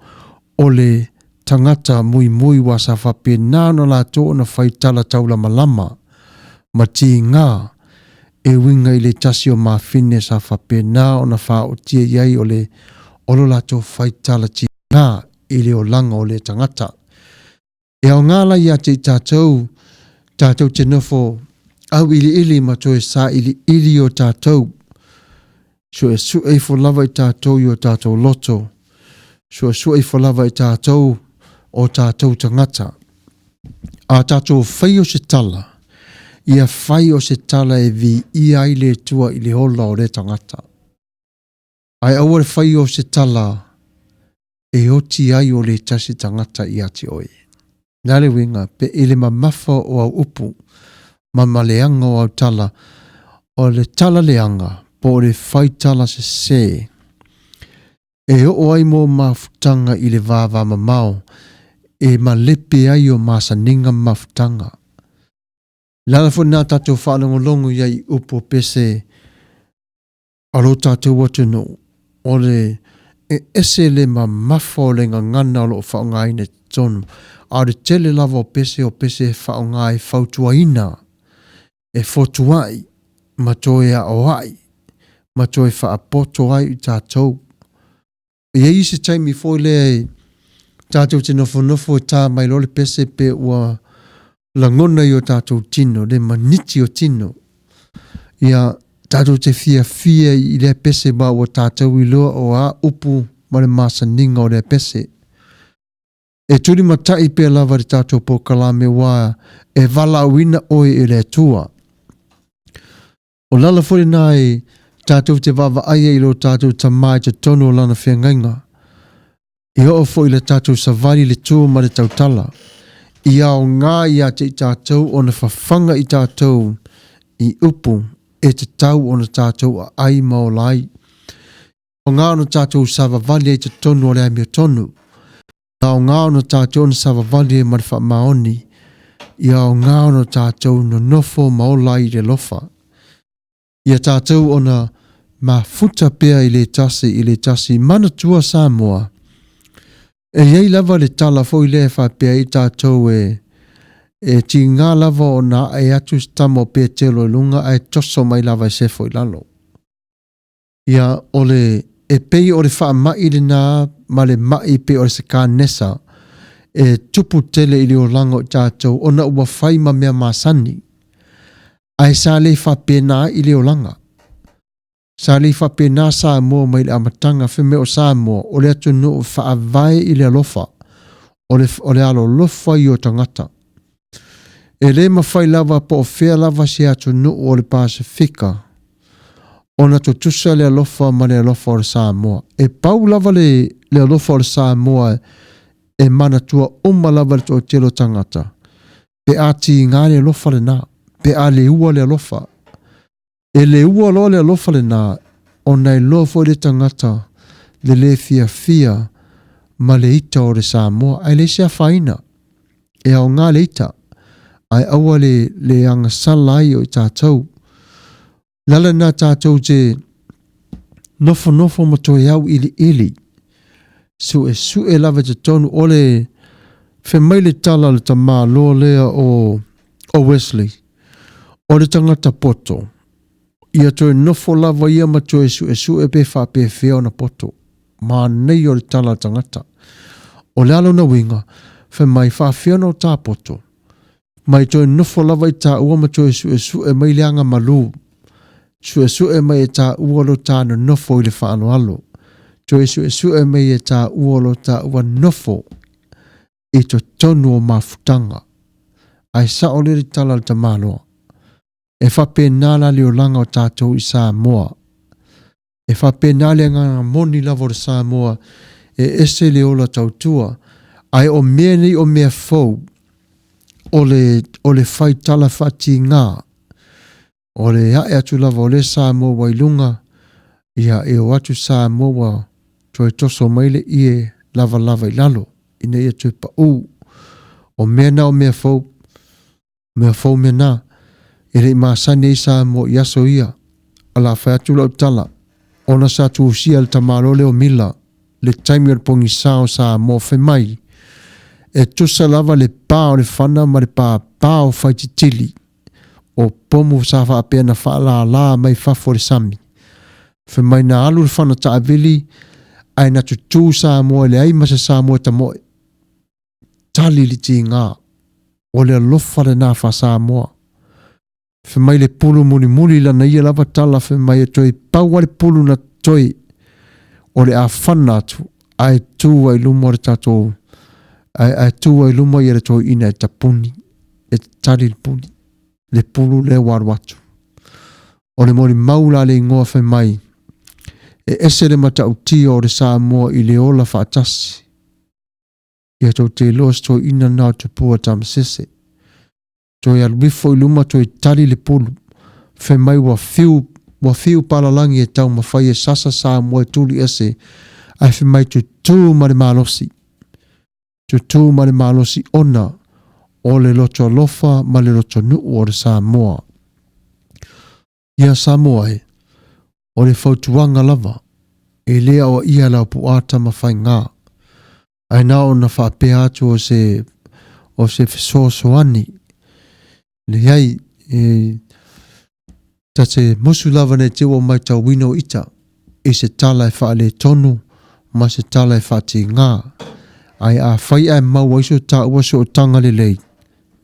o le tangata mui mui wa sa whapea nāna la tō na whai tala taula malama. Ma ti ngā e winga i le tasi o maa fine sa whapea nā o na wha o tia iai o le olo la tō whai tala ti ngā i le o langa o le tangata. E au ngāla ia te tātou te nofo au ili ma tō e sā ili o tātou. So e su e fo lava i tātou i o tātou loto. So e su e fo lava i tātou o tātou tangata. A tātou whai o se tala. Ia whai o se tala e vi i ai le tua i le hola o le tangata. Ai awar whai o se tala e oti ai o le tasi tangata i ati oi. Nare winga pe ele ma mafa o au upu, ma maleanga o au tala, o le tala leanga, po le whai tala se se. E o ai mo mafutanga i le vava mamao, e ma lepe ai o masaninga mafutanga. Lala fo nā tātou whanangolongo iai upo pese, alo tātou watu no, o le e ese le ma mafo le ngana o lo whaongai ne tonu. A le tele lava o pese whaongai whautuaina. E fotuai, ma toe a oai, ma toe whaapoto ai i tātou. E ei se taimi fo le tātou te nofo tā mai lo le pese pe ua langona i o tātou tino, le maniti o tino. Ia tātou te fia i le pese ba o tātou i loa o a upu ma le masaninga o le pese. E turi matai pe lava le tātou po kalame wā e vala wina oi e le tua. O lala fori nai tātou te wawa aia i lo tātou tamai te tono o lana whiangainga. I o fo i le tātou savari le tua ma le tautala. I au ngā i a te tātou o na whawhanga i tātou i upu e te tau o na tātou a ai maolai. O ngā o na tātou savavali e te tonu o le amia tonu. O ngā o na tātou o na savavali e marwha maoni. I au ngā o na tātou no nofo maolai le lofa. I a tātou o na mafuta pea i le tasi mana tua Samoa. E iei lava le tala fo i le whapea i tātou e ti ngā lava o nā e atu stamo pea telo i lunga ai toso mai lava i sefo i lalo. Ia ole e pei o le wha mai le nā ma le mai pe o le seka nesa e tupu tele i le o lango i tātou o na ua whai ma mea masani. Ai sa le whapea nā i le o langa. Sa le whapea nā Samoa mai le amatanga whime o Samoa o le atu no wha vai i le alofa o le alo lofa i o tangata. E le mawhai lava po o whea lava si atu no o le Pasifika o na tutusa le alofa ma le alofa o le Samoa. E pau lava le alofa o le Samoa e mana tua uma lava le to telo tangata. Pe ati ngā le alofa le nā. Pe a le ua le alofa. E le ua lo le alofa le nā o nei lofo le tangata le fia ma le ita o le Samoa. Ai le sea whaina. E au ngā le ita. Ai aua le anga salai o i tātou. Lala nā tātou te nofo ma toi au ili. Su e lava te tonu o le whemai le tala le tamā loa lea o Wesley. O le tangata poto. Ia toi nofo lava ia ma toi su e pe whape whea na poto. Ma nei o le tala tangata. O le alo na winga, whemai whawhea no tā poto. Mai toi nofo lava i tā ua ma toi su e mai leanga malu. Su e mai e tā ua lo tā na nofo i le whaano alo. Toi su e mai e tā ua lo tā ua nofo i to tonu o mafutanga. Ai sa o le tala le tamaloa. E whape nāla leo langa o tātou i Samoa. E whape nāle ngā moni lava o Samoa e ese leo la tautua. Ai o mea ni o mea fau o le whai tala whati ngā. O le hae atu lava o le Samoa wailunga. Ia e o atu Samoa toi toso maile ie lava i lalo. Ina ia toi pa u. O mea na o mea fau. Mea fau mea na. E rei maasane i Samoa i aso ia. Ala whai atu lau tala. Ona sa tu usia le tamalo leo mila. Le taimi o pongi sao Samoa whemai. E tusa lava le pāo le whana ma le pāo whai titili. O pomu sa wha apea na wha la mai whafo le sami. Whemai na alu le whana ta avili. Ai na tutu Samoa le ai masa Samoa ta moe. Tali li ti ngā. O le alofa le nā wha Samoa. Whemai le pulu muni la na ia lava tala whemai e toi paua le pulu na toi. O le a whana atu. Ai tu ai lumo le tatou. Ai tu ai lumo i le toi ina e tapuni. E tali le puni. Le pulu le waruatu. O le mori maula le ingoa whemai. E ese le mata utia o le Samoa i le ola whaatasi. Ia tau te loas toi ina nao te pua tamasese. Toi alwifo i luma toi tali le pulu. Whemai wa fiu palalangi e tau mawhai e sasa Samoa e tuli ese. Ai whemai tu ma le malosi. Tu ma le malosi ona. O le loto alofa ma le loto nuu o le Samoa. Ia Samoa e. O le fautuanga lava. E lea o ia lau puata mawhai ngā. Ai nao na whapea atu o se fisosoani. Le iai ta te musu lava ne te o mai tau wino ita. E se tala e wha le tonu. Ma se tala e wha te ngā. Ai a whai ai maua iso ta ua so o tanga le lei.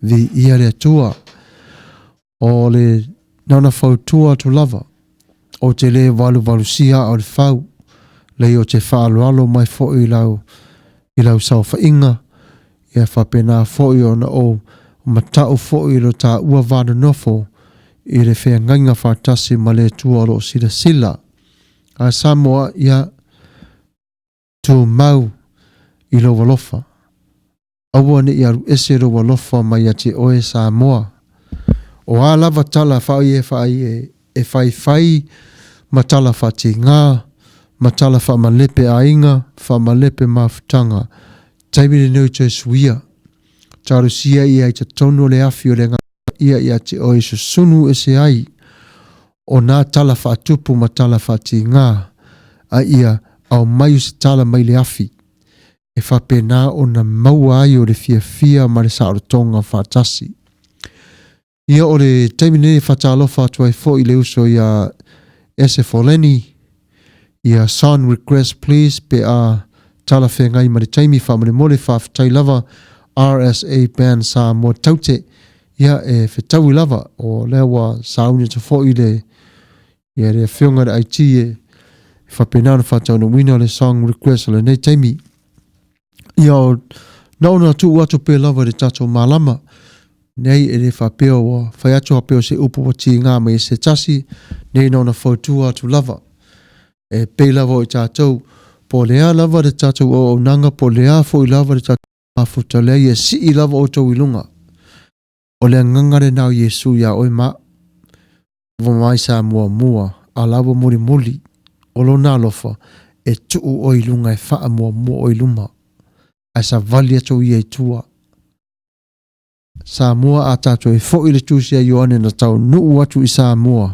Vi ia le tua. O le nana fautua tu lava. O te le walu sia o le whau. Lei o te whaaloalo mai fo i lau sau whainga. Ia whapena fo i ona o matau fo i lo ta ua vada nofo. I le whea ngainga whatasi ma le tua lo sila. A Samoa ia tu mau i lo walofa. Awa ni ia ese lo walofa mai a te oe Samoa. O a lava tala whai matala whati ngā. Matala wha malepe a inga, wha malepe mafutanga. Taimine neu te suia. Taru sia ia i te tono le afi o le ngā ia te oe sunu ese ai. o nā tala whaatupu ma tala whaati ngā, a ia au mai se tala mai le afi, e whapena o na maua ai o le fia ma le saorotonga whaatasi. Ia o le taimine whaatalofa atu ai fo i le uso ia Esefoleni, ia son request please pe a tala whengai ma le taimi whamare mole whawhatai lava RSA band sa mo taute, ia e whetau lava o lewa sauni to fo i le ia le whiunga le IT e whapenana whatau na wina le song request le nei taimi. Ia o nauna tu watu pe lava le tato malama, nei e le whapeo o whai atu hapeo se upawati ngā mai se tasi, nei nauna whautua atu lava. E pe lava o i tātou, po lea lava le tātou o nanga, po lea fo i lava le tātou a futa lea i e si i lava o tau ilunga. O lea ngangare nao Yesu ia oi ma, mai sa mua, a lava muli, o lo nā lofa, e tuu o ilunga e wha mua o iluma. Ai sa vali atu i e tua. Samoa a tātou e fo i le tūsia Ioane na tau nuu atu i Samoa.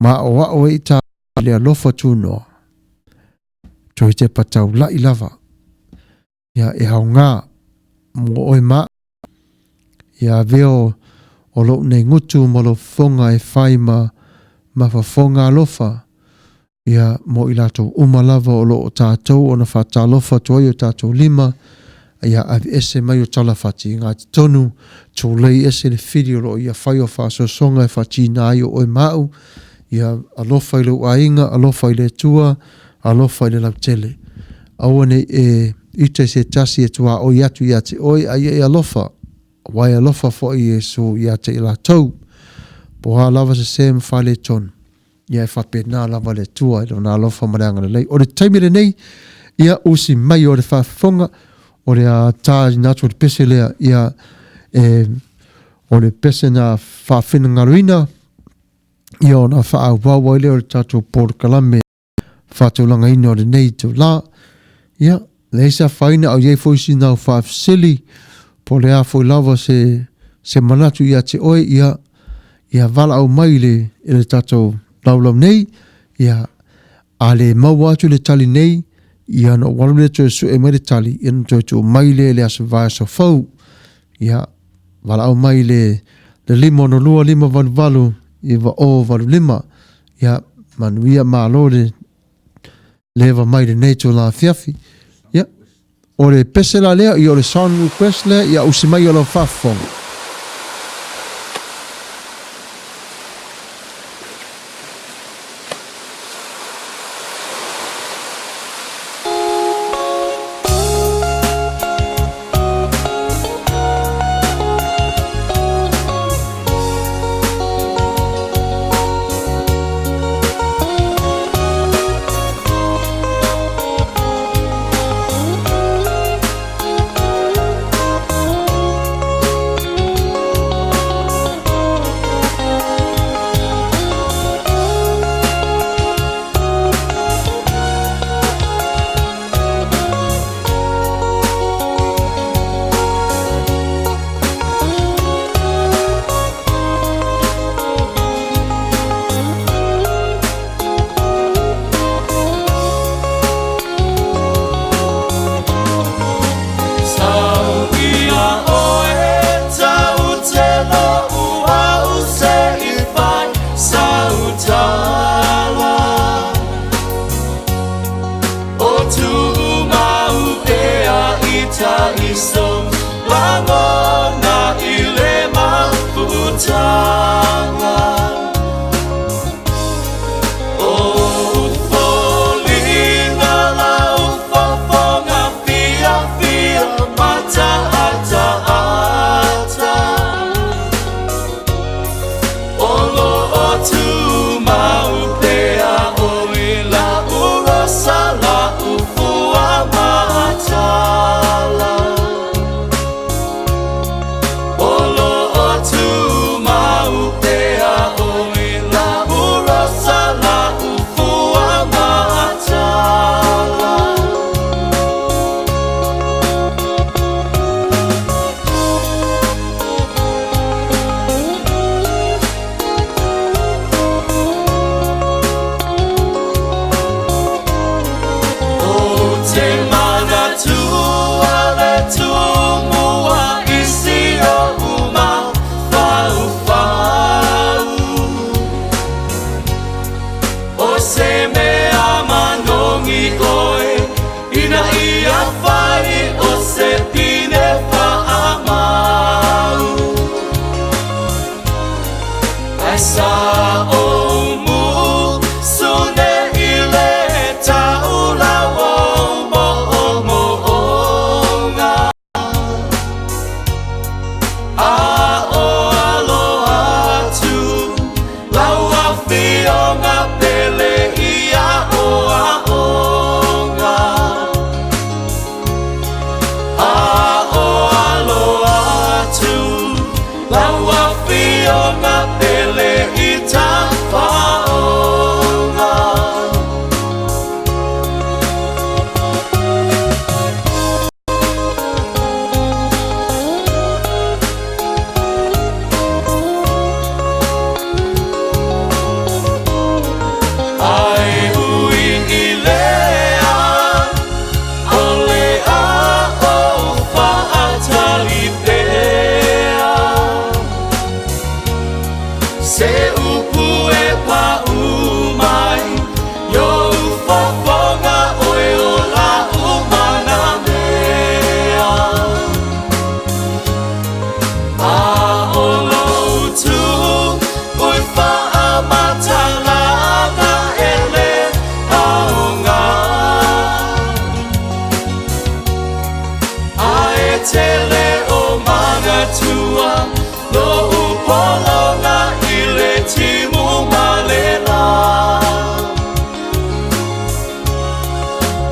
Ma o e i tā le alofa tūnoa. Toi te patau la i lava. Ia e hau ngā mua oi ma. Ia veo o lo nei ngutu mo lo fonga e whai ma whafonga alofa. Ia mo i lato umalava o lo o tātou o na whatalofa toi o tātou lima. Ia avi ese mai o tala whati ngā te tonu. Tō lei ese le whiri o lo ia whai o whaso songa e whati nā i o oi mau. Ia alofa i le uainga, alofa i le tua, alofa i le lautele. Awane e ite se tasi e tua oi atu ia te oi a ia e alofa. Wai alofa fo i e so ia te ila tau. Po ha lava se sem whale tonu. Ia e whape nā lava le tua i nā alofa mareanga le lei. O le taimire nei, ia usi mai o le whafonga, o le a tāi nātu o le pese lea, ia o le pese nā whawhina ngaruina, ia o nā whaau leo le tātou Port Kalame, whātaulanga ina o le nei tu la, ia, le isa whaina au iei foisi nāu whawsili, po le a fwoi lava se manatu ia te oi, ia vala au mai le tātou laulau nei, ia a le mau atu le tali nei, ia no walu le tue su e mai le tali, ia no tue tu mai le aso vai so fau, ia vala au mai le lima no lua lima valu, ia va o valu lima, ia manuia malo leva mai le nei tu la fiafi, ia o le pese la lea, ia o le song request lea, ia usi mai o lo fafong. laua fiona pele I tafaonga. Ai ui I lea, o lea o whaatali pea. Se upu e pa umai, yo ufofonga oe o la umana mea. A o loutu, ui whaamatanga ele aonga. A e tele o mana tua, no upolonga I le timu malela.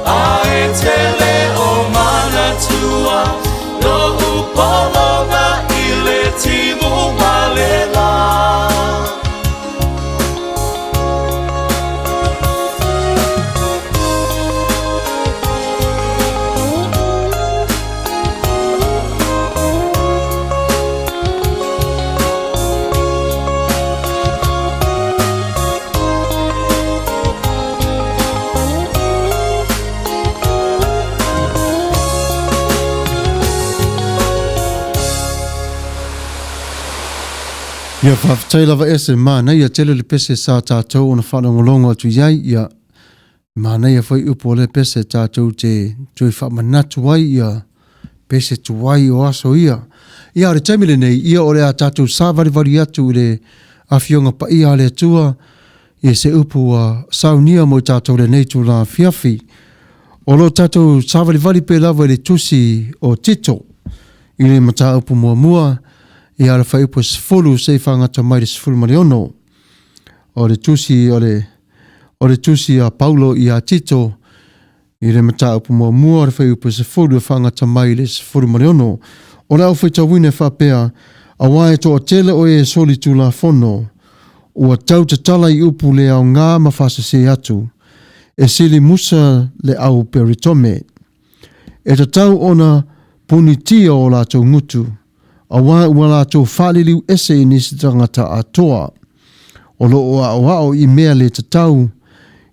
A e tele o mana tua, no upolonga I le timu malela. Ia whawhatai lava ese mānei a tele le pese sa tātou o na whanongolongo atu iai ia mānei a whai upo le pese tātou te tui whamanatu ai ia pese tuai o aso ia. Ia re taimile nei ia o le a tātou sāwariwari atu le awhionga pa ia le atua ia se upo a saunia mo tātou le nei tū la fiafi. O lo tātou sāwariwari pe lava le tusi o tito I le mata upo mua mua I ala whai upo sifuru se whangata mai le sifuru mariono. O le tusi a Paulo I a Tito I le mata upo mua mua le whai upo sifuru whangata mai le sifuru mariono. O le au whaita wine whapea a wae to a tele o e soli tu la fono. Ua tau te tala I upu le au ngā mawhasa se atu. E sili musa le au peritome. E ta tau ona punitia o la tau ngutu. A wā ua lātou whāliliu ese I nisi tangata atoa. O lo o ao I mea le tatau,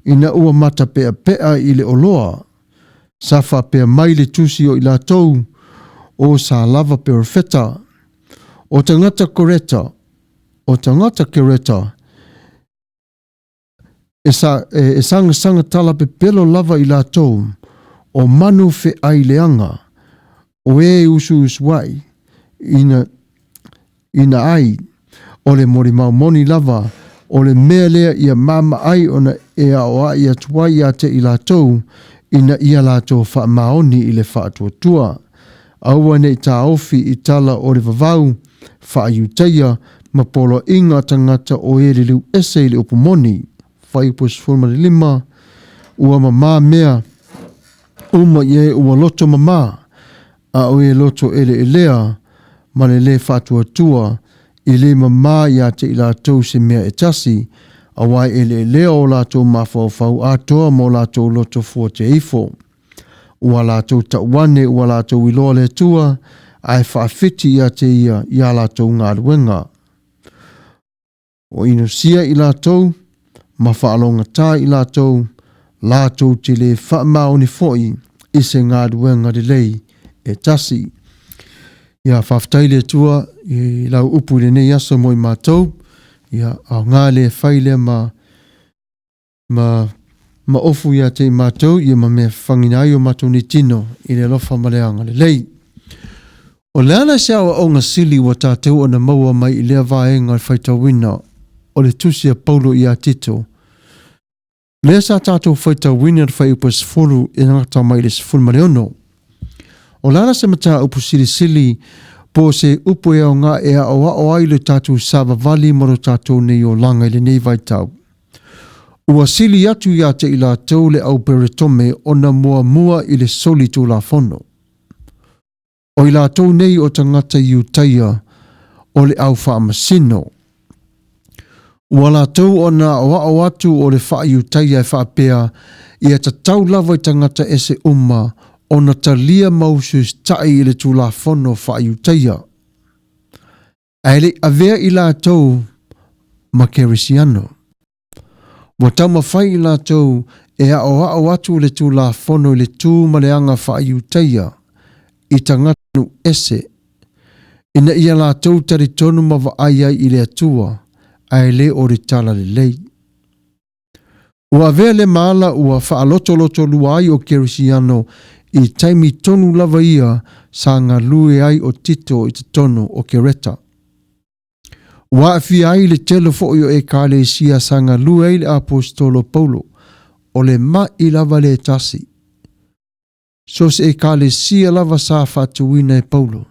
ina ua mata pea pea I le oloa. Sa wha pea mai le tusi o I lātou, o sa lava perfeta. O tangata koreta, o tangata kereta, e sanga tala pe pelo lava I lātou, o manu fe ai leanga, o e usu uswai, ina ai o le mori maumoni lava o le mea lea ia mama ai ona e aoa ia tuai ia te I lātou ina ia lātou wha maoni I le wha tua. Aua nei tā ofi I tala o le vavau wha iutaia ma polo inga tangata o e le liu ese I le upumoni. Whai upos fulma le lima ua mama mea uma ie ua loto mama a o e loto ele elea ma le whatua tua I le mama ia te I lātou se mea e tasi a wai ele leo o lātou mawhau atoa mo lātou loto fua te ifo. Ua lātou tauane ua lātou iloa le tua ai whaafiti ia te ia lātou ngā ruenga. O ino sia I lātou ma whaalonga tā I lātou te le whaamaoni foi I se ngā ruenga de lei e tasi. Ia whaftai le tua I lau upu le nei aso mo I mātou. Ia au ngā le whaile ma ofu ia te I mātou. Ia ma mea whangina ai o mātou ni tino I le lofa maleanga le lei. O le ana se awa o ngā sili wa tātou ana maua mai I lea vaenga I whaitawina o le tusi a Paulo I a Tito. Lea sa tātou whaitawina I whai upas fulu I ngata mai le sifuru mariono. O lana se mata upu sili po se upu e o ngā e a o ai le tātou sāwa vali moro tātou nei o langa I le nei vai tau. Ua sili atu ia te I lātou le au peretome o na mua I le soli tū la fono. O I lātou nei o tangata I utaia o le au whaamasino. Ua lātou o nā o atu o le whaaiutaia e whaapea ia ta tau lava i tangata ese o na talia mausus tai i le tūlafono whaaiutaia. Aile avea i lātou ma kerisiano. Wa tau mawhai i lātou e o atu le tūlafono i le tū maleanga whaaiutaia i tangata ese. Ina ia lātou tari tonu mawa ai i le atua. Ai le o tala le lei. Ua avea le maala ua whaaloto luai o kerisiano i taimi tonu lava ia sa ngā lue ai o tito i te tonu o kereta. Ua awhi ai le telefo o e kāle sia sa ngā lue ai le apostolo Paulo o le ma i lava le tasi. So se e kāle sia lava sa whatuina e Paulo.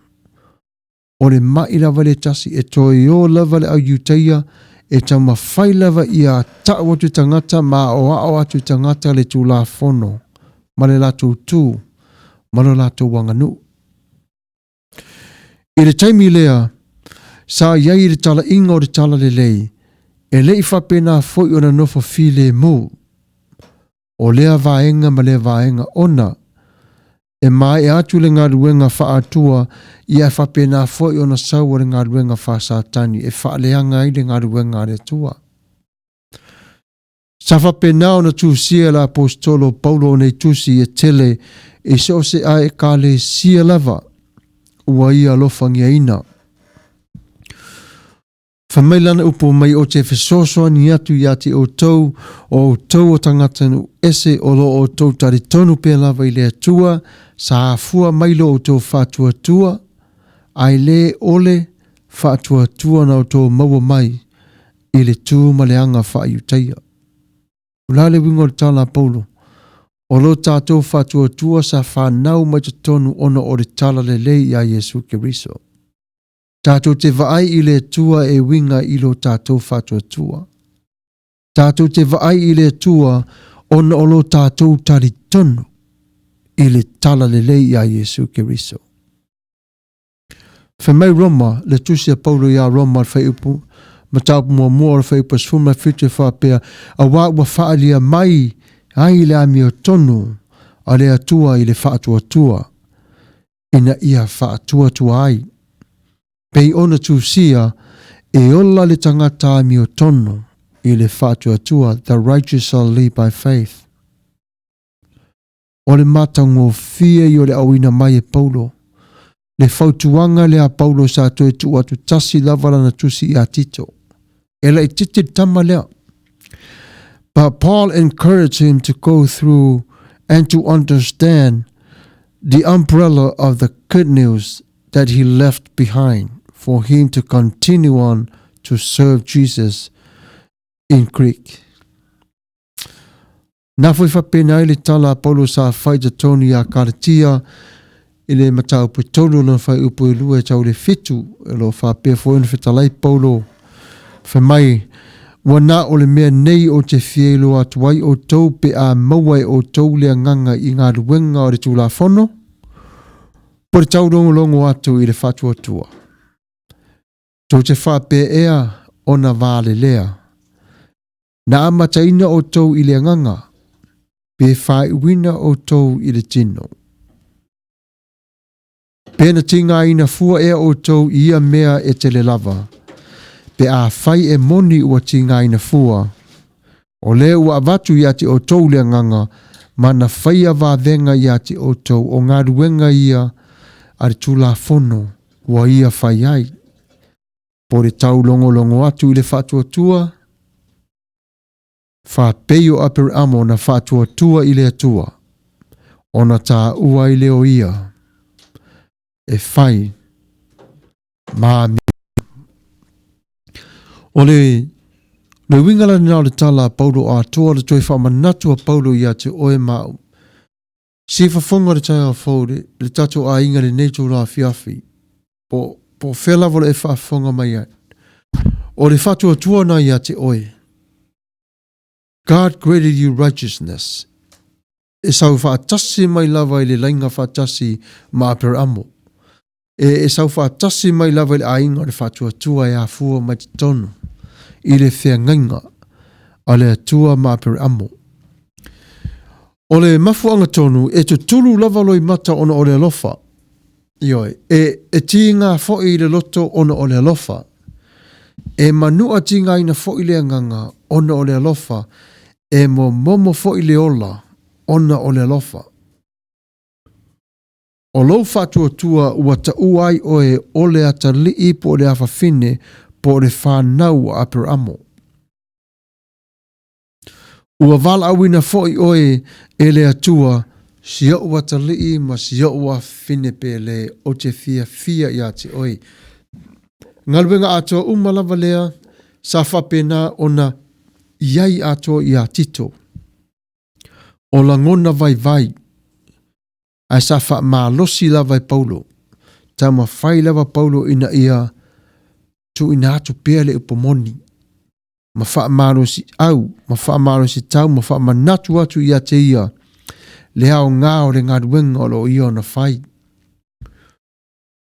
O le ma i lava le tasi e toi o lava le au yutaia e tau mawhai lava ia ta'u atu tangata ma o atu tangata le tū la fono, ma le lātou tū, ma le lātou wanganu. I le taimi lea, sa iai le tala inga o le tala le lei, e lei whapena foi o na nofo file mū, o lea vaenga ma lea vaenga ona, e mai e atu le ngā ruenga wha atua i e whapena foi o na sau le ngā ruenga wha sātani e wha leanga i le ngā ruenga le tua. Sa whapena o na tūsia la apostolo Paulo nei tūsi e tele e se o se a e kāle sia lava ua ia lofangia ina. Whamailana upo mai o te whesosoa ni atu i ati o tau o tangata nu ese o lo o tau tari tonu pe lava i le atua sa afua mailo o tau whatua tua ai le ole whatua tua na o tau maua mai i le tū maleanga whaaiutaia. Ulale wingo le tala Paulo o lo tātou whatua tua sa whanau mai te tonu ona o le tala le lei a Yesu Keriso. Tātou te vaai i le tua e winga i lo tātou whatua tua. Tātou te vaai i le tua ona o lo tātou tari tonu i le tala le lei a Yesu Keriso. Whamai Roma, le tusia Paulo ia Roma whai upu, mataupu mua le whai upu sfuma whitu whapea, a wā ua whaalia mai ai le ami o tonu a le atua i le whaatua tua. Ina ia whaatua tua ai. Pei ona tūsia e ola le tangata ami o tono i le whātua tua, the righteous shall live by faith. O le matango fia i o le awina mai e Paulo. Le whautuanga le a Paulo sa toe tu atu tasi lavala na tusi i a tito. E la i titi tama lea. But Paul encouraged him to go through and to understand the umbrella of the good news that he left behind for him to continue on to serve Jesus in Greek. Nā fwoi whapena i le tala Paulo sa whai te toni a karatia i le matau putolo na whai upo i lua e tau le fitu e lo whapea fwoi na whetalai Paulo whamai wana o le mea nei o te fielo atuai o tau pe a mawai o tau lea nganga i ngā ruenga o le tūla whono por tau longo atu i le whatua tua. Tau te whape ea o na vāle lea. Na amataina o tau i le nganga, pe whai wina o tau i le tino. Pena tinga ina fua ea o tau ia mea e tele lava, pe a whai e moni ua tinga ina fua. O le ua avatu i ati o tau le nganga, ma na whai a vāvenga i ati o tau o ngā ruenga ia ari tūla whono ua ia whai ai. Po le tau longo atu i le whatua tua, whapeio aper amo na whatua tua i le atua, ona tā ua i leo ia, e whai, māmi. O le wingala nao le tala Paulo a toa le toi whamanatu a Paulo i atu oe mau. Si whafonga le tai a whaure, le tato a inga le neito la fiafi, po whelawala e whaafonga mai ai. O le whatua tua na ia te oe. God graded you righteousness. E sau whaatasi mai lava i le lainga whaatasi ma per amo. e saufa tasi mai lava le ainga le fatua tua e afua mai tonu i le whengainga a le atua mapere amo. O le mafuanga tonu e tu tulu lava loi mata ona o le alofa. Ioi, e tinga fo i le loto ona o le alofa. E manua tinga ina fo i le anganga ona o le alofa. E mo momo fo i le ola ona o le alofa. O lou fatua tua ua ta uai oe o le ata lii po le awhawhine po le whanau a per amo. Ua vala awina foi oe e le atua sia ua ta lii ma sia ua fine pe le o te fia ia te oe. Ngalwenga atua umalava lea sa whapena ona iai atua ia tito. O la ngona vai. Ai sa wha malosi lava i Paulo. Ta ma whai lava Paulo ina ia tu ina atu pea le upomoni. Ma wha malosi au, ma wha malosi tau, ma wha manatu atu ia te ia. Le au ngā o le ngaruenga o lo ia ona whai.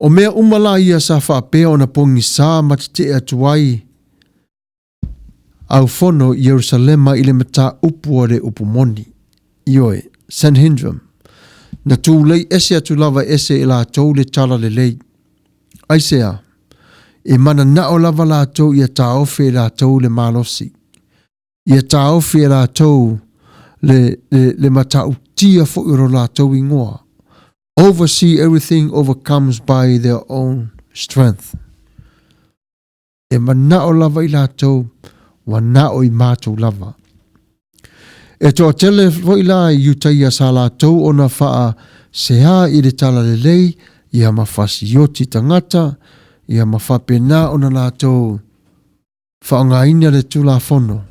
O mea umala ia sa wha pea ona pongi sa matite atu ai. Au fono Yerusalema ile mata upu o le upomoni. Ioe, Sanhedrin. Na tū lei ese atu lava ese i la tau le tala le lei. Aisea, e mana nao lava la tau i a taofe i la tau le malosi. I a taofe i la tau le matau tia fo iro la tau ingoa. Oversee everything overcomes by their own strength. E manao lava i la tau, wa nao i mātou lava. E toa tele fo ila i utaia sa la tau ona faa sea i le tala le lei, i a mawhasi yoti tangata, i a mawhapena ona la tau faa ngā ina le tula fono,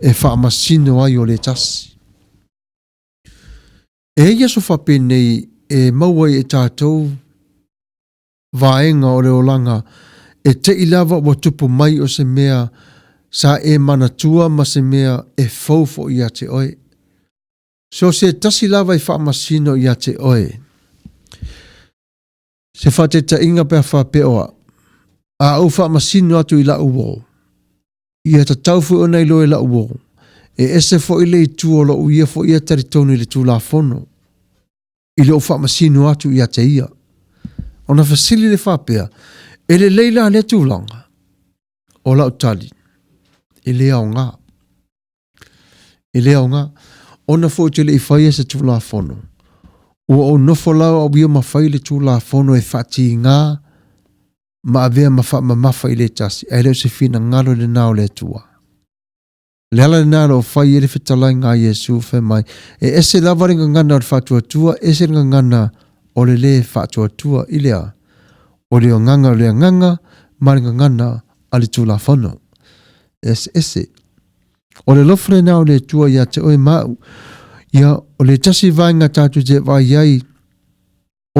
e faa masino ai o le tasi. E iaso whapenei e mauai e tātou vaenga o le olanga, e te ilawa o tupu mai o se mea sa e manatua ma se mea e faufo i a te oe. So se tasi lava i wha masino i a te oe. Se wha te ta inga pia wha peoa. A au wha masino atu i la uwo. I a ta taufu o nei loe la uwo. E ese fo i le i tuo lo uia fo i a taritonu i le tu la fono. I le o wha masino atu i a te ia. Ona fasili le wha pia. E le leila le tūlanga. O la utali. E lea o ngā. E lea o ngā. Ona fo te le i whaia se tū la fono. Ua o nofo lau au ia ma whai le tū la fono e whati ngā. Ma avea ma wha ma mawha i le tasi. E leo se whina ngalo le nao le tua. Le ala le nao o whai e le whitalai ngā Yesu whai mai. E ese lavaringa ngana o le whatua tua. Ese ringa ngana o le le whatua tua i lea. O leo nganga o lea nganga. Maringa ngana a le tū la fono. Ese. O le lofre nao le tua ia te oe mau. Ia o le tasi vainga tātu te vai iai.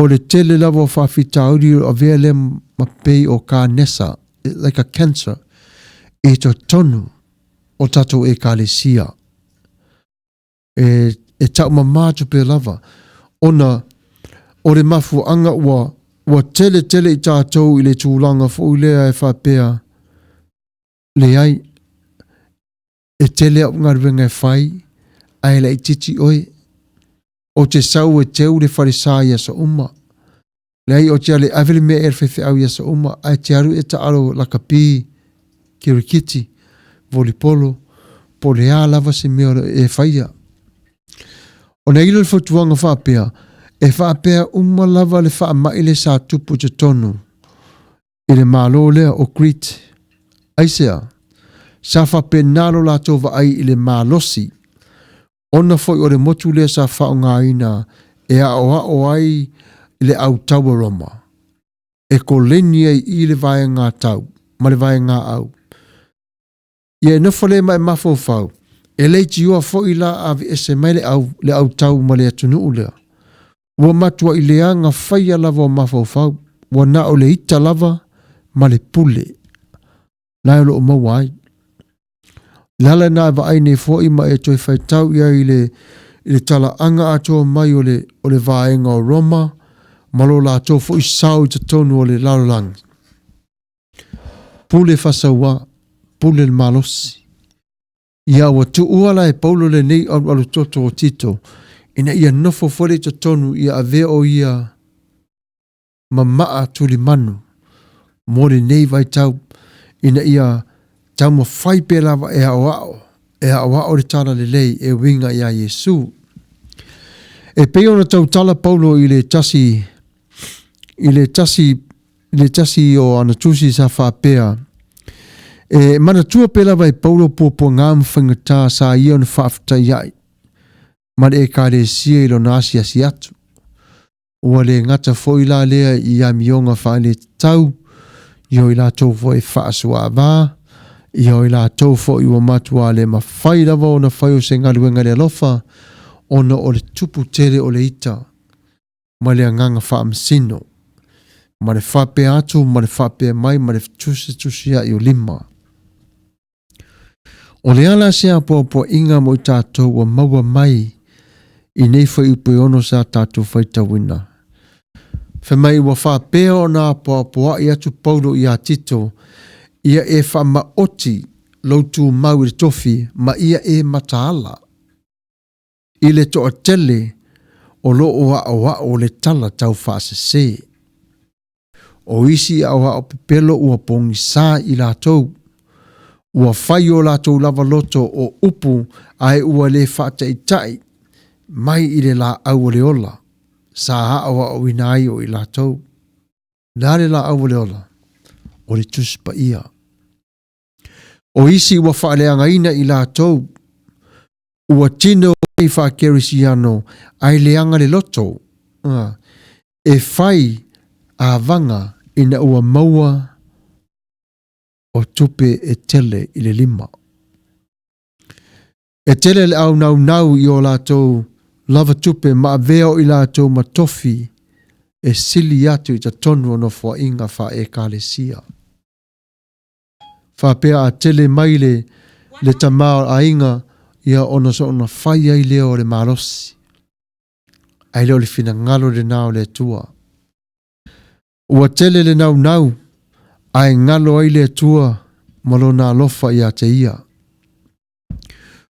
O le tele lava o whawhita auri o vea le mapei o ka nesa. Like a cancer. E to tonu o tato e ka le sia. E tau mamātu pe lava. Ona o le mafu anga ua tele i tātou i le tūlanga fo ulea e whapea. Le ai. E tele au ngaruenga e whai, ai la i titi oe. O te sau e teu le wharisā ia sa uma. Le ai o te ale avele mea e rwhewhi au ia sa uma, ai te aru e ta aro laka pī, kirikiti, volipolo, po le a lava se mea e whaia. O na ilo le whatuanga whapea, e whapea uma lava le wha mai le sa tupu te tonu. I le malo lea o Crete. Aisea. Sa wha penalo la tova ai i le malosi. Ona foi o le motu lea sa wha o ngā ina e a o ai i le au taua roma. E ko leni ai i le vai ngā tau, ma le vai ngā au. Ia e nofo le mai mafo fau. E leiti ua fo i la avi e se mai le au tau ma le atunu ulea. Ua matua i le anga whaia lava o mafo fau. Ua na o le ita lava ma le pule. Lai o lo o mawai. Lala na va ai nei fo ima e toi fai tau ia i le tala anga atoa mai o le vaenga o Roma Malo la tō fo i sau i te tonu o le larolangi. Pule fasaua, pule le malosi. Ia wa tu uala e paulo le nei alu toto o tito. Ina ia nofo fole te tonu ia ave o ia mamaa tuli manu. Mori nei vai tau. Ina ia tau mo fai pe lava e awao. E awao le tala le lei e winga ia Yesu. E peo na tau tala paulo i le tasi o anatusi sa whapea. E manatua pela vai paulo po ngam whangata sa ia na whafta iai. Mane e kare sia ilo nasi asi atu. Ua le ngata foila lea i a mionga whaile tau. Io i la tau fo e whaasua vā. Io i la tau fo i wa matua le ma whai lava o na whai o se ngaluenga le alofa. Ona o le tupu tere o le ita. Ma le anganga wha msino. Ma le whape atu, ma le whape mai, ma le tusia i o lima. O le ala se apo inga mo i tātou wa maua mai i nei whai upe ono sa tātou whai tawina. Wha mai wa whape o nā apo i atu paulo i a tito, ia e wha maoti lautu mau i tofi, ma ia e mataala. I le toa tele o lo o le tala tau whaase se. O isi awa o pepelo ua pongi sa i la tau. Ua whai o la tau lava loto o upu ai ua le whata i tai. Mai i le la au le ola. Sa awa o inai o i la tau. Nare la au le ola. O le tuspa ia. O isi ua whaaleanga ina i la tau. Ua tino i whakerisiano ai leanga le loto. E whai a vanga ina ua maua o tupe e tele i le lima. E tele le au nau i o lātou lava tupe ma veo i lātou matofi e sili atu i ta tonu o no fua inga wha e kālesia. Wha pea a tele mai le tamao a inga ia ono so ona whai ai leo le marosi. Ai leo le fina ngalo le nao le tua. Ua tele le nau, ai ngalo ai le tua, malo nā lofa ia te ia.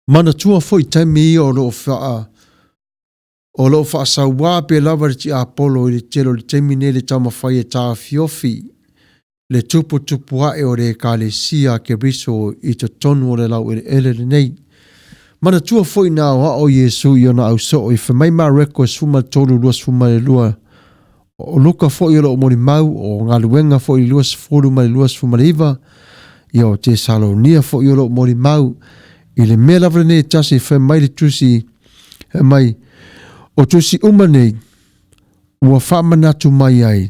Mana tua foi taimi ia o lo wha sawa pe lava ti Apollo i le telo le taimi le tama whai e tā fiofi. Le tupu hae o le kālesia ke riso i te tonu o le lau ele le nei. Mana tua foi nā o Yesu i ona au so i whamai mā reko e suma tolu lua suma le lua. O luka fo i lo mori mau o ngā luenga fo i luas furu mai luas fumariva i o te Salonia fo i lo mori mau i le mea lavre ne tasi whai mai le tusi mai o tusi umanei ua whamanatu mai ai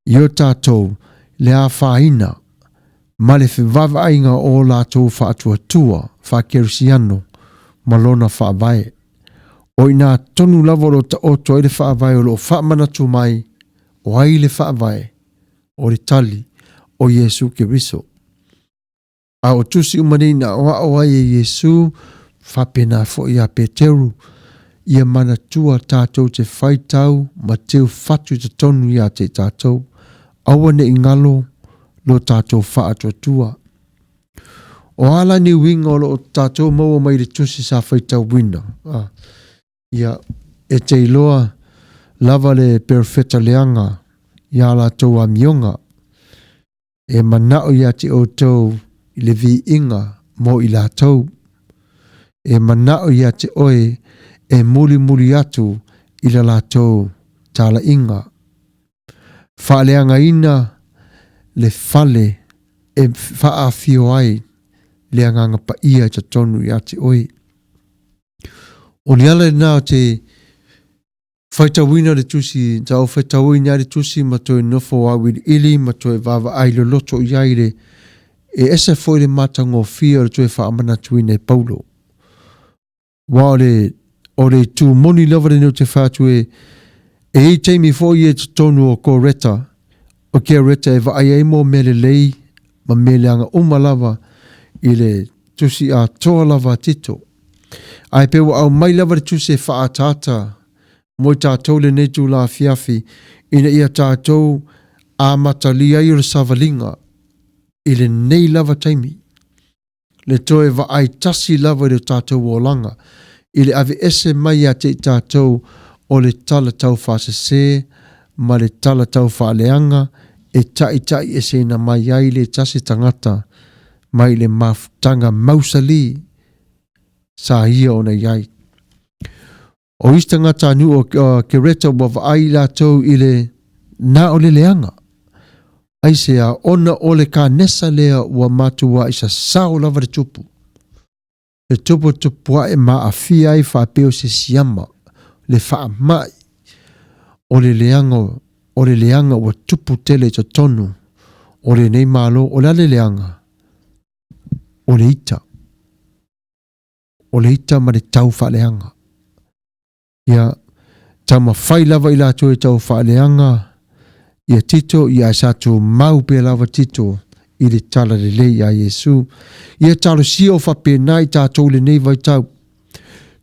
i o tātou le a whaina ma le whivava ainga o lātou whaatuatua whakerisiano malona whaavae. O ina tonu lava o to ele whaavai o lo whaamanatu mai o ai le whaavai o le tali o Yesu ke riso. A o tusi umani na o ai e Yesu whapena fo ia Peteru ia manatua tātou te whaitau ma teu whatu te tonu ia te tātou awane ingalo lo tātou whaatuatua. O ala ni winga o lo tātou maua mai le tusi sa whaitau wina. Ia e te iloa lava le perfeta leanga ia la tau a mionga e manao ia te o tau i le vi inga mo i la tau e manao ia te oe e muli atu i la tau tala inga whaaleanga ina le fale e whaafio ai le anganga pa ia te tonu ia te oe. O ni ala nā te whaitawina le tusi, tau whaitawina le tusi ma toi nofo awiri ili, ma toi vava aile loto i aile, e esa foi le matango fia le toi whaamana tuine Paulo. Wa o le tu moni lava le neo te whatue, e i teimi foi e te tonu o ko reta, o kia reta e va ai eimo mele lei, ma mele anga umalava i le tusi a toa lava tito. Ai pe wa au mai lava tu se whaatata mo tātou le nei tū la fiafi, ina ia tātou a matalia i le savalinga, i le nei lava taimi. Le toe va ai tasi lava i le tātou wolanga, i le ave ese mai a te tātou o le tala tau whasese, ma le tala tau whaaleanga, e tai ese na mai ai le tasi tangata, mai le maftanga mausali, sa ia o na iai. O istanga tanu o kereta wa ai la tau i le na o le leanga. Ai se a ona o le ka nesa lea wa matua isa sao lava le tupu. Le tupu e ma a fia ai wha peo se siama, le wha mai. O le leanga wa tupu tele to tonu, o le nei malo o le leanga. O le ita. O le ita ma le tau wha leanga. Ia tama whai lava i la tue tau wha leanga, ia tito ia sato mau pe lava tito i le tala le lei a Yesu. Ia talo si o whape nai tātou le nei vai tau.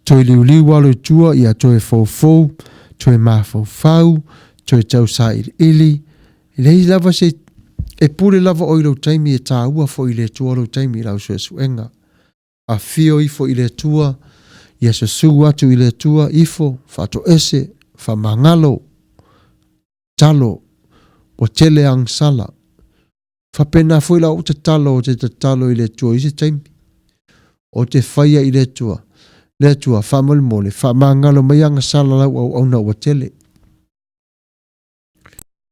Toi liu walo tua ia toi fau, toi mafau, toi tau sa ili. Lei lava se e pule lava o ilo taimi e tā ua fo i le tua lo taimi lau sue suenga. A fio ifo i le tua, ia se su atu i le tua ifo, fato ese, fa mangalo, talo, o tele ang sala. Fa pena foi la o te talo i le tua i se taimi. O te whaia i le tua, fa mole, fa mangalo mai anga sala lau au na o tele.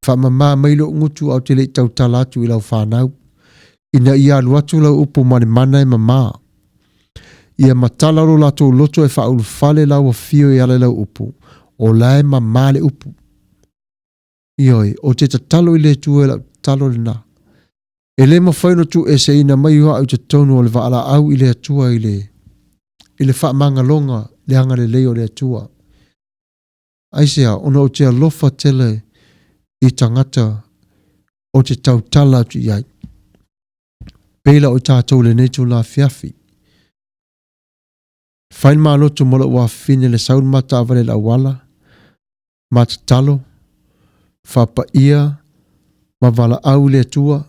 Fa mama mailo ngutu au tele tau talatu i lau whanau. Ina ia aluatu lau upo mane mana e mama. Ia matalaro lato loto e whaulu fale lau a fio i ale lau upo. O lae mama le upo. Ioi, o te talo i le tua e lau talo le na. E le mawhaino tu e se ina mai ua au te tonu o le waala au i le atua i le wha manga longa le hanga le leo le atua. Aisea, ona o te alofa tele i tangata o te tau tala tu iai. Pela o tātou le netu la fiafi. Whain maa loto mola ua fine le saun mata avale la wala, mata talo, whapa ia, ma vala au le tua,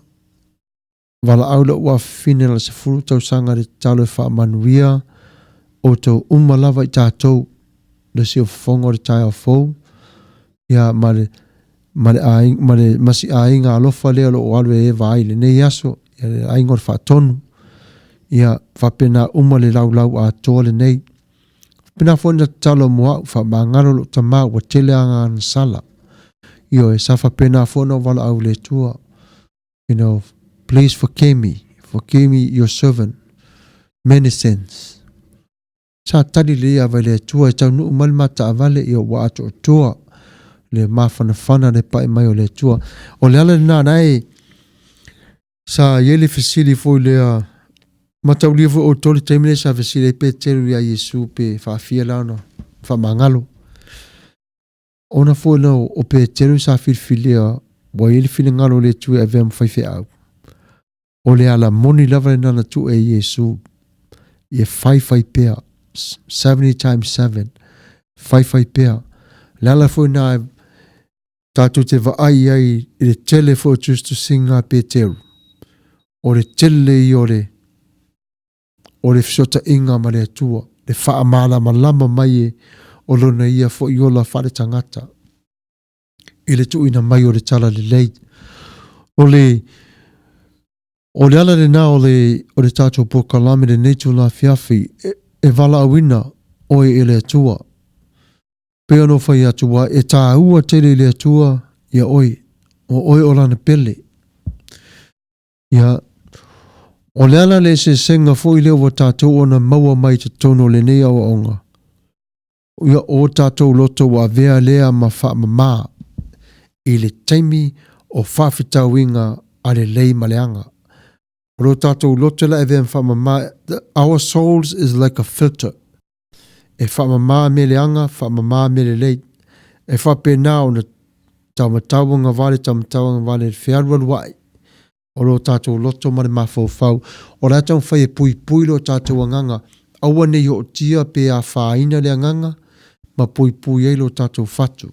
vala au le ua fine la se furu tau sanga le talo e wha manuia, o tau umalawa i tātou, le sio fongo le tai au fau, ia male masi ainga alofa leo lo o alwe e vai le nei aso, ia le aingor wha tonu, ia whapena umale lau a tole nei. Pena fwenda talo mua wha mangaro lo tama wa tele anga an sala. Io e sa whapena fwenda wala au le tua. You know, please forgive me your servant. Many sins. Sa tali le ava le tua e tau nu umalmata avale ia wa ato o tua. Le mawhanawhana le pae mai o le tua. O le ala nā nai sa yele fesili foi lea matau livo o toli taimile sa fesile pe teru ya Yesu pe whaafia launa whamangalo. Ona foi nao o pe teru sa filfilia wa yele fili ngalo le tue a vea mwhaife au. O le ala moni lava le nana tu e Yesu e whai pea 70 times 7 whai pea. Le ala foi na tātou te vaai ai i le tele fo justu singa pe teru. O le tele i o le fisota inga ma le atua. Le wha amala malama mai e o lona ia fo i ola whare tangata. I le tuina mai o le tala le lei. O le ala le na o le tātou po kalame le neitu la fiafi e vala awina o e le atua. Pea no whai atua e tā ua tere le atua ia oi. O oi o lana pele. Ia o le ala le se senga fo i leo wa tātou ona maua mai te tono le nei awa onga. Ia o tātou loto wa vea lea ma wha mama i le taimi o whawhitau inga a le lei maleanga. Ro tātou loto la e vea wha mama. Our souls is like a filter. E whamama me le anga, whamama me le lei. E whapena o na taumataunga vale, taumataunga vale, whiarua luai. O lo tātou loto mare mawhau. O rātau whai e pui lo tātou anganga. Aua nei o tia pe a whaina le anganga. ma pui pui ei lo tātou fatu.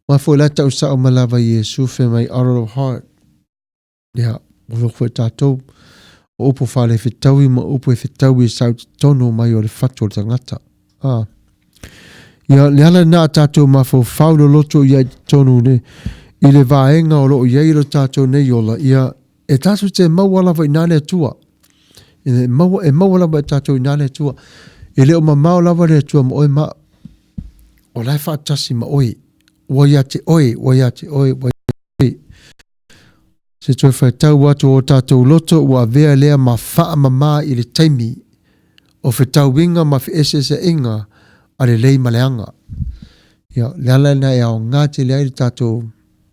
Ma fo lata usa o malawa Yesu fe mai out of heart. Ia, o fo tātou, o upo whale whitaui ma upo e whitaui sau tono mai o le fatu o le tangata. Ia, le ala nā tātou ma fo whaulo loto ia tonu ne, i le vaenga o lo iei lo tātou nei ola, ia, e tātou te maualawa i nāne atua. E maualawa i tātou i nāne atua. E leo ma maulawa le atua ma oi ma, o lai whaatasi ma oi. Waiate oi, waiate oi, waiate oi. Se toi whai tau atu o tātou loto, ua vea lea ma wha ma i le taimi, o whetau winga ma fi ese inga, a le lei maleanga. Ia, le ala na e ao ngāti le aile tātou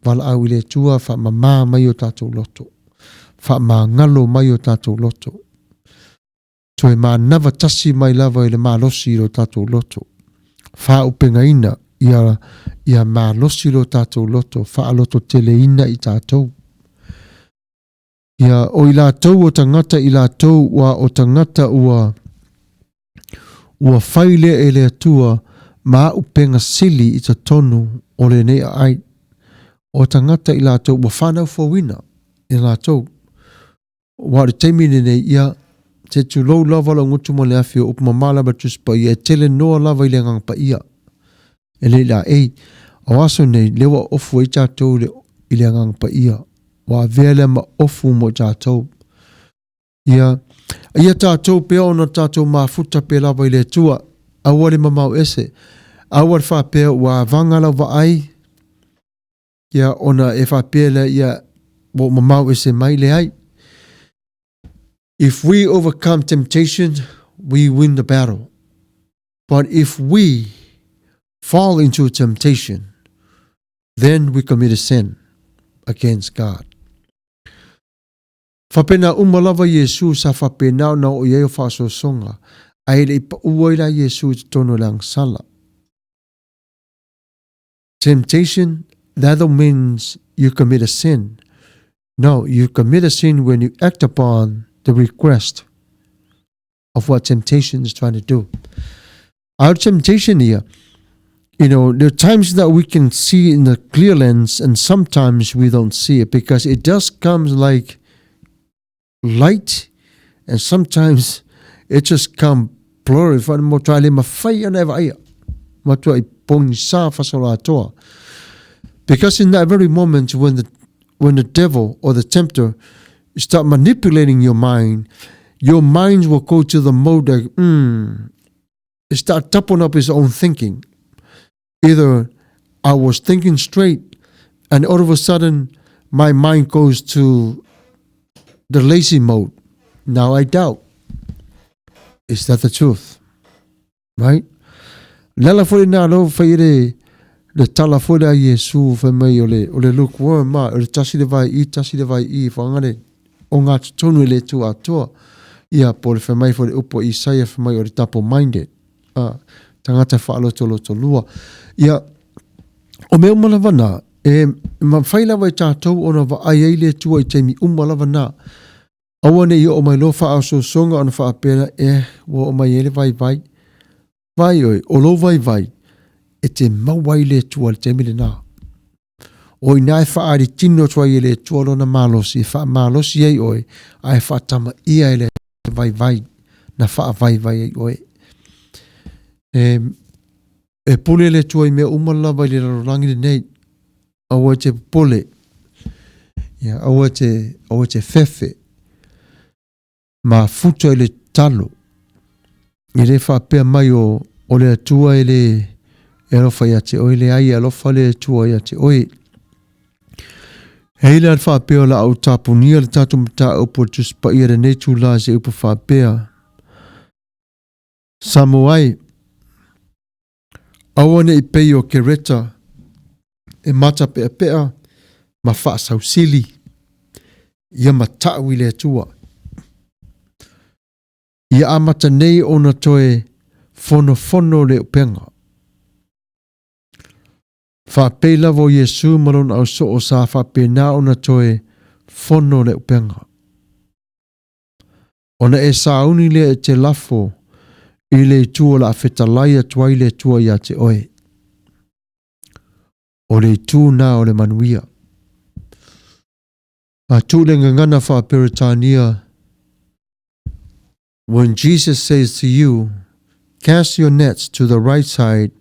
wala au i le tua, wha ma mai o tātou loto. Wha ma ngalo mai o tātou loto. Toi ma nava tasi mai lava i le ma losi i lo tātou loto. Wha upenga ina, ia ma losi lo tātou loto, wha loto tele ina i tātou. Ia o i lātou o tangata i lātou wa o tangata ua whaile e le atua ma upenga sili i ta tonu o le nea ai. O tangata i lātou ua whanau fawina i lātou. Wa le teimine nei ia te tu lou lava la ngutu mo le awhio upama malaba tuspa ia e tele noa lava i le ngangpa ia. E le la ei, o aso nei lewa ofu i tātou i le ngangpa ia. Wa vele ma ofu mo tātou. Ia tātou pea ona tātou mafuta pe lava i le tua. Awa le mamau ese. Awa le whapea wa vangala wa ai. Ia ona e whapea le ia wo mamau ese mai le ai. If we overcome temptation, we win the battle. But if we fall into temptation, then we commit a sin against God. Whapena umalawa Yesu sa whapena na o ieo whasosonga, ai le ipa uwaila Yesu tono lang sala. Temptation, that means you commit a sin. No, you commit a sin when you act upon the request of what temptation is trying to do. Our temptation here, there are times that we can see in the clear lens and sometimes we don't see it because it just comes like light and sometimes it just comes blurry. Because in that very moment when the devil or the tempter start manipulating your mind will go to the mode that start topping up his own thinking. Either I was thinking straight and all of a sudden my mind goes to the lazy mode. Now I doubt. Is that the truth? Right? Lala fo na lo faire le tala fo da Yesu fa mai ole lukewarm ma le tasi le vai I fa ngale o ngā tonu le tu atoa ia po le fa mai fo le upo Isaia fa mai o le tapo minded. Tangata whaaloto lua. Ia, o me umalawa nā, ma whailawa I tātou ona wa ai le tua I teimi umalawa nā. Awane I o mai lo wha so songa ona wha apela, wa o mai ele vai. Vai oi, o lo vai, e te mawai le tua le teimi le nā. O I nai wha ari tino tua I le tua lona malosi, wha malosi ei oi, ai wha tama ia ele vai, na wha vai ei oi. E pule le tua I mea umalawa I le rarangi nei, awa te pule, awa te fefe, ma futa I le talo, I le whapea mai o le atua I le erofa ia te oi, le ai alofa le atua ia te oi. Hei le whapea la au tapunia le tatu mta upo tuspa ia le netu la se upo whapea. Samoa awane I pei o kereta e mata pea ma wha sausili ia matau I le atua. Ia amata nei ona toe fono le upenga. Wha pei lavo Yesu malon au so o sa wha pei na ona toe fono le upenga. Ona e sauni le te lafo I le tua la whetalaia tuai le tua ia te oe. O le tū nā o le manuia. A tū le ngangana wha Peritania. When Jesus says to you, cast your nets to the right side,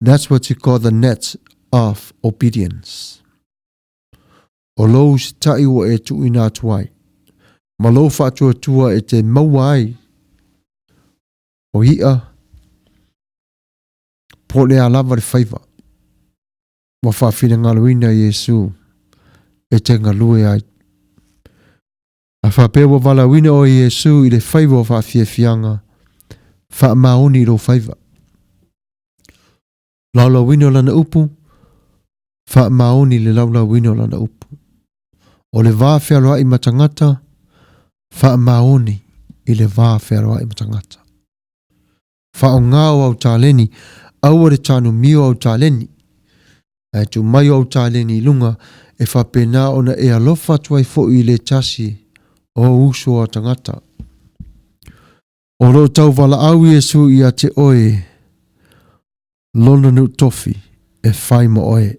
that's what you call the nets of obedience. O lou si tai ua e tu ina tuai. Ma lou whatua tua e te mauai. O ia, po le alava le whaiva. Wa whawhina ngaluina Yesu e te ngalue ai. A whapewa walawina o Yesu I le whaiva o whawhiawhianga. Wha maoni lo whaiva. Laula wino lana upu. Wha maoni le laula wino lana upu. O le whawhiaroa I matangata. Wha maoni I le whawhiaroa I matangata. Wha o ngāo au tāleni. Aua le tānu mio au tāleni. E tu mai au tāleni lunga. E whapena ona e alofa tuai fo I le tasi. O uso a tangata. O lo tau wala au Yesu I a te oe. Lona nu tofi. E whai mo oe.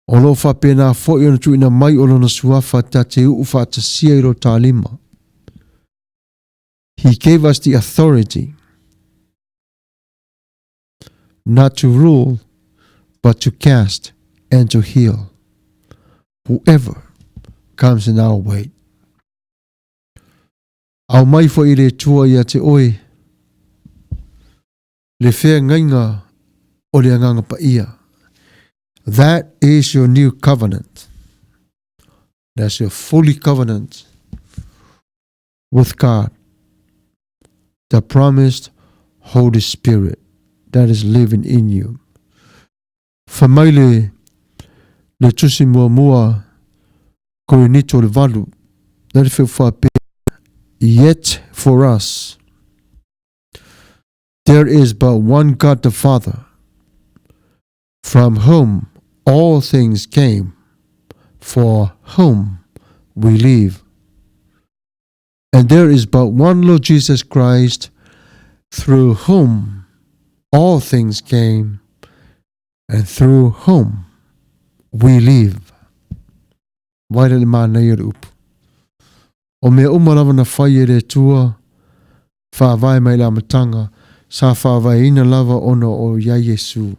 O lo whapena fo I ona tu ina mai o lona suafa ta te ufa ta sia I lo tālima. He gave us the authority not to rule, but to cast and to heal whoever comes in our way. Au mai fo I le tua ia te oe. Le whea ngainga o le anganga pa ia. That is your new covenant. That's your fully covenant with God. The promised Holy Spirit that is living in you. Whamaile le tusi mua mua koe nito le valu. That is whape. Yet for us, there is but one God the Father, from whom all things came, for whom we live. And there is but one Lord Jesus Christ, through whom all things came, and through whom we live. Waira le mana I le upu. O mea umalawa na whai e le tua, whaavai mai la matanga, sa whaavai ina lava ono o ia Yesu,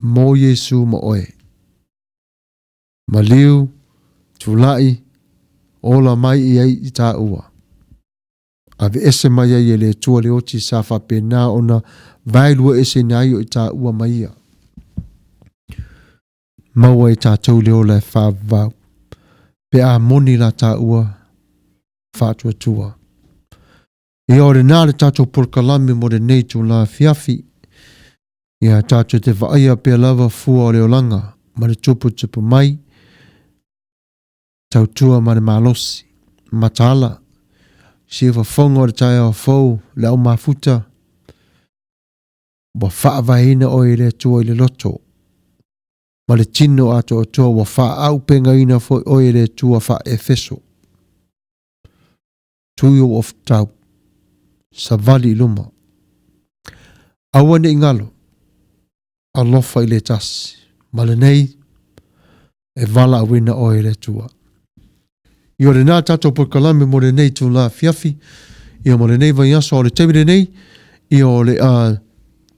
mo Yesu mo oe. Maliu, tulai, ola mai I ai I tā ua. Ave ese mai ai e le tua le oti sa whapena ona vailua ese nai o I tā ua mai ia. Maua I tātou leo le whaavau. Pe a moni la tā ua, whātua tua. E ore nā le tātou porkalame mo le nei tū la fiafi. Ia tātou te whaia pe lava fua o leo langa, ma le tupu mai. Tau tua ma le malosi, matala. Si whafonga o le tai au fau, le au mafuta. Wa whaavahina o I le tua I le loto. Ma le tino ato o tua wa wha au penga ina fo o I le tua wha e feso. Tuyo of tau. Savali luma. Awane ingalo. Alofa I le tasi. Ma le nei. E vala awina o I le tua. Io le nā tato por kalame mo le nei tu la fiafi. Io mo le nei vai aso o le tewi le nei. Io le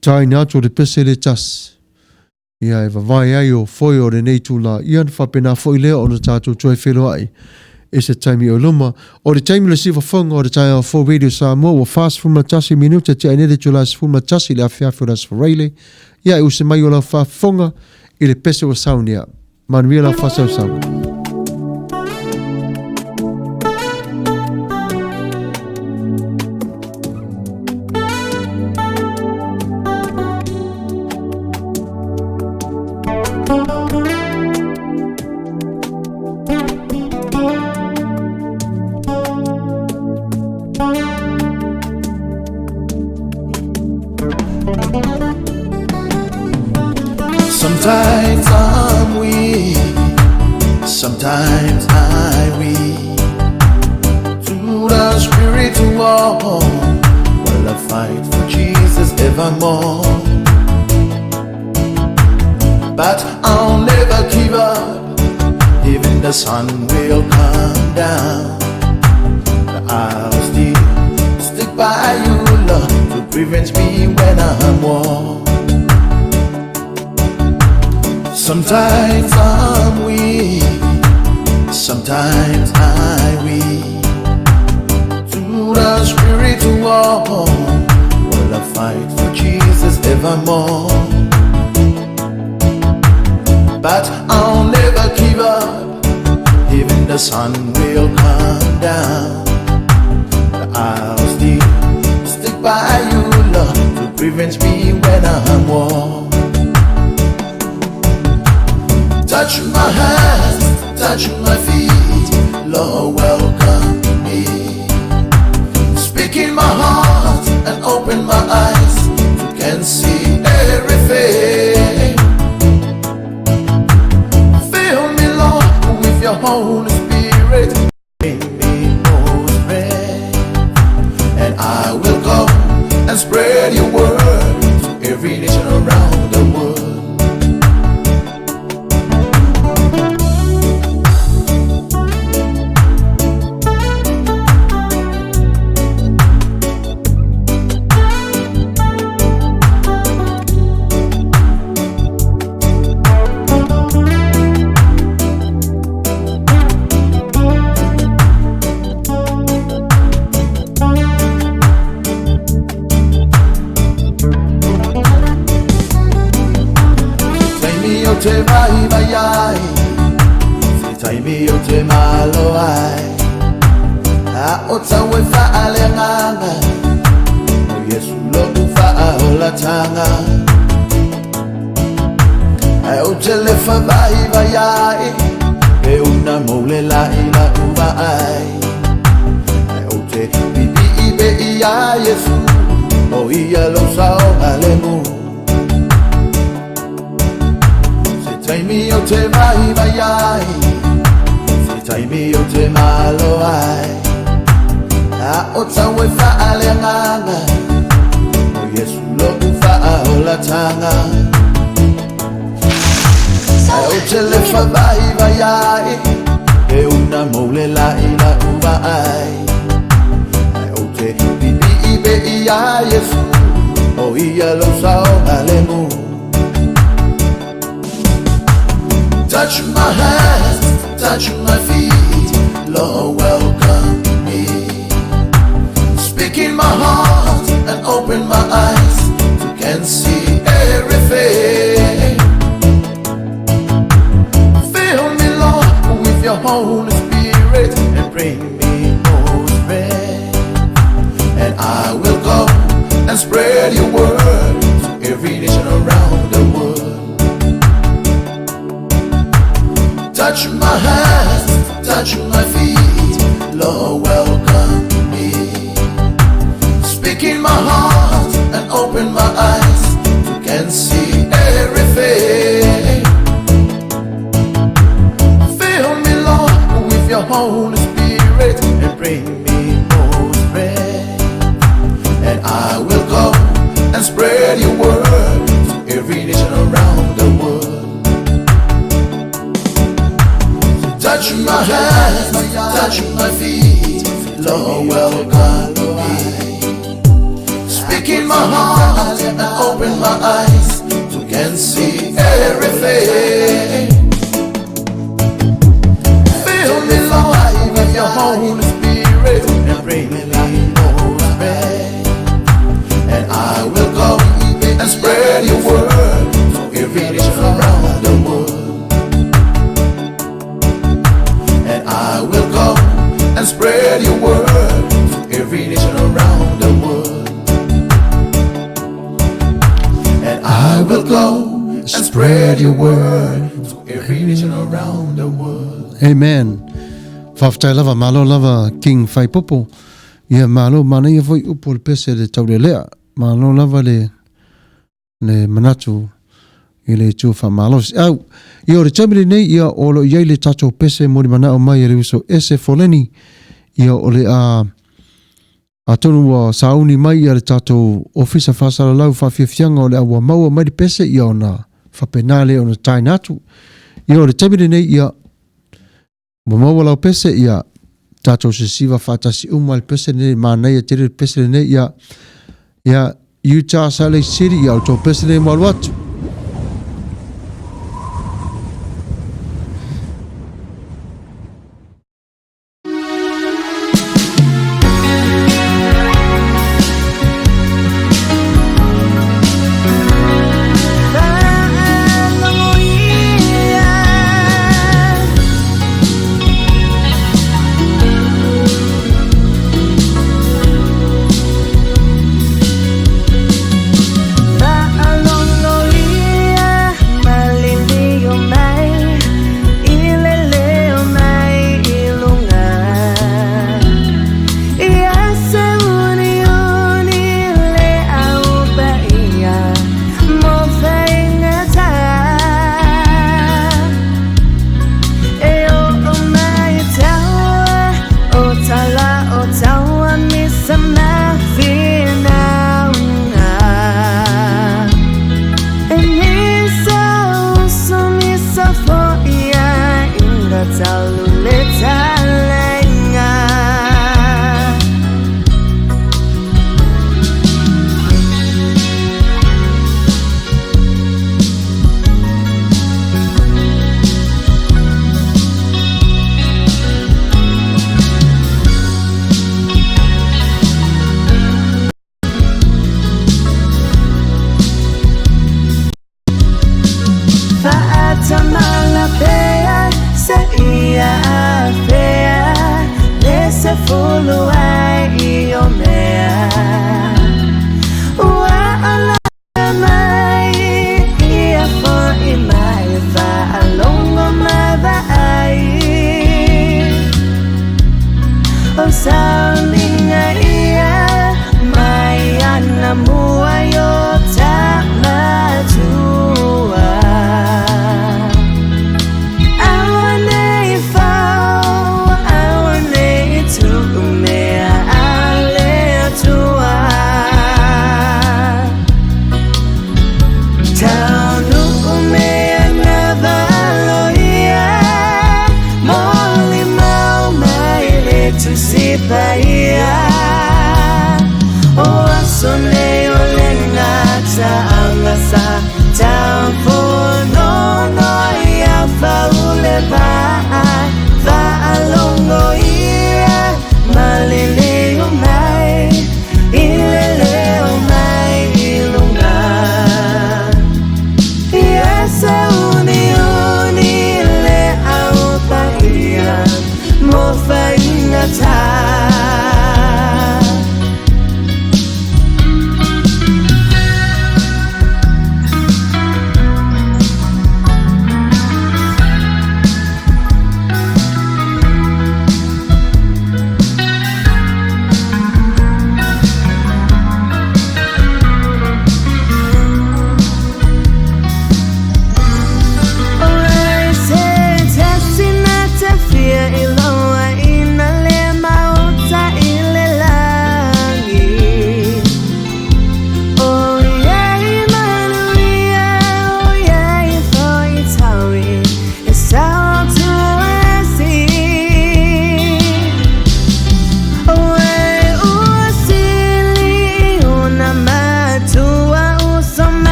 tai nato le pese le tasi. Ia e vavai ai o foi o le nei tu la ian whapena foi leo o le tato tuai whelo ai. E se taimi o luma. O le taimi le siwa whonga o le tai o fo radio Samoa o fast fuma tasi minuta te anere tu la fuma tasi le afiafi o la sfareile. Ia e use mai o la whafonga I le pese o saunia. Manuia la whasau sau. Sometimes I'm weak, sometimes I weak. the spiritual, will I fight for Jesus evermore. But I'll never give up, even the sun will come down. I'll stick by you, Lord, to prevent me when I'm warm. Sometimes I'm weak, sometimes I'm weak. To the spiritual, will I fight for Jesus evermore. But I'll never give up, even the sun will come down. I'll stick by you, Lord, to prevent me when I'm warm. Touch my hands, touch my feet, Lord, welcome me. Speak in my heart and open my eyes, you can see everything. Fill me, Lord, with your Holy Spirit. Bring me more strength, and I will go and spread your word to every nation around the world. Te vai vai ai, se tai mi o te malo ai, a o tawe fa ale nganga, o Yesu lo tu fa o la tanga, a o te le fa vai vai ai, e una mole la ila uva ai, a o te bibi ibe ia Yesu, o ia lo sa o ale mu. Tai mi o te vai vai ai, se tai mi o te malo ai, a o tawe fa ale nganga, o Yesu lo u fa o la tanga. A o te le fa vai vai ai, e una mole la ila uva ai, a o te bibi ibe ia Yesu, o ia lo sa o ale mu. Touch my hands, touch my feet, Lord, welcome me. Speak in my heart and open my eyes, you can see everything. Fill me, Lord, with your Holy Spirit and bring me more strength. And I will go and spread your word to every nation around the world. Touch my hands, touch my feet, Lord, welcome me. Speak in my heart and open my eyes, you can see everything. Fill me, Lord, with your Holy Spirit and bring me more strength. And I will go and spread your word to every nation around the world. Touch my hands, touch my feet, Lord, welcome me. Speak in my heart and open my eyes, you can see everything. Fill me, Lord, with your Holy Spirit and bring me more strength. And I will go and spread your word to every nation around the world. I will go and spread your word to every nation around the world. And I will go and spread your word to every nation around the world. Amen. Whaftai lava malo lava King Whaipopo. Ia malo mana ia voi upo le pese le tau le lea. Malo lava le manatu i le tū whamalos. Au, i ore tamiri nei ia olo iai le tato pese mori mana o mai e le uso ese foleni ia ole a tonu wa sauni mai ia le tatou ofisa fasalalau faafiafiaga o le aua maua mai le pese ia ona fapenale ona taina atu ia o le taimi lenei ia mamaua lau pese ia tatou sesiva faatasi uma le pese lenei manai e tele le pese lenei ia Utah Salt Lake City ia o tou pese lenei malu atu Ilongwa ina le mau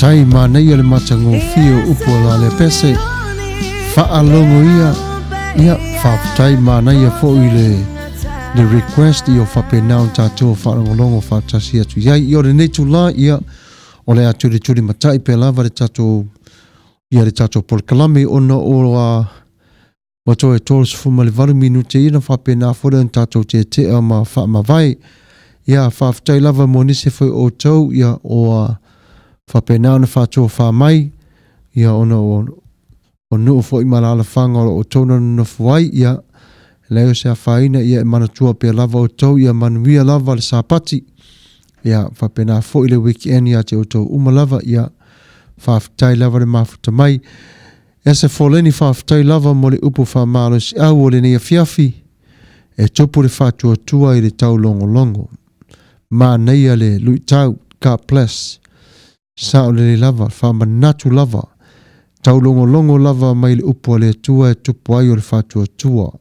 tai mana ia le matango fio upo la le pese whaalongo ia whaafutai mana ia fo i le request i o whapenau tātua whaalongolongo whaatasi atu iai i o le netu la ia o le atu le turi matai pe lava le tātua ia le tātua polkalame ona o wato e tōs fuma le 8 minute ina whapena fora en tātou te ma whaamawai ia whaafutai lava mo nise foi o tau ia o whapena na whātua whaamai ia ona o nuu foi malala whanga o tōna na fuai ia leo se a whaina ia e manatua pe lava o tau ia manuia lava le sāpati ia whapena foi le weekend ia te o tau umalava ia whaafutai lava le mafuta mai e se foleni whaafutai lava mo le upu whaamalo si au o le nea fiafi e topu le whātua tua i le tau longo longo ma neia le lui tau ka ples sa o le lava whaamanatu lava tau longo longo lava mai le upu le tua e tupu ai o le whātua tua.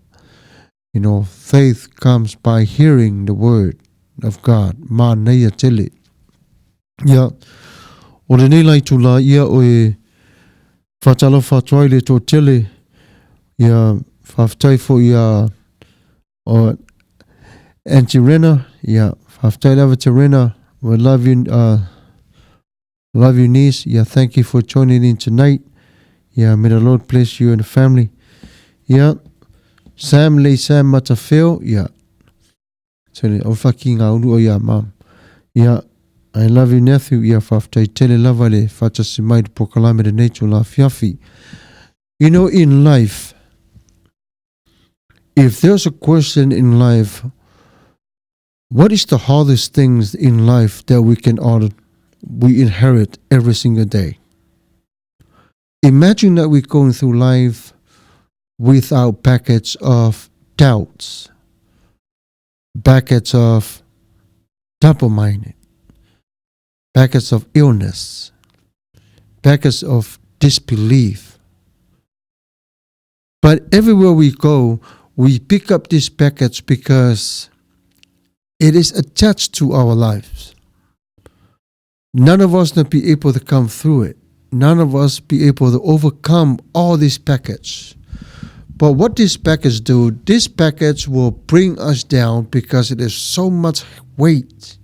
You know, faith comes by hearing the word of God. Ma neia tele. Ia, o le nei lai tula ia o e whatalo whatuai le tō tele. Ia, whaftai fo ia o Auntie Rena. Ia, whaftai lava te Rena. We love you niece. Ia, thank you for joining in tonight. Ia, may the Lord bless you and the family. Ia, Sam Matafeo, yeah. Tele, o whaki ngā unu o ia, mom. Yeah, I love you, nephew. Yeah, whaftai tele lava le whatasi mai po kalame de nature la fiafi. You know, in life, if there's a question in life, what is the hardest things in life that we inherit every single day? Imagine that we're going through life without packets of doubts, packets of double-minded, packets of illness, packets of disbelief. But everywhere we go, we pick up these packets because it is attached to our lives. None of us will be able to come through it. None of us be able to overcome all these packets. But what these packets do, these packets will bring us down because it is so much weight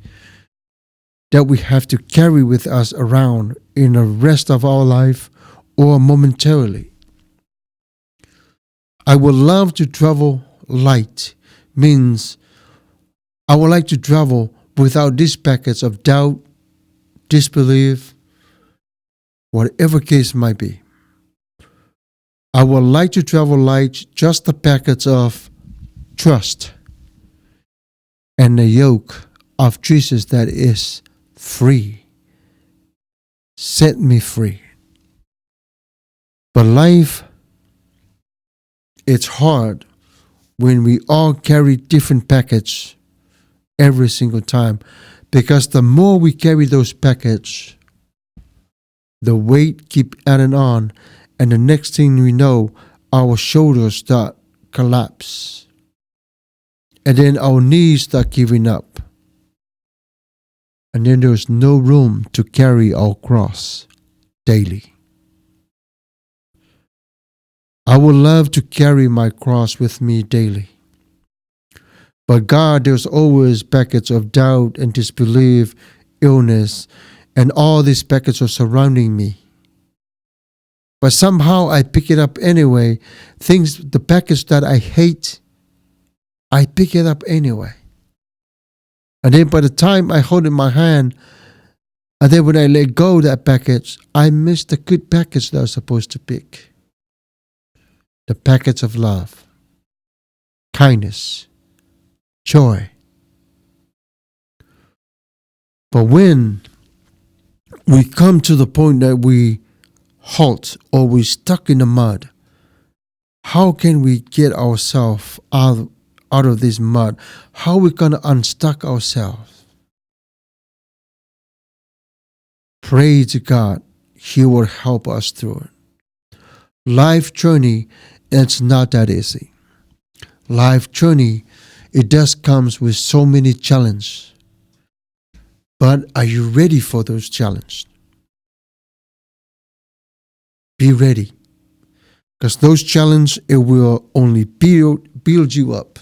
that we have to carry with us around in the rest of our life or momentarily. I would love to travel light, means I would like to travel without these packets of doubt, disbelief, whatever case might be. I would like to travel light, just the packets of trust and the yoke of Jesus that is free. Set me free. But life, it's hard when we all carry different packets every single time, because the more we carry those packets, the weight keep adding on. And the next thing we know, our shoulders start collapse. And then our knees start giving up. And then there's no room to carry our cross daily. I would love to carry my cross with me daily. But God, there's always packets of doubt and disbelief, illness, and all these packets are surrounding me. But somehow I pick it up anyway. The package that I hate, I pick it up anyway. And then by the time I hold it in my hand, and then when I let go of that package, I miss the good package that I was supposed to pick. The package of love, kindness, joy. But when we come to the point that we halt or we stuck in the mud, how can we get ourselves out of this mud? How are we going to unstuck ourselves? Pray to God. He will help us through it. Life journey, it's not that easy. Life journey, it does comes with so many challenges. But are you ready for those challenges? Be ready. Because those challenges, it will only build you up.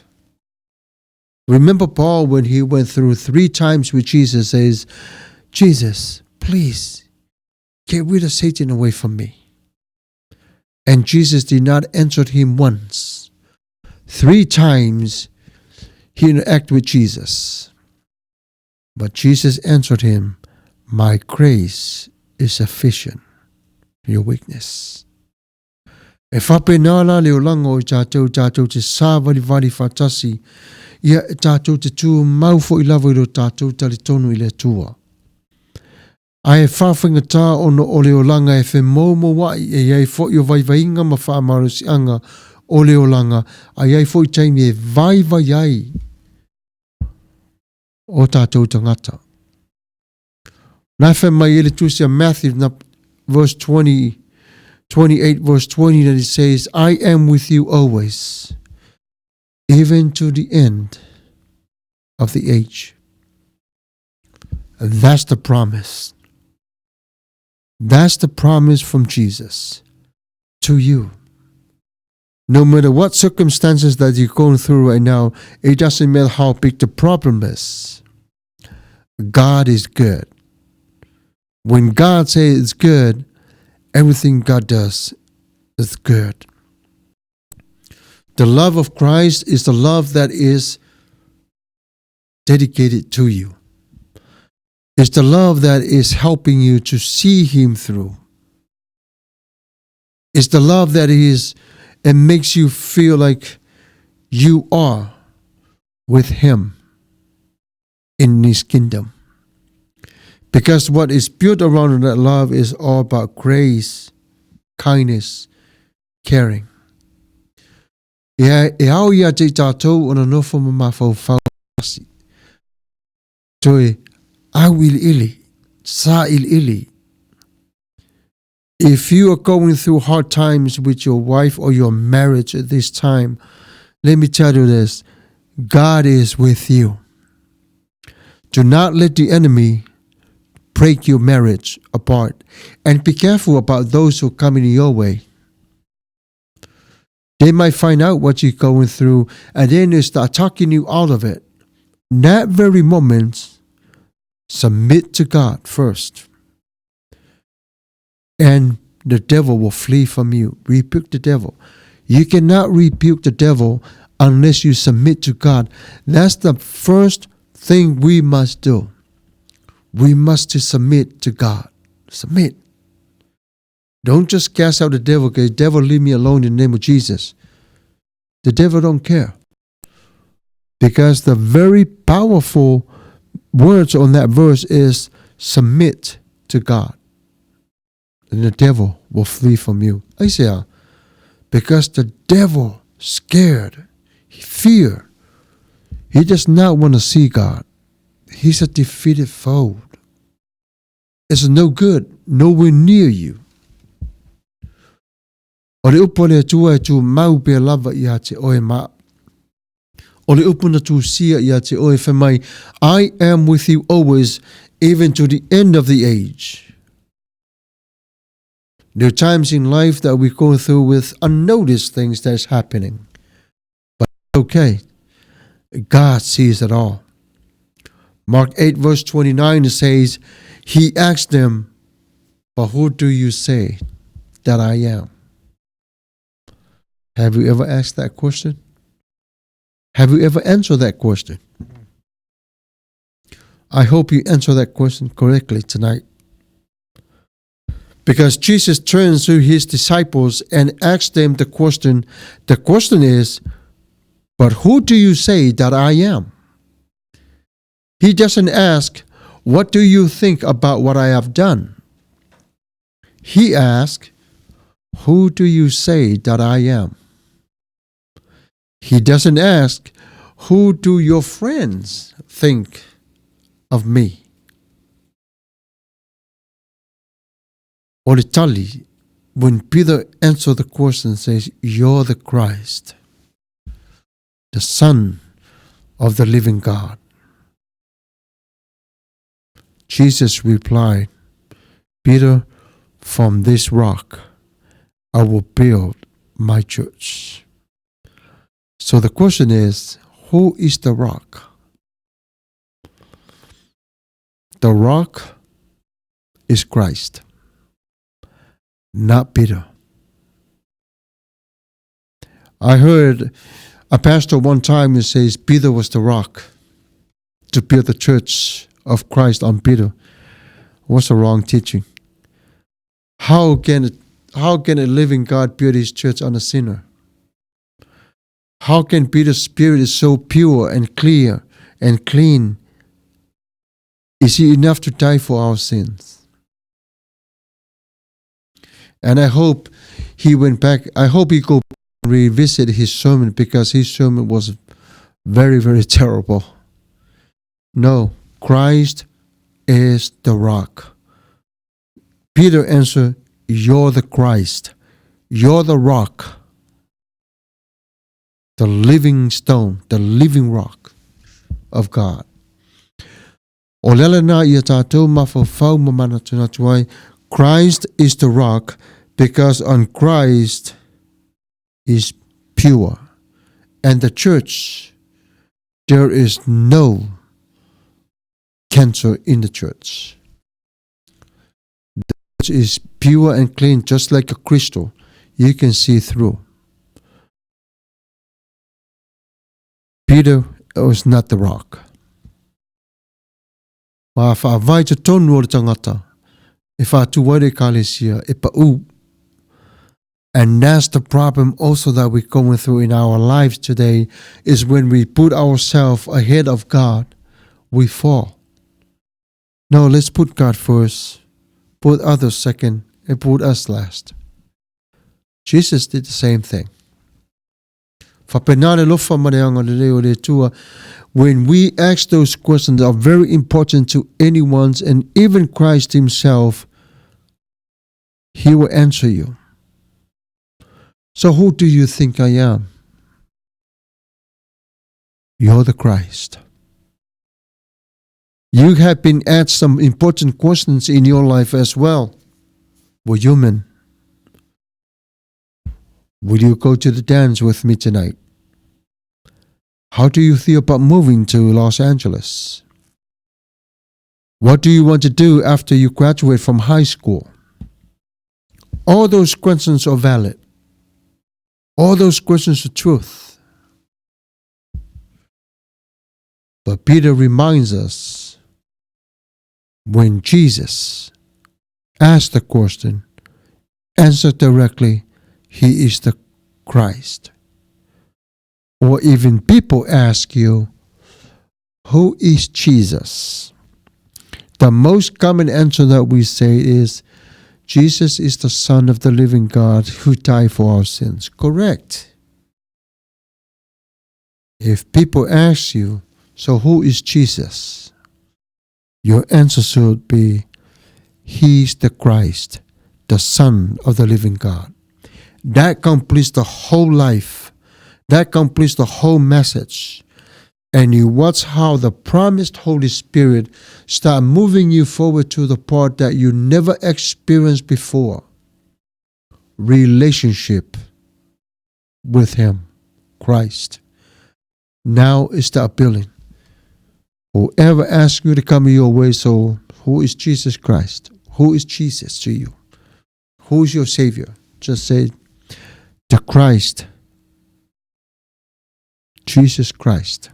Remember Paul when he went through 3 times with Jesus, says, Jesus, please get rid of Satan away from me. And Jesus did not answer him once. 3 times he interacted with Jesus. But Jesus answered him, my grace is sufficient for your weakness. E whapenala leo lango I tātou te sāwari whatasi, ia e tātou te tū maufo I lavo I lo tātou tali tonu I le tua. Ai e whawhinga tā ono o leo langa e whe mōmo wai e iei fo I o vaivainga ma whaamarusi anga o leo langa, a iei fo I taimi e vaivaiai o tātou tangata. Nā whe mai ele tūsia Matthew na verse 28 verse 20 that it says, I am with you always, even to the end of the age. And that's the promise. That's the promise from Jesus to you. No matter what circumstances that you're going through right now, it doesn't matter how big the problem is. God is good. When God says it's good, everything God does is good. The love of Christ is the love that is dedicated to you. It's the love that is helping you to see Him through. It's the love that it makes you feel like you are with Him in His kingdom. Because what is built around that love is all about grace, kindness, caring. E au ia te tātou ona nofo mamafau fausi. Toi, au ili, sa ili. If you are going through hard times with your wife or your marriage at this time, let me tell you this, God is with you. Do not let the enemy break your marriage apart. And be careful about those who come in your way. They might find out what you're going through and then they start talking you out of it. In that very moment, submit to God first. And the devil will flee from you. Rebuke the devil. You cannot rebuke the devil unless you submit to God. That's the first thing we must do. We must submit to God. Submit. Don't just cast out the devil, okay? Devil, leave me alone in the name of Jesus. The devil don't care. Because the very powerful words on that verse is submit to God. And the devil will flee from you. I say, because the devil scared, fear. He does not want to see God. He's a defeated foe. It's no good, nowhere near you. O le upo le atua e tu mau pe lava I te oe ma. O le upo na tu sia I te oe whamai. I am with you always, even to the end of the age. There are times in life that we go through with unnoticed things that's happening. But okay, God sees it all. Mark 8 verse 29 says, He asked them, but who do you say that I am? Have you ever asked that question? Have you ever answered that question? I hope you answer that question correctly tonight. Because Jesus turns to His disciples and asks them the question. The question is, but who do you say that I am? He doesn't ask, what do you think about what I have done? He asks, who do you say that I am? He doesn't ask, who do your friends think of me? Or the tali, when Peter answered the question, says, you're the Christ, the Son of the living God. Jesus replied, Peter, from this rock I will build my church. So the question is, who is the rock? The rock is Christ, not Peter. I heard a pastor one time who says Peter was the rock to build the church of Christ on Peter. What's the wrong teaching? How can a living God build his church on a sinner? How can Peter's spirit is so pure and clear and clean? Is he enough to die for our sins? And I hope he went back. I hope he go revisit his sermon, because his sermon was very, very terrible. No, Christ is the rock. Peter answered, you're the Christ. You're the rock. The living stone, the living rock of God. O lele na ia tātou mawhawhau mamana tuna tuai, Christ is the rock, because on Christ is pure. And the church, there is no cancer in the church. The church is pure and clean, just like a crystal. You can see through. Peter was not the rock. Ma whaavai te tonu o le tangata, e whaatuare kalesia, e pa'u. And that's the problem also that we're going through in our lives today, is when we put ourselves ahead of God, we fall. No, let's put God first, put others second, and put us last. Jesus did the same thing. When we ask those questions are very important to anyone's, and even Christ himself, he will answer you. So who do you think I am? You're the Christ. You have been asked some important questions in your life as well. We're human. Will you go to the dance with me tonight? How do you feel about moving to Los Angeles? What do you want to do after you graduate from high school? All those questions are valid. All those questions are truth. But Peter reminds us, when Jesus asked the question, answered directly, he is the Christ. Or even people ask you, who is Jesus? The most common answer that we say is, Jesus is the Son of the living God who died for our sins. Correct. If people ask you, so who is Jesus? Your answer should be, He's the Christ, the Son of the living God. That completes the whole life. That completes the whole message. And you watch how the promised Holy Spirit start moving you forward to the part that you never experienced before. Relationship with Him, Christ. Now is the appealing. Whoever asks you to come your way, so who is Jesus Christ? Who is Jesus to you? Who is your Savior? Just say, the Christ. Jesus Christ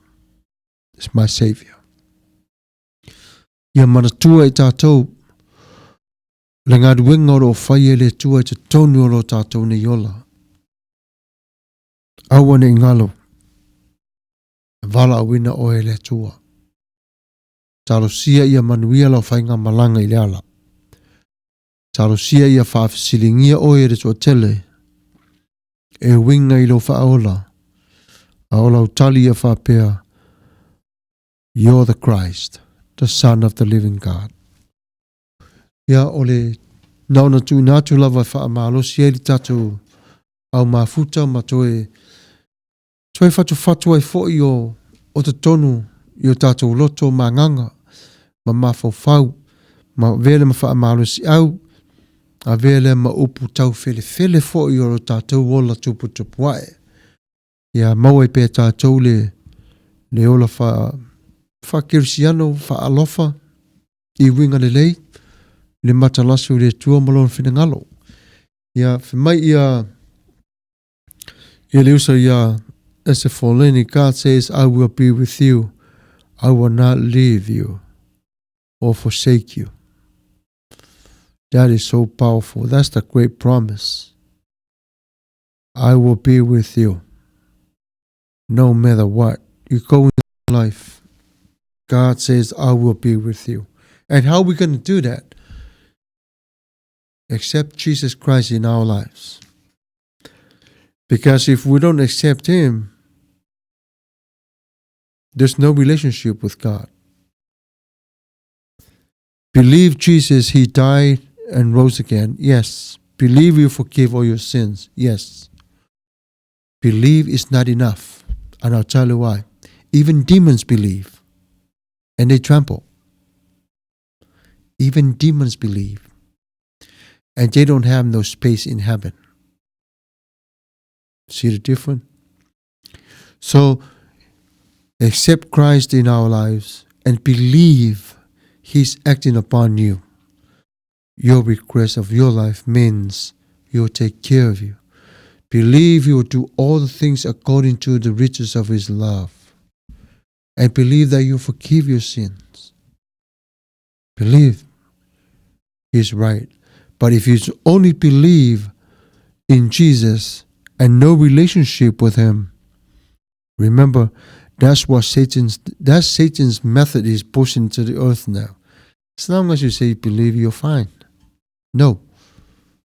is my Savior. Ia mana tua I tātou. Le ngā ruenga o whaia le tua te tonu o lo tātou ni yola. Aua ne ngalo. Vala awina o e le tua. Talo sia ia manuia lau whainga malanga I le ala. Talo sia ia whaafisilingia o e re tua tele. E winga I lo whaola. Aola utali ia whapea. You're the Christ, the Son of the living God. Ia ole nauna tu natu lava whaamalo sieli tatu au mafuta matoe. Toi whatu ai fo o te tonu I o tātou loto ma nganga, ma mawhau, ma vele ma whaamalo si au, A vele ma upu tau fele fo i oro tātou ola tupu wae. Ia maua pe tātou le ola fa kirisiano, fa alofa, I winga le matalasu le tua malon finangalo. Ia mai ia le usa ia as a fallen, God says, I will be with you. I will not leave you or forsake you. That is so powerful. That's the great promise. I will be with you no matter what. You go in life. God says, I will be with you. And how are we going to do that? Accept Jesus Christ in our lives. Because if we don't accept Him, there's no relationship with God. Believe Jesus, He died and rose again. Yes. Believe you forgive all your sins. Yes. Believe is not enough. And I'll tell you why. Even demons believe. And they tremble. Even demons believe. And they don't have no space in heaven. See the difference? So, accept Christ in our lives and believe He's acting upon you. Your request of your life means He'll take care of you. Believe He will do all the things according to the riches of His love. And believe that you forgive your sins. Believe He's right. But if you only believe in Jesus and no relationship with Him, remember, that's Satan's method is pushing to the earth now. As long as you say you believe, you're fine. No.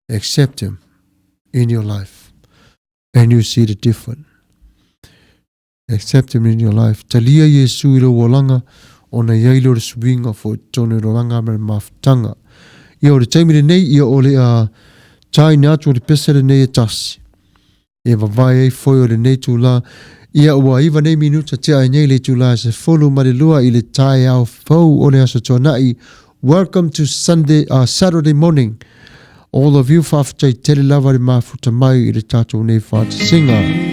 Accept Him in your life. And you see the difference. Accept Him in your life. Talia Yesu ilo walanga ona yailo swinga fo tonu rolanga mer maftanga. Ia o le taimire nei ia o le tai na atu o le pesere nei e tasi. E vavai e foi o le nei tu la. Ia ua iwa nei minuta tia e nei le tu la se folu marilua i le tai au fau o le aso tonai. Welcome to Saturday morning. All of you whawhatai tele lava le mafuta mai i le tātou nei whāta singa.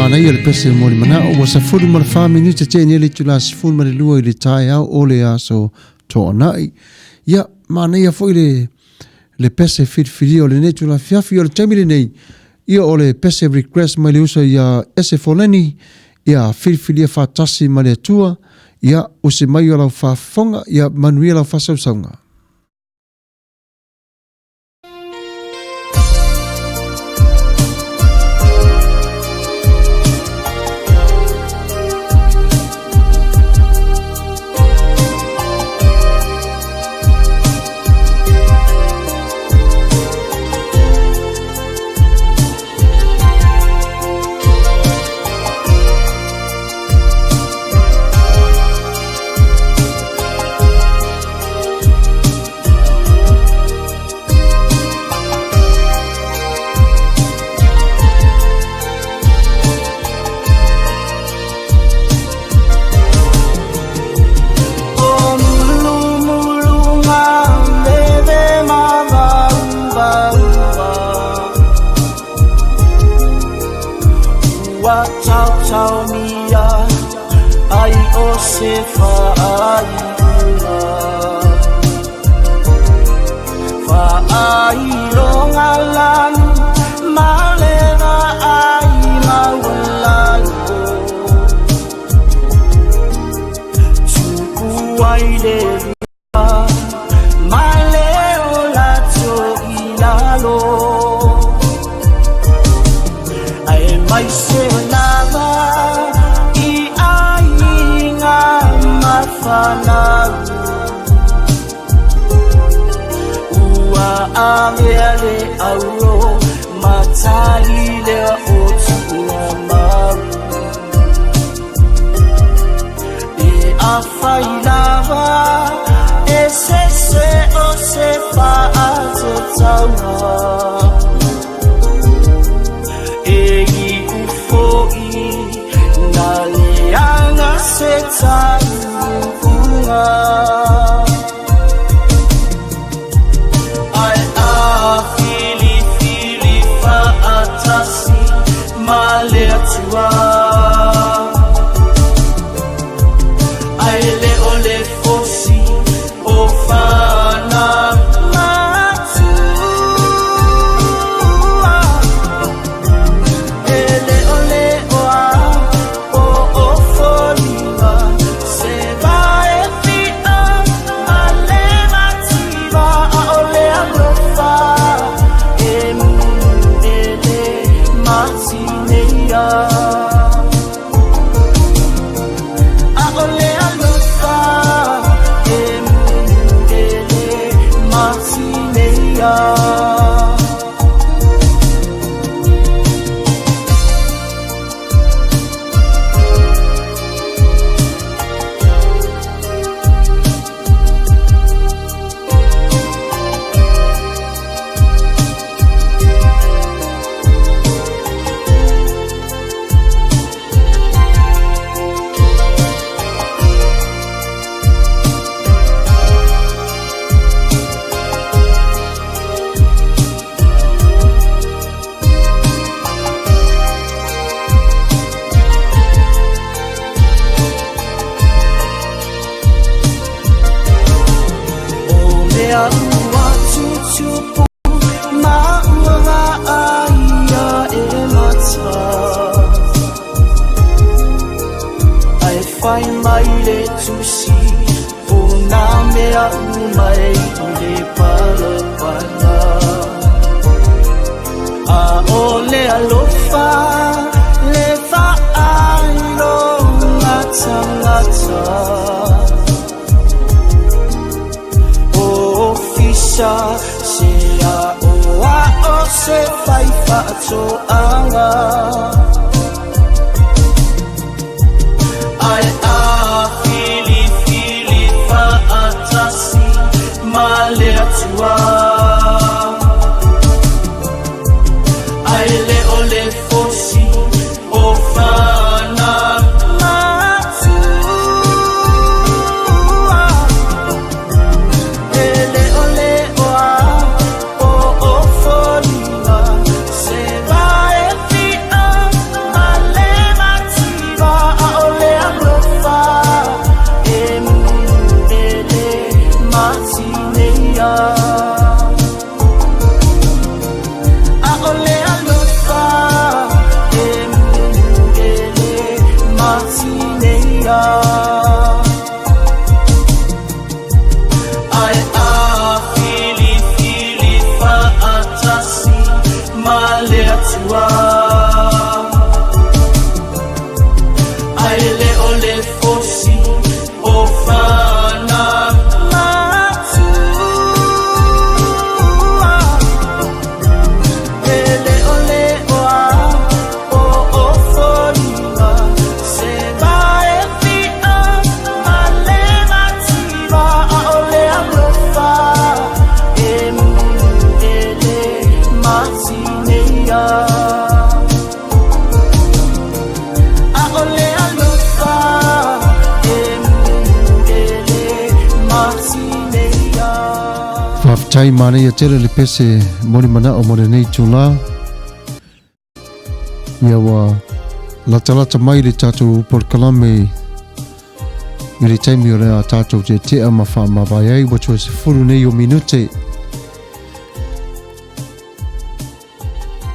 Mana ia le pese mo le mana o sa fulu ma le famini te tene le tula se fulu ma le lua i le tai au o le aso to nai ia mana ia foi le pese fit fili o le ne tula fiafi o le temile nei ia o le pese request ma le usa ia ese foleni ia fit fili fa tasi ma le tua ia o se mai o la fa fonga ia manuia la fa sausaunga. Se a o se fai whaatoanga. Ai a fili whaatasi ma le atua. Ai le o le fosi o whana matua. Ele o le oa o foringa se vai fia ma le mativa a o le alofa e ele matineia. Tai mana ia tele le pese mori mana o mori nei tula. Ia wa lata mai le tātou por kalame i le taimi o rea tātou te te ama wha mawai ai watua se furu nei o minute.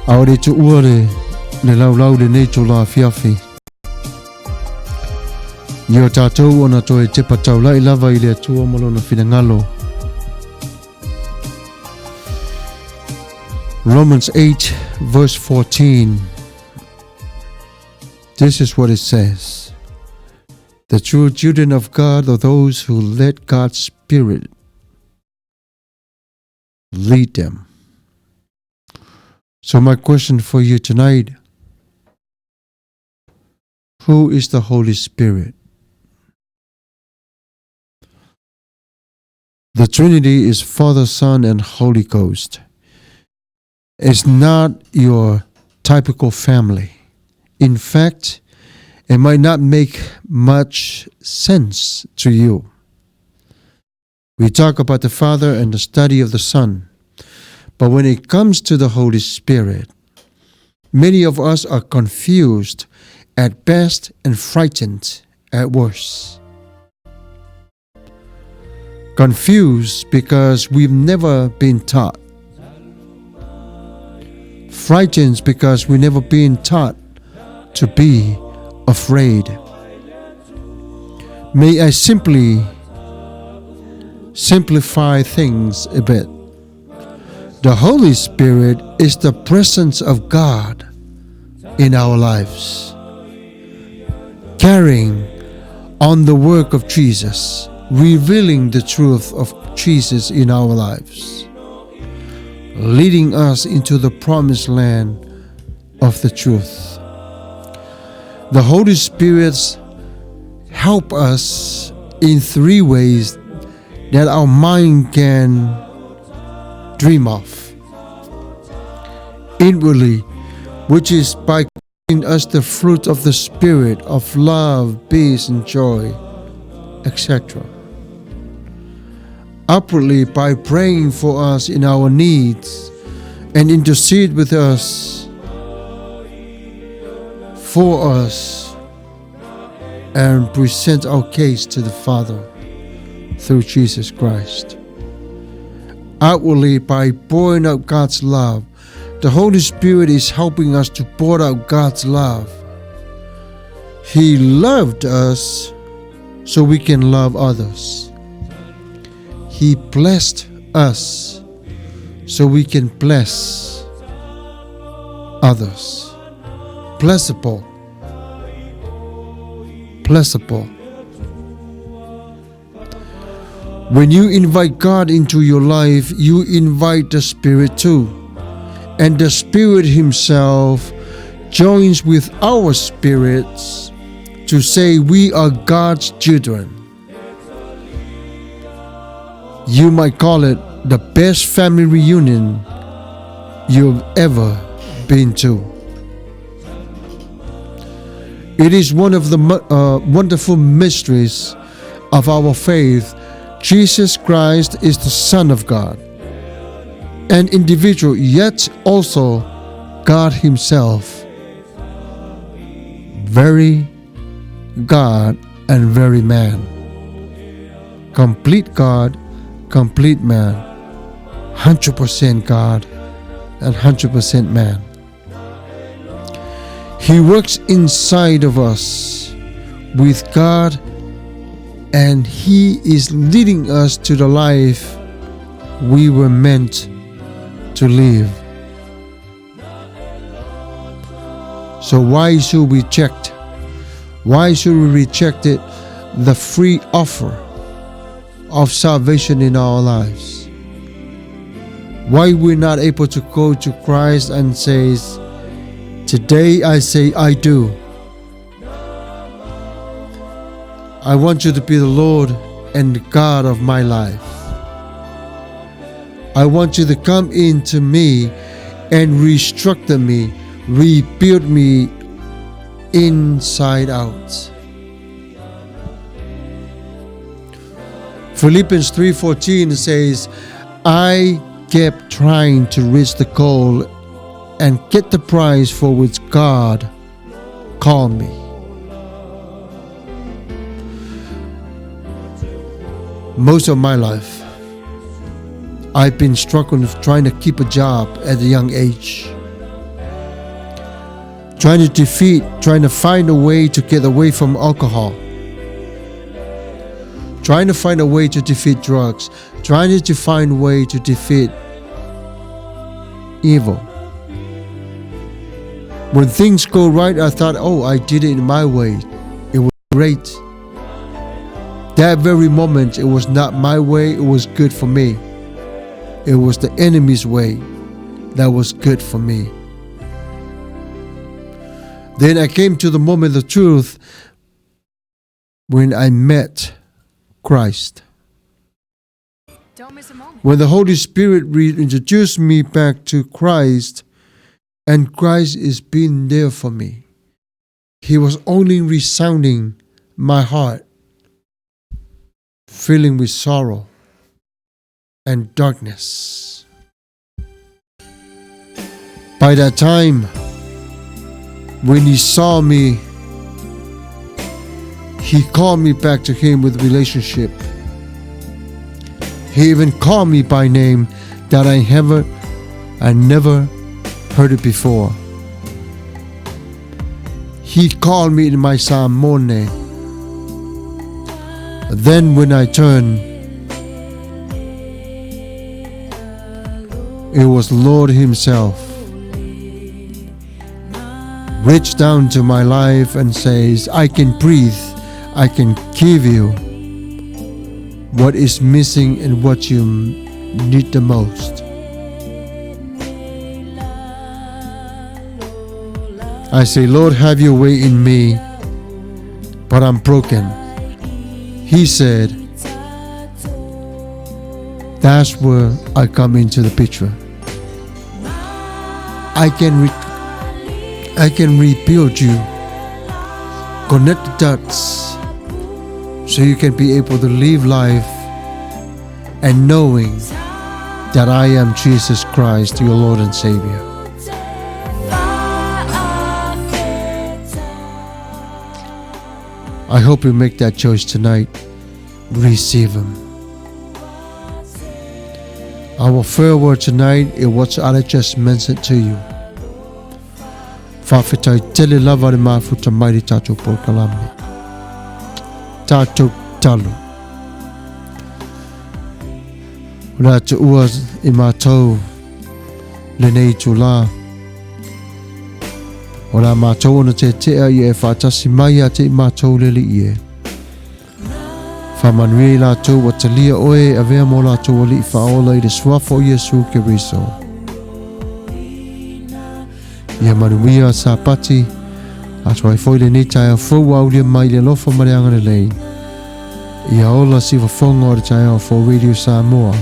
Aore tu uare le lau le nei tula fiafi. Ia tātou ona toe te patau lai lava i le atua malona finangalo. Romans 8 verse 14. This is what it says. The true children of God are those who let God's Spirit lead them. So my question for you tonight, who is the Holy Spirit? The Trinity is Father, Son, and Holy Ghost. It's not your typical family. In fact, it might not make much sense to you. We talk about the Father and the study of the Son. But when it comes to the Holy Spirit, many of us are confused at best and frightened at worst. Confused because we've never been taught. Frightened because we've never been taught to be afraid. May I simplify things a bit. The Holy Spirit is the presence of God in our lives, carrying on the work of Jesus, revealing the truth of Jesus in our lives, leading us into the promised land of the truth. The Holy Spirit help us in three ways that our mind can dream of. Inwardly, which is by giving us the fruit of the Spirit of love, peace, and joy, etc. Upwardly, by praying for us in our needs and intercede with us, for us, and present our case to the Father through Jesus Christ. Outwardly, by pouring out God's love, the Holy Spirit is helping us to pour out God's love. He loved us so we can love others. He blessed us so we can bless others. Blessable. When you invite God into your life, you invite the Spirit too. And the Spirit Himself joins with our spirits to say we are God's children. You might call it the best family reunion you've ever been to. It is one of the wonderful mysteries of our faith. Jesus Christ is the Son of God, an individual, yet also God Himself, very God and very man, complete God, complete man, 100% God and 100% man. He works inside of us with God, and He is leading us to the life we were meant to live. So why should we reject? Why should we reject it? The free offer of salvation in our lives. Why we're not able to go to Christ and says, today I say I do. I want you to be the Lord and the God of my life. I want you to come into me and restructure me, rebuild me inside out. Philippians 3:14 says, I kept trying to reach the goal and get the prize for which God called me. Most of my life, I've been struggling with trying to keep a job at a young age. Trying to find a way to get away from alcohol. Trying to find a way to defeat drugs. Trying to find a way to defeat evil. When things go right, I thought, oh, I did it in my way. It was great. That very moment, it was not my way, it was good for me. It was the enemy's way that was good for me. Then I came to the moment of truth when I met Christ. Don't miss a moment. When the Holy Spirit reintroduced me back to Christ, and Christ is being there for me. He was only resounding my heart, filling with sorrow and darkness. By that time, when He saw me, He called me back to Him with relationship. He even called me by name that I never heard it before. He called me in my Samoa. Then when I turned, it was Lord Himself reached down to my life and says, I can breathe, I can give you what is missing and what you need the most. I say, Lord, have your way in me, but I'm broken. He said, that's where I come into the picture. I can rebuild you, connect the dots, so you can be able to live life and knowing that I am Jesus Christ, your Lord and Savior. I hope you make that choice tonight. Receive Him. Our farewell tonight is what I just mentioned to you. Whawhetai tele lava le mafuta mairi tātou porkalamni. Tātou talo. Rā te ua I mātou le nei tū lā. O rā mātou ona te tea I e whātasi mai a te I mātou le li I e. Whamanui lātou wa talia oe a vea mo lātou ali I whaola I le suafo Iesu Keriso. Ia manuia sa pati, ato ai foi le nei tai a fau au lia mai le lofa marianga le lei. Ia ola si wafonga o le tai a fau Radio Samoa.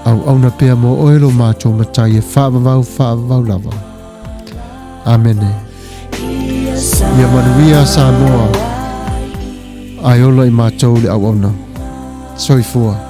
Au na pea mo oelo mātou matai e whaavavau lava. Amene. Ia manuia Samoa. Ai ola I mātou le au ona. Soifua.